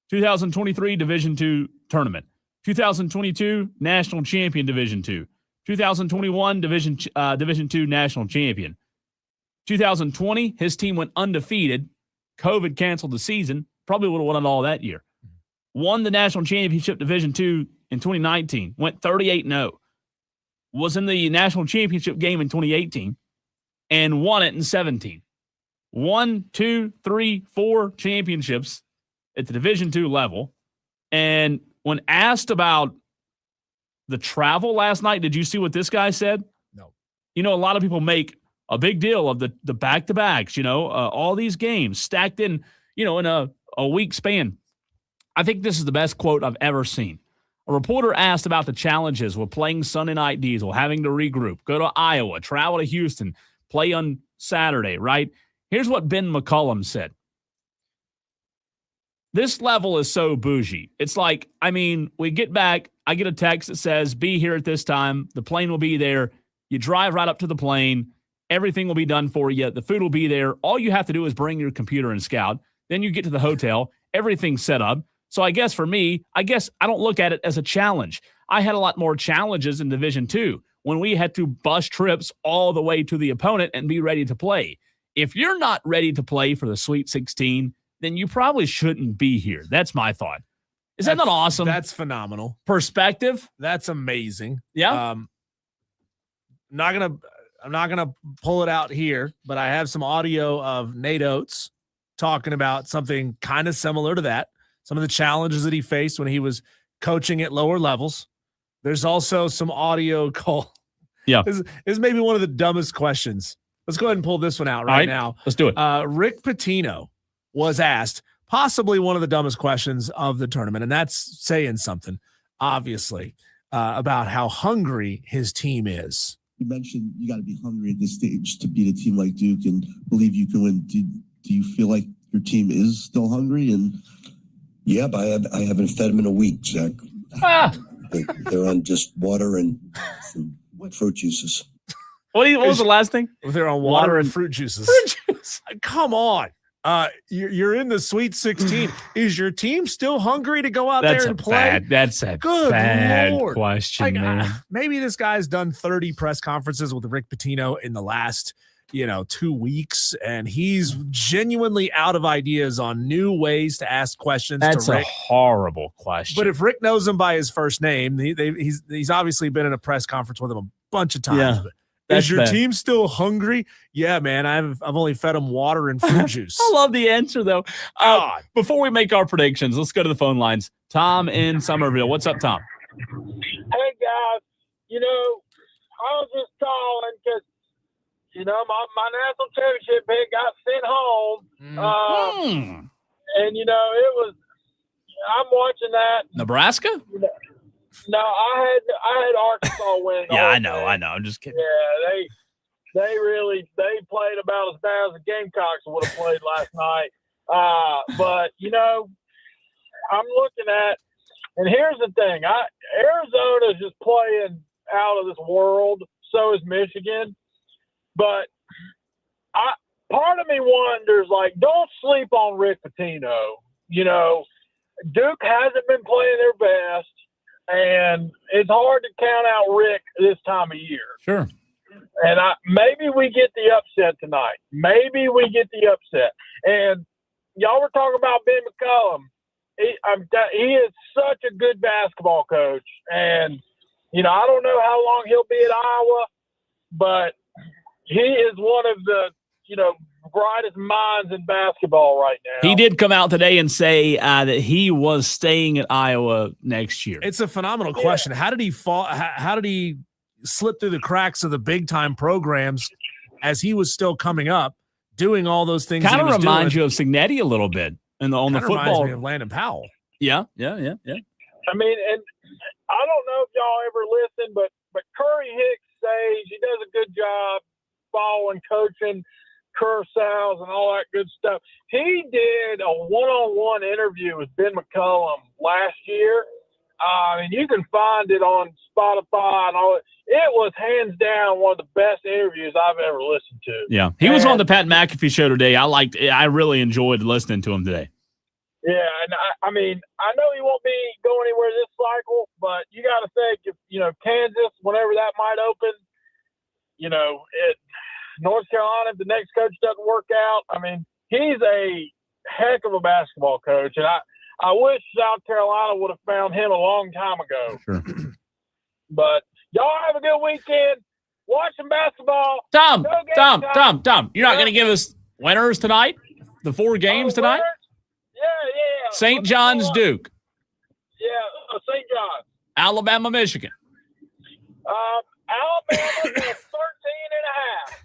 2023, Division II tournament. 2022, national champion Division II. 2021, Division II national champion. 2020, his team went undefeated. COVID canceled the season. Probably would have won it all that year. Won the national championship Division II in 2019. Went 38-0. Was in the national championship game in 2018 and won it in 17. 1, 2, 3, 4 championships at the Division II level. And when asked about the travel last night, did you see what this guy said? No. You know, a lot of people make a big deal of the back-to-backs, all these games stacked in, in a week span. I think this is the best quote I've ever seen. A reporter asked about the challenges with playing Sunday night, Diesel, having to regroup, go to Iowa, travel to Houston, play on Saturday, right? Here's what Ben McCollum said. This level is so bougie. It's like, we get back, I get a text that says, be here at this time. The plane will be there. You drive right up to the plane. Everything will be done for you. The food will be there. All you have to do is bring your computer and Scout. Then you get to the hotel. Everything's set up. So I guess for me, I don't look at it as a challenge. I had a lot more challenges in Division II when we had to bus trips all the way to the opponent and be ready to play. If you're not ready to play for the Sweet 16, then you probably shouldn't be here. That's my thought. Is that not awesome? That's phenomenal. Perspective. That's amazing. Yeah. I'm not gonna pull it out here, but I have some audio of Nate Oates talking about something kind of similar to that. Some of the challenges that he faced when he was coaching at lower levels. There's also some audio call. Yeah. This is maybe one of the dumbest questions. Let's go ahead and pull this one out right now. Let's do it. Rick Pitino was asked possibly one of the dumbest questions of the tournament, and that's saying something, obviously, about how hungry his team is. You mentioned you got to be hungry at this stage to beat a team like Duke and believe you can win. Do you feel like your team is still hungry? And yeah, but I haven't fed them in a week, Zach. They're on just water and some fruit juices. What was the last thing? They're on water and fruit juices. Come on. You're in the Sweet 16. Is your team still hungry to go out there and play? That's a good bad Lord. question, man. Maybe this guy's done 30 press conferences with Rick Pitino in the last 2 weeks, and he's genuinely out of ideas on new ways to ask questions. That's to Rick. A horrible question. But if Rick knows him by his first name, he's obviously been in a press conference with him a bunch of times. Yeah. But is your team still hungry? Yeah, man. I've only fed them water and fruit juice. I love the answer, though. Before we make our predictions, let's go to the phone lines. Tom in Somerville. What's up, Tom? Hey, guys. I was just calling because, my national championship pick got sent home. And, it was – I'm watching that. Nebraska? No, I had Arkansas win. Yeah, I know. I'm just kidding. Yeah, they played about as bad as the Gamecocks would have played last night. But I'm looking at, and here's the thing: Arizona is just playing out of this world. So is Michigan. But part of me wonders, don't sleep on Rick Pitino. Duke hasn't been playing their best. And it's hard to count out Rick this time of year. Sure. And maybe we get the upset tonight. And y'all were talking about Ben McCollum. He is such a good basketball coach, and I don't know how long he'll be at Iowa, but he is one of the brightest minds in basketball right now. He did come out today and say that he was staying at Iowa next year. It's a phenomenal question. How did he fall? How did he slip through the cracks of the big time programs as he was still coming up, doing all those things? Kind of reminds you of Signetti a little bit on the football. Reminds me of Landon Powell. Yeah. I mean, and I don't know if y'all ever listen, but Curry Hicks says he does a good job following, coaching Kurzweil and all that good stuff. He did a one-on-one interview with Ben McCollum last year. And you can find it on Spotify and all. It was hands down one of the best interviews I've ever listened to. Yeah, he was on the Pat McAfee show today. I really enjoyed listening to him today. Yeah, and I mean, I know he won't be going anywhere this cycle, but you got to think if Kansas, whenever that might open, North Carolina, if the next coach doesn't work out, I mean, he's a heck of a basketball coach, and I wish South Carolina would have found him a long time ago. Sure. But y'all have a good weekend. Watch some basketball. Tom, you're not going to give us winners tonight? The 4 games tonight? Yeah. St. John's, Duke. Yeah, St. John's. Alabama, Michigan. Alabama is 13 and a half.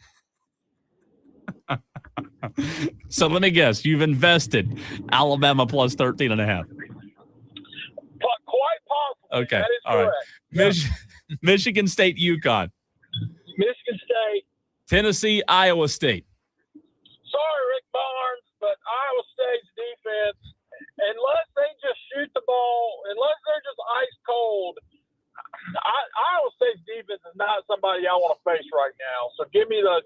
So let me guess. You've invested Alabama plus 13 and a half. Quite possibly. Okay. That is all right. correct. Michigan State, UConn. Michigan State. Tennessee, Iowa State. Sorry, Rick Barnes, but Iowa State's defense, unless they just shoot the ball, unless they're just ice cold, Iowa State's defense is not somebody I want to face right now. So give me the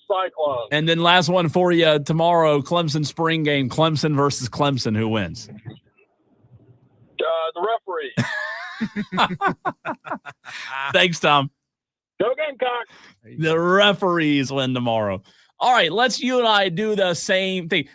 Cyclones. And then last one for you tomorrow, Clemson spring game, Clemson versus Clemson. Who wins? The referee. Thanks, Tom. Go Gamecocks. The referees win tomorrow. All right, let's you and I do the same thing.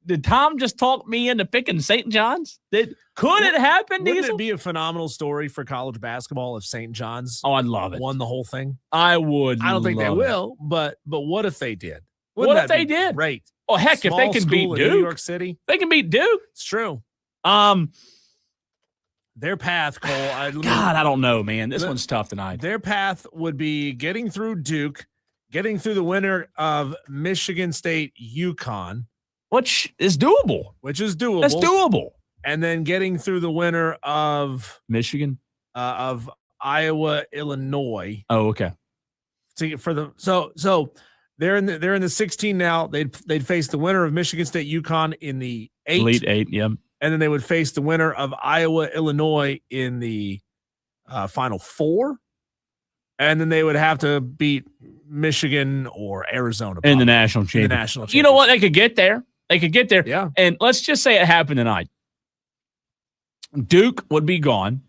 Did Tom just talk me into picking St. John's? Could it happen, Wouldn't Diesel? it be a phenomenal story for college basketball if St. John's I'd love it. won the whole thing? I would. I don't think they love will, but what if they did? What if they did? Great. Oh, heck, Small if they can school beat in Duke. New York City. They can beat Duke. It's true. Their path, Cole. God, I don't know, man. This one's tough tonight. Their path would be getting through Duke, getting through the winner of Michigan State, UConn. Which is doable. That's doable. And then getting through the winner of Michigan, of Iowa, Illinois. Oh, okay. So they're in the 16 now. They'd face the winner of Michigan State, UConn in the 8. Elite 8, yeah. And then they would face the winner of Iowa, Illinois in the Final 4. And then they would have to beat Michigan or Arizona in the national championship. You know what? They could get there. Yeah. And let's just say it happened tonight. Duke would be gone.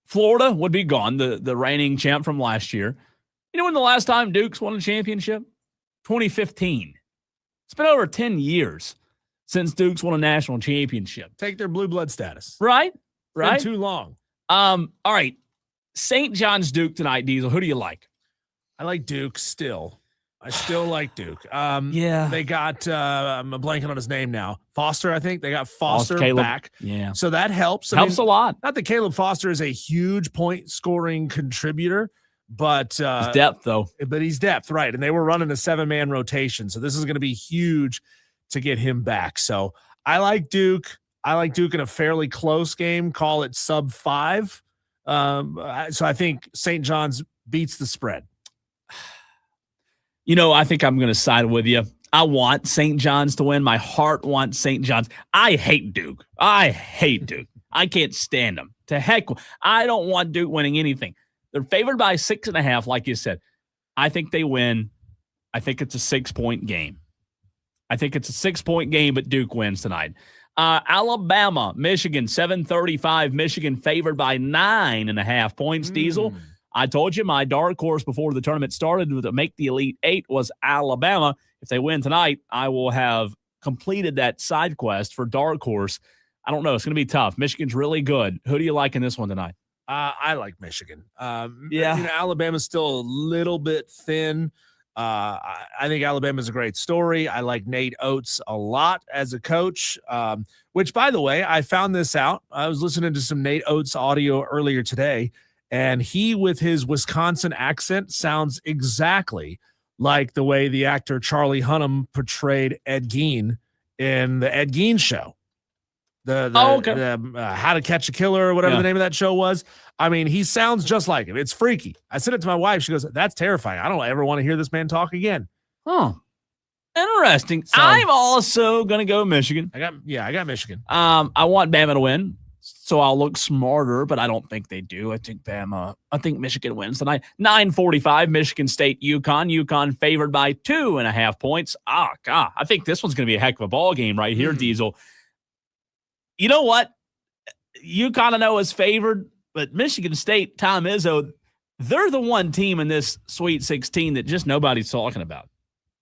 Florida would be gone, the reigning champ from last year. You know when the last time Duke's won a championship? 2015. It's been over 10 years since Duke's won a national championship. Take their blue blood status. Right? Been too long. All right. St. John's Duke tonight, Diesel. Who do you like? I like Duke still. I still like Duke. Yeah. They got, I'm blanking on his name now. Foster, I think. They got Foster Caleb back. Yeah. So that helps. Helps a lot. Not that Caleb Foster is a huge point scoring contributor, but His depth, though. But he's depth, right. And they were running a 7-man rotation. So this is going to be huge to get him back. So I like Duke. I like Duke in a fairly close game. Call it sub 5. So I think St. John's beats the spread. You know, I think I'm going to side with you. I want St. John's to win. My heart wants St. John's. I hate Duke. I can't stand them. To heck, I don't want Duke winning anything. They're favored by 6.5, like you said. I think they win. I think it's a 6-point game. But Duke wins tonight. Alabama, Michigan, 7:35. Michigan favored by 9.5 points. Diesel. I told you my dark horse before the tournament started to make the Elite 8 was Alabama. If they win tonight, I will have completed that side quest for Dark Horse. I don't know. It's going to be tough. Michigan's really good. Who do you like in this one tonight? I like Michigan. Alabama's still a little bit thin. I think Alabama's a great story. I like Nate Oates a lot as a coach, which, by the way, I found this out. I was listening to some Nate Oates audio earlier today, and he, with his Wisconsin accent, sounds exactly like the way the actor Charlie Hunnam portrayed Ed Gein in the Ed Gein Show. The How to Catch a Killer or whatever the name of that show was. I mean, he sounds just like it. It's freaky. I sent it to my wife. She goes, "That's terrifying. I don't ever want to hear this man talk again." Huh. Interesting. So, I'm also going to go Michigan. I got Michigan. I want Bama to win, so I'll look smarter, but I don't think they do. I think Michigan wins tonight. 9:45, Michigan State, UConn. UConn favored by 2.5 points. God. I think this one's going to be a heck of a ball game right here, Diesel. You know what? UConn, I know, is favored, but Michigan State, Tom Izzo, they're the one team in this Sweet 16 that just nobody's talking about.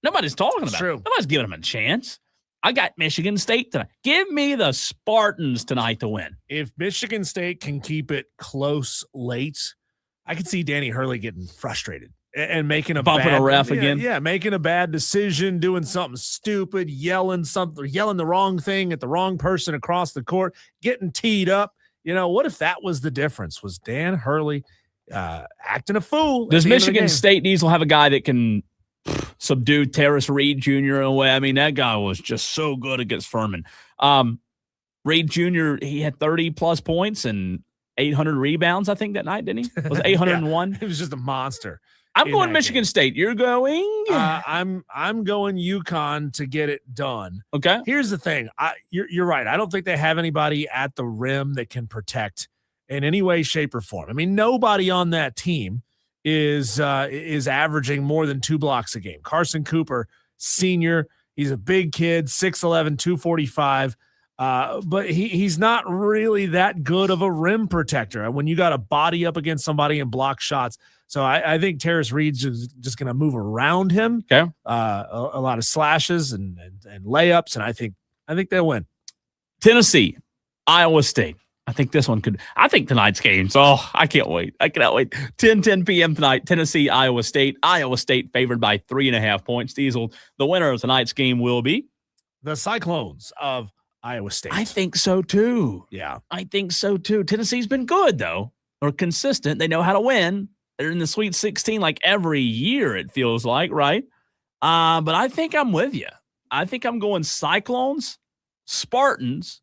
Nobody's talking about it. Nobody's giving them a chance. I got Michigan State tonight. Give me the Spartans tonight to win. If Michigan State can keep it close late, I could see Danny Hurley getting frustrated and making bumping a ref again. Yeah, making a bad decision, doing something stupid, yelling the wrong thing at the wrong person across the court, getting teed up. You know, what if that was the difference? Was Dan Hurley acting a fool? Does Michigan State Diesel have a guy that can subdue Terrace Reed Jr. in a way? I mean, that guy was just so good against Furman. Reed Jr., he had 30-plus points and 800 rebounds, I think, that night, didn't he? Was it 801? He was just a monster. I'm going Michigan State. You're going? I'm going UConn to get it done. Okay. Here's the thing. You're right. I don't think they have anybody at the rim that can protect in any way, shape, or form. I mean, nobody on that team is averaging more than 2 blocks a game. Carson Cooper, senior, he's a big kid, 6'11", 245. But he's not really that good of a rim protector when you got to body up against somebody and block shots. So I think Terrace Reed's just going to move around him. Okay. A lot of slashes and layups, and I think they'll win. Tennessee, Iowa State. I think this one could. I think tonight's games. Oh, I can't wait. I cannot wait. 10 p.m. tonight. Tennessee, Iowa State. Iowa State favored by 3.5 points. Diesel. The winner of tonight's game will be the Cyclones of Iowa State. I think so too. Yeah, I think so too. Tennessee's been good though, or consistent. They know how to win. They're in the Sweet 16 like every year, it feels like, right? But I think I'm with you. I think I'm going Cyclones, Spartans,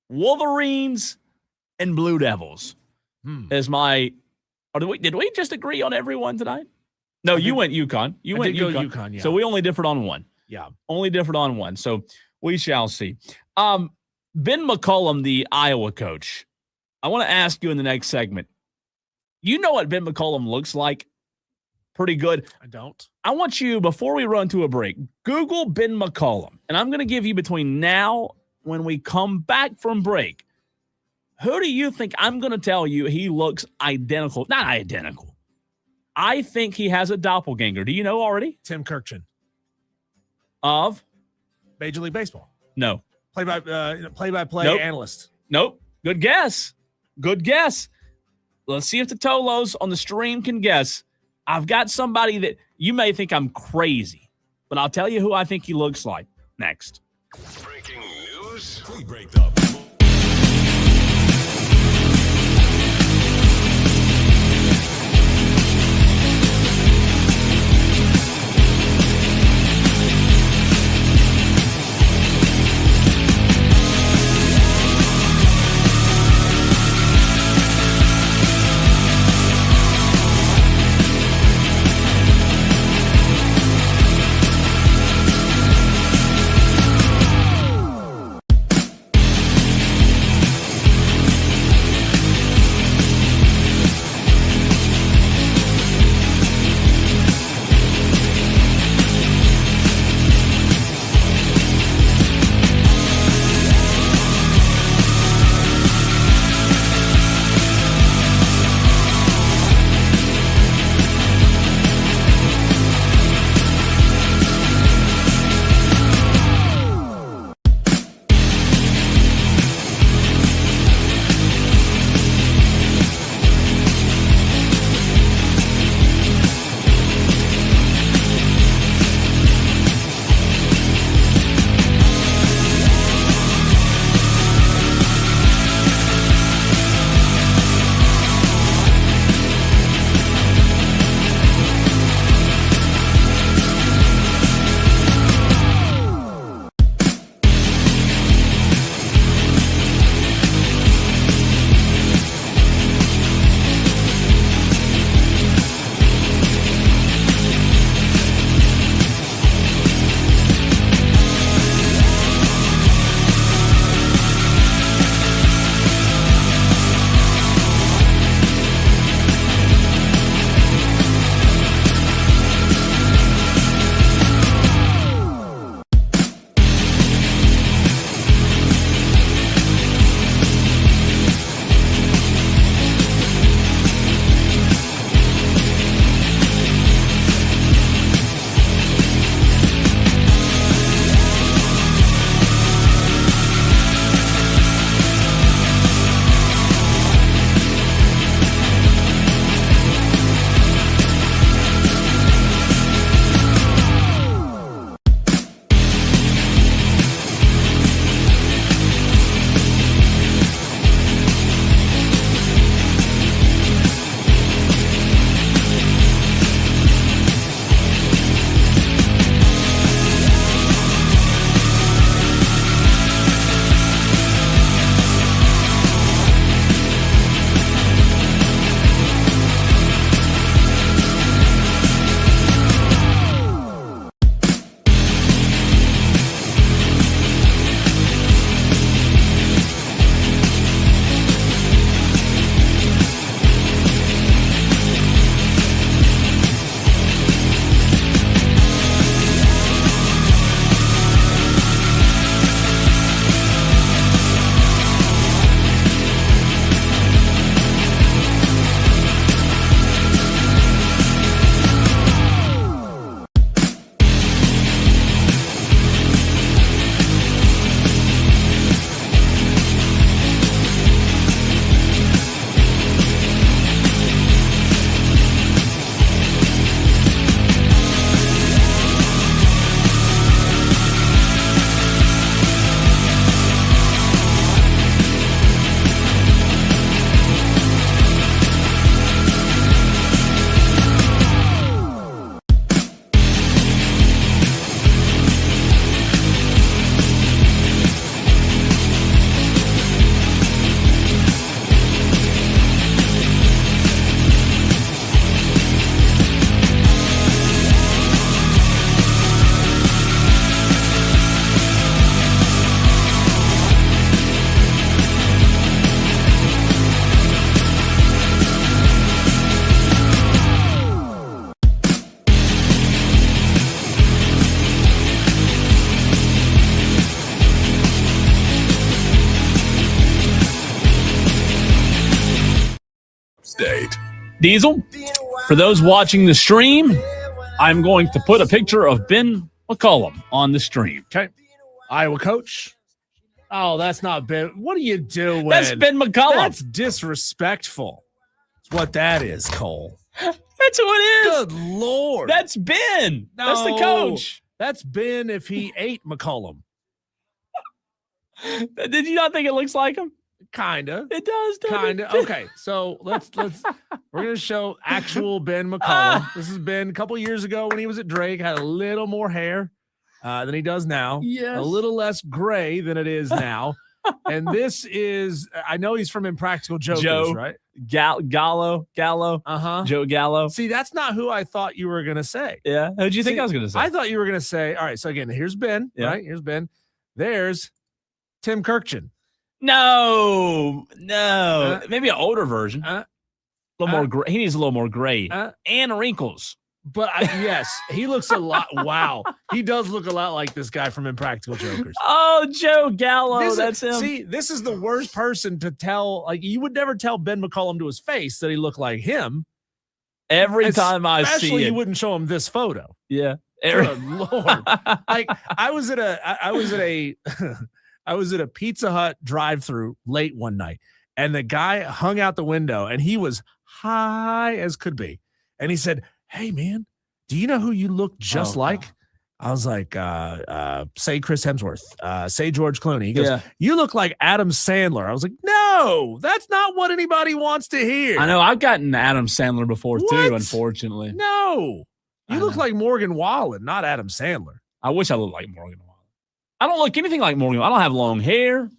Wolverines, and Blue Devils as my. Did we just agree on everyone tonight? No, you went UConn. You went UConn. Yeah. So we only differed on one. Yeah. Only differed on one. So we shall see. Ben McCollum, the Iowa coach, I want to ask you in the next segment. You know what Ben McCollum looks like? Pretty good. I don't. I want you, before we run to a break, Google Ben McCollum. And I'm going to give you between now, when we come back from break, who do you think? I'm going to tell you he looks identical. Not identical. I think he has a doppelganger. Do you know already? Tim Kirkchin. Of? Major League Baseball. No. Play-by-play analyst. Nope. Good guess. Good guess. Let's see if the Tolos on the stream can guess. I've got somebody that you may think I'm crazy, but I'll tell you who I think he looks like next. Breaking news. We break the Diesel, for those watching the stream, I'm going to put a picture of Ben McCollum on the stream. Okay. Iowa coach. Oh, that's not Ben. What are you doing? That's Ben McCollum. That's disrespectful. That's what that is, Cole. That's who it is. Good Lord. That's Ben. That's the coach. That's Ben if he ate McCollum. Did you not think it looks like him? Kinda. It does, Kinda. Okay, so let's we're gonna show actual Ben McCollum. This has been a couple years ago when he was at Drake, had a little more hair than he does now. Yes. A little less gray than it is now. And this is, I know he's from Impractical Jokers, Joe right? Gallo. Uh-huh. Joe Gallo. See, that's not who I thought you were gonna say. Yeah. Who'd you think I was gonna say? I thought you were gonna say, all right, so again, here's Ben, right? Here's Ben. There's Tim Kirkchin. No. Maybe an older version. A little more gray. He needs a little more gray. And wrinkles. But yes, he looks a lot. Wow. He does look a lot like this guy from Impractical Jokers. Oh, Joe Gallo. That's him. See, this is the worst person to tell. Like, you would never tell Ben McCollum to his face that he looked like him. Every time I see Especially it. you wouldn't show him this photo. Yeah. Good Lord. Like, I was at a Pizza Hut drive-through late one night, and the guy hung out the window, and he was high as could be. And he said, "Hey, man, do you know who you look just like?" I was like, say Chris Hemsworth, say George Clooney. He goes, "You look like Adam Sandler." I was like, "No, that's not what anybody wants to hear." I know. I've gotten Adam Sandler before, too, unfortunately. No. You look like Morgan Wallen, not Adam Sandler. I wish I looked like Morgan Wallen. I don't look anything like Morgan. I don't have long hair.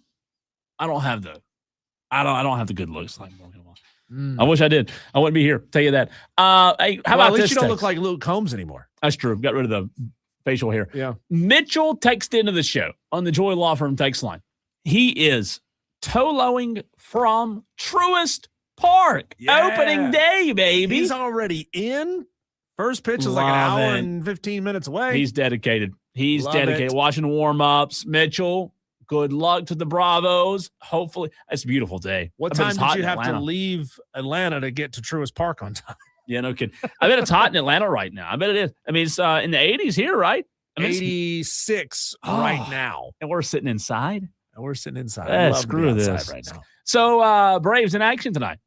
I don't have the good looks like Morgan Wallen. I wish I did. I wouldn't be here. Tell you that. Hey, how about at least this? you don't look like Luke Combs anymore. That's true. Got rid of the facial hair. Yeah. Mitchell texted into the show on the Joy Law Firm text line. He is toloing from Truist Park. Opening day, baby. He's already in. First pitch is like an hour and 15 minutes away. He's dedicated. He's Love dedicated. it. Watching warm-ups. Mitchell, good luck to the Bravos. Hopefully. It's a beautiful day. What I bet time it's hot did you in have to Atlanta. leave Atlanta to get to Truist Park on time? Yeah, no kidding. I bet it's hot in Atlanta right now. I bet it is. I mean, it's in the 80s here, right? I mean, 86 right now. And we're sitting inside? And we're sitting inside. I love to Screw be outside this. right now. So, Braves in action tonight.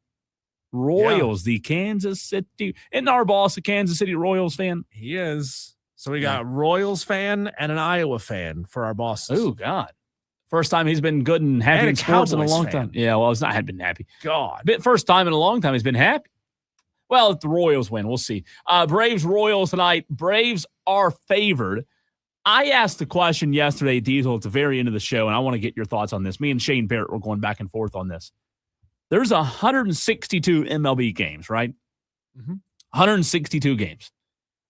Royals, the Kansas City. Isn't our boss a Kansas City Royals fan? He is. So we got a Royals fan and an Iowa fan for our bosses. Oh, God. First time he's been good and happy And a in sports in a Cowboys long fan. time. Yeah, well, it's not had been happy. God. First time in a long time he's been happy. Well, if the Royals win, we'll see. Braves Royals tonight. Braves are favored. I asked the question yesterday, Diesel, at the very end of the show, and I want to get your thoughts on this. Me and Shane Barrett were going back and forth on this. There's 162 MLB games, right? 162 games.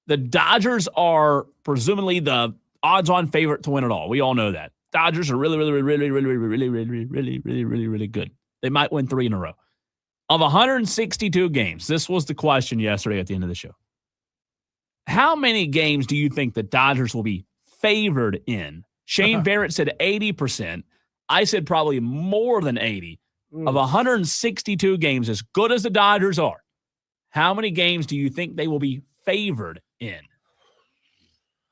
The Dodgers are presumably the odds-on favorite to win it all. We all know that. Dodgers are really good. They might win 3 in a row. Of 162 games, this was the question yesterday at the end of the show. How many games do you think the Dodgers will be favored in? Shane Barrett said 80%. I said probably more than 80. Of 162 games, as good as the Dodgers are, how many games do you think they will be favored in?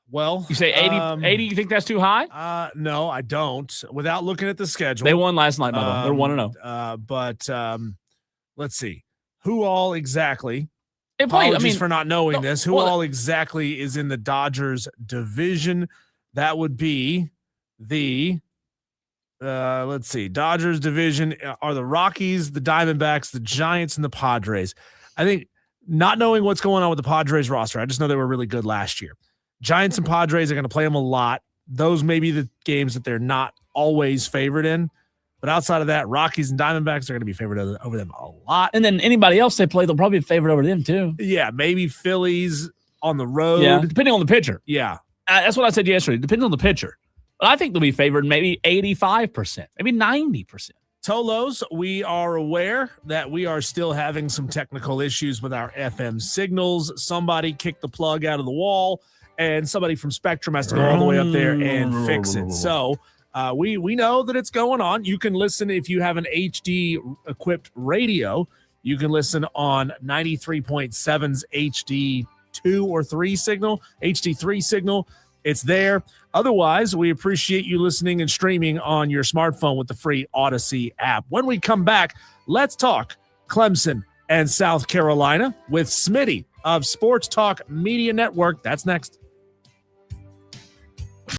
Well, you say 80, 80 you think that's too high? No, I don't. Without looking at the schedule. They won last night, by the way. They're 1-0. But let's see. Who all exactly? Apologies Apologies for not knowing this. Who all exactly is in the Dodgers division? That would be the let's see. Dodgers division are the Rockies, the Diamondbacks, the Giants, and the Padres. I think not knowing what's going on with the Padres roster, I just know they were really good last year. Giants and Padres are going to play them a lot. Those may be the games that they're not always favored in. But outside of that, Rockies and Diamondbacks are going to be favored over them a lot. And then anybody else they play, they'll probably be favored over them too. Yeah, maybe Phillies on the road. Yeah, depending on the pitcher. Yeah. That's what I said yesterday. Depending on the pitcher. But I think they'll be favored maybe 85%, maybe 90%. Tolos, we are aware that we are still having some technical issues with our FM signals. Somebody kicked the plug out of the wall, and somebody from Spectrum has to go all the way up there and fix it. So we know that it's going on. You can listen if you have an HD-equipped radio. You can listen on 93.7's HD2 or 3 signal, HD3 signal. It's there. Otherwise, we appreciate you listening and streaming on your smartphone with the free Odyssey app. When we come back, let's talk Clemson and South Carolina with Smitty of Sports Talk Media Network. That's next.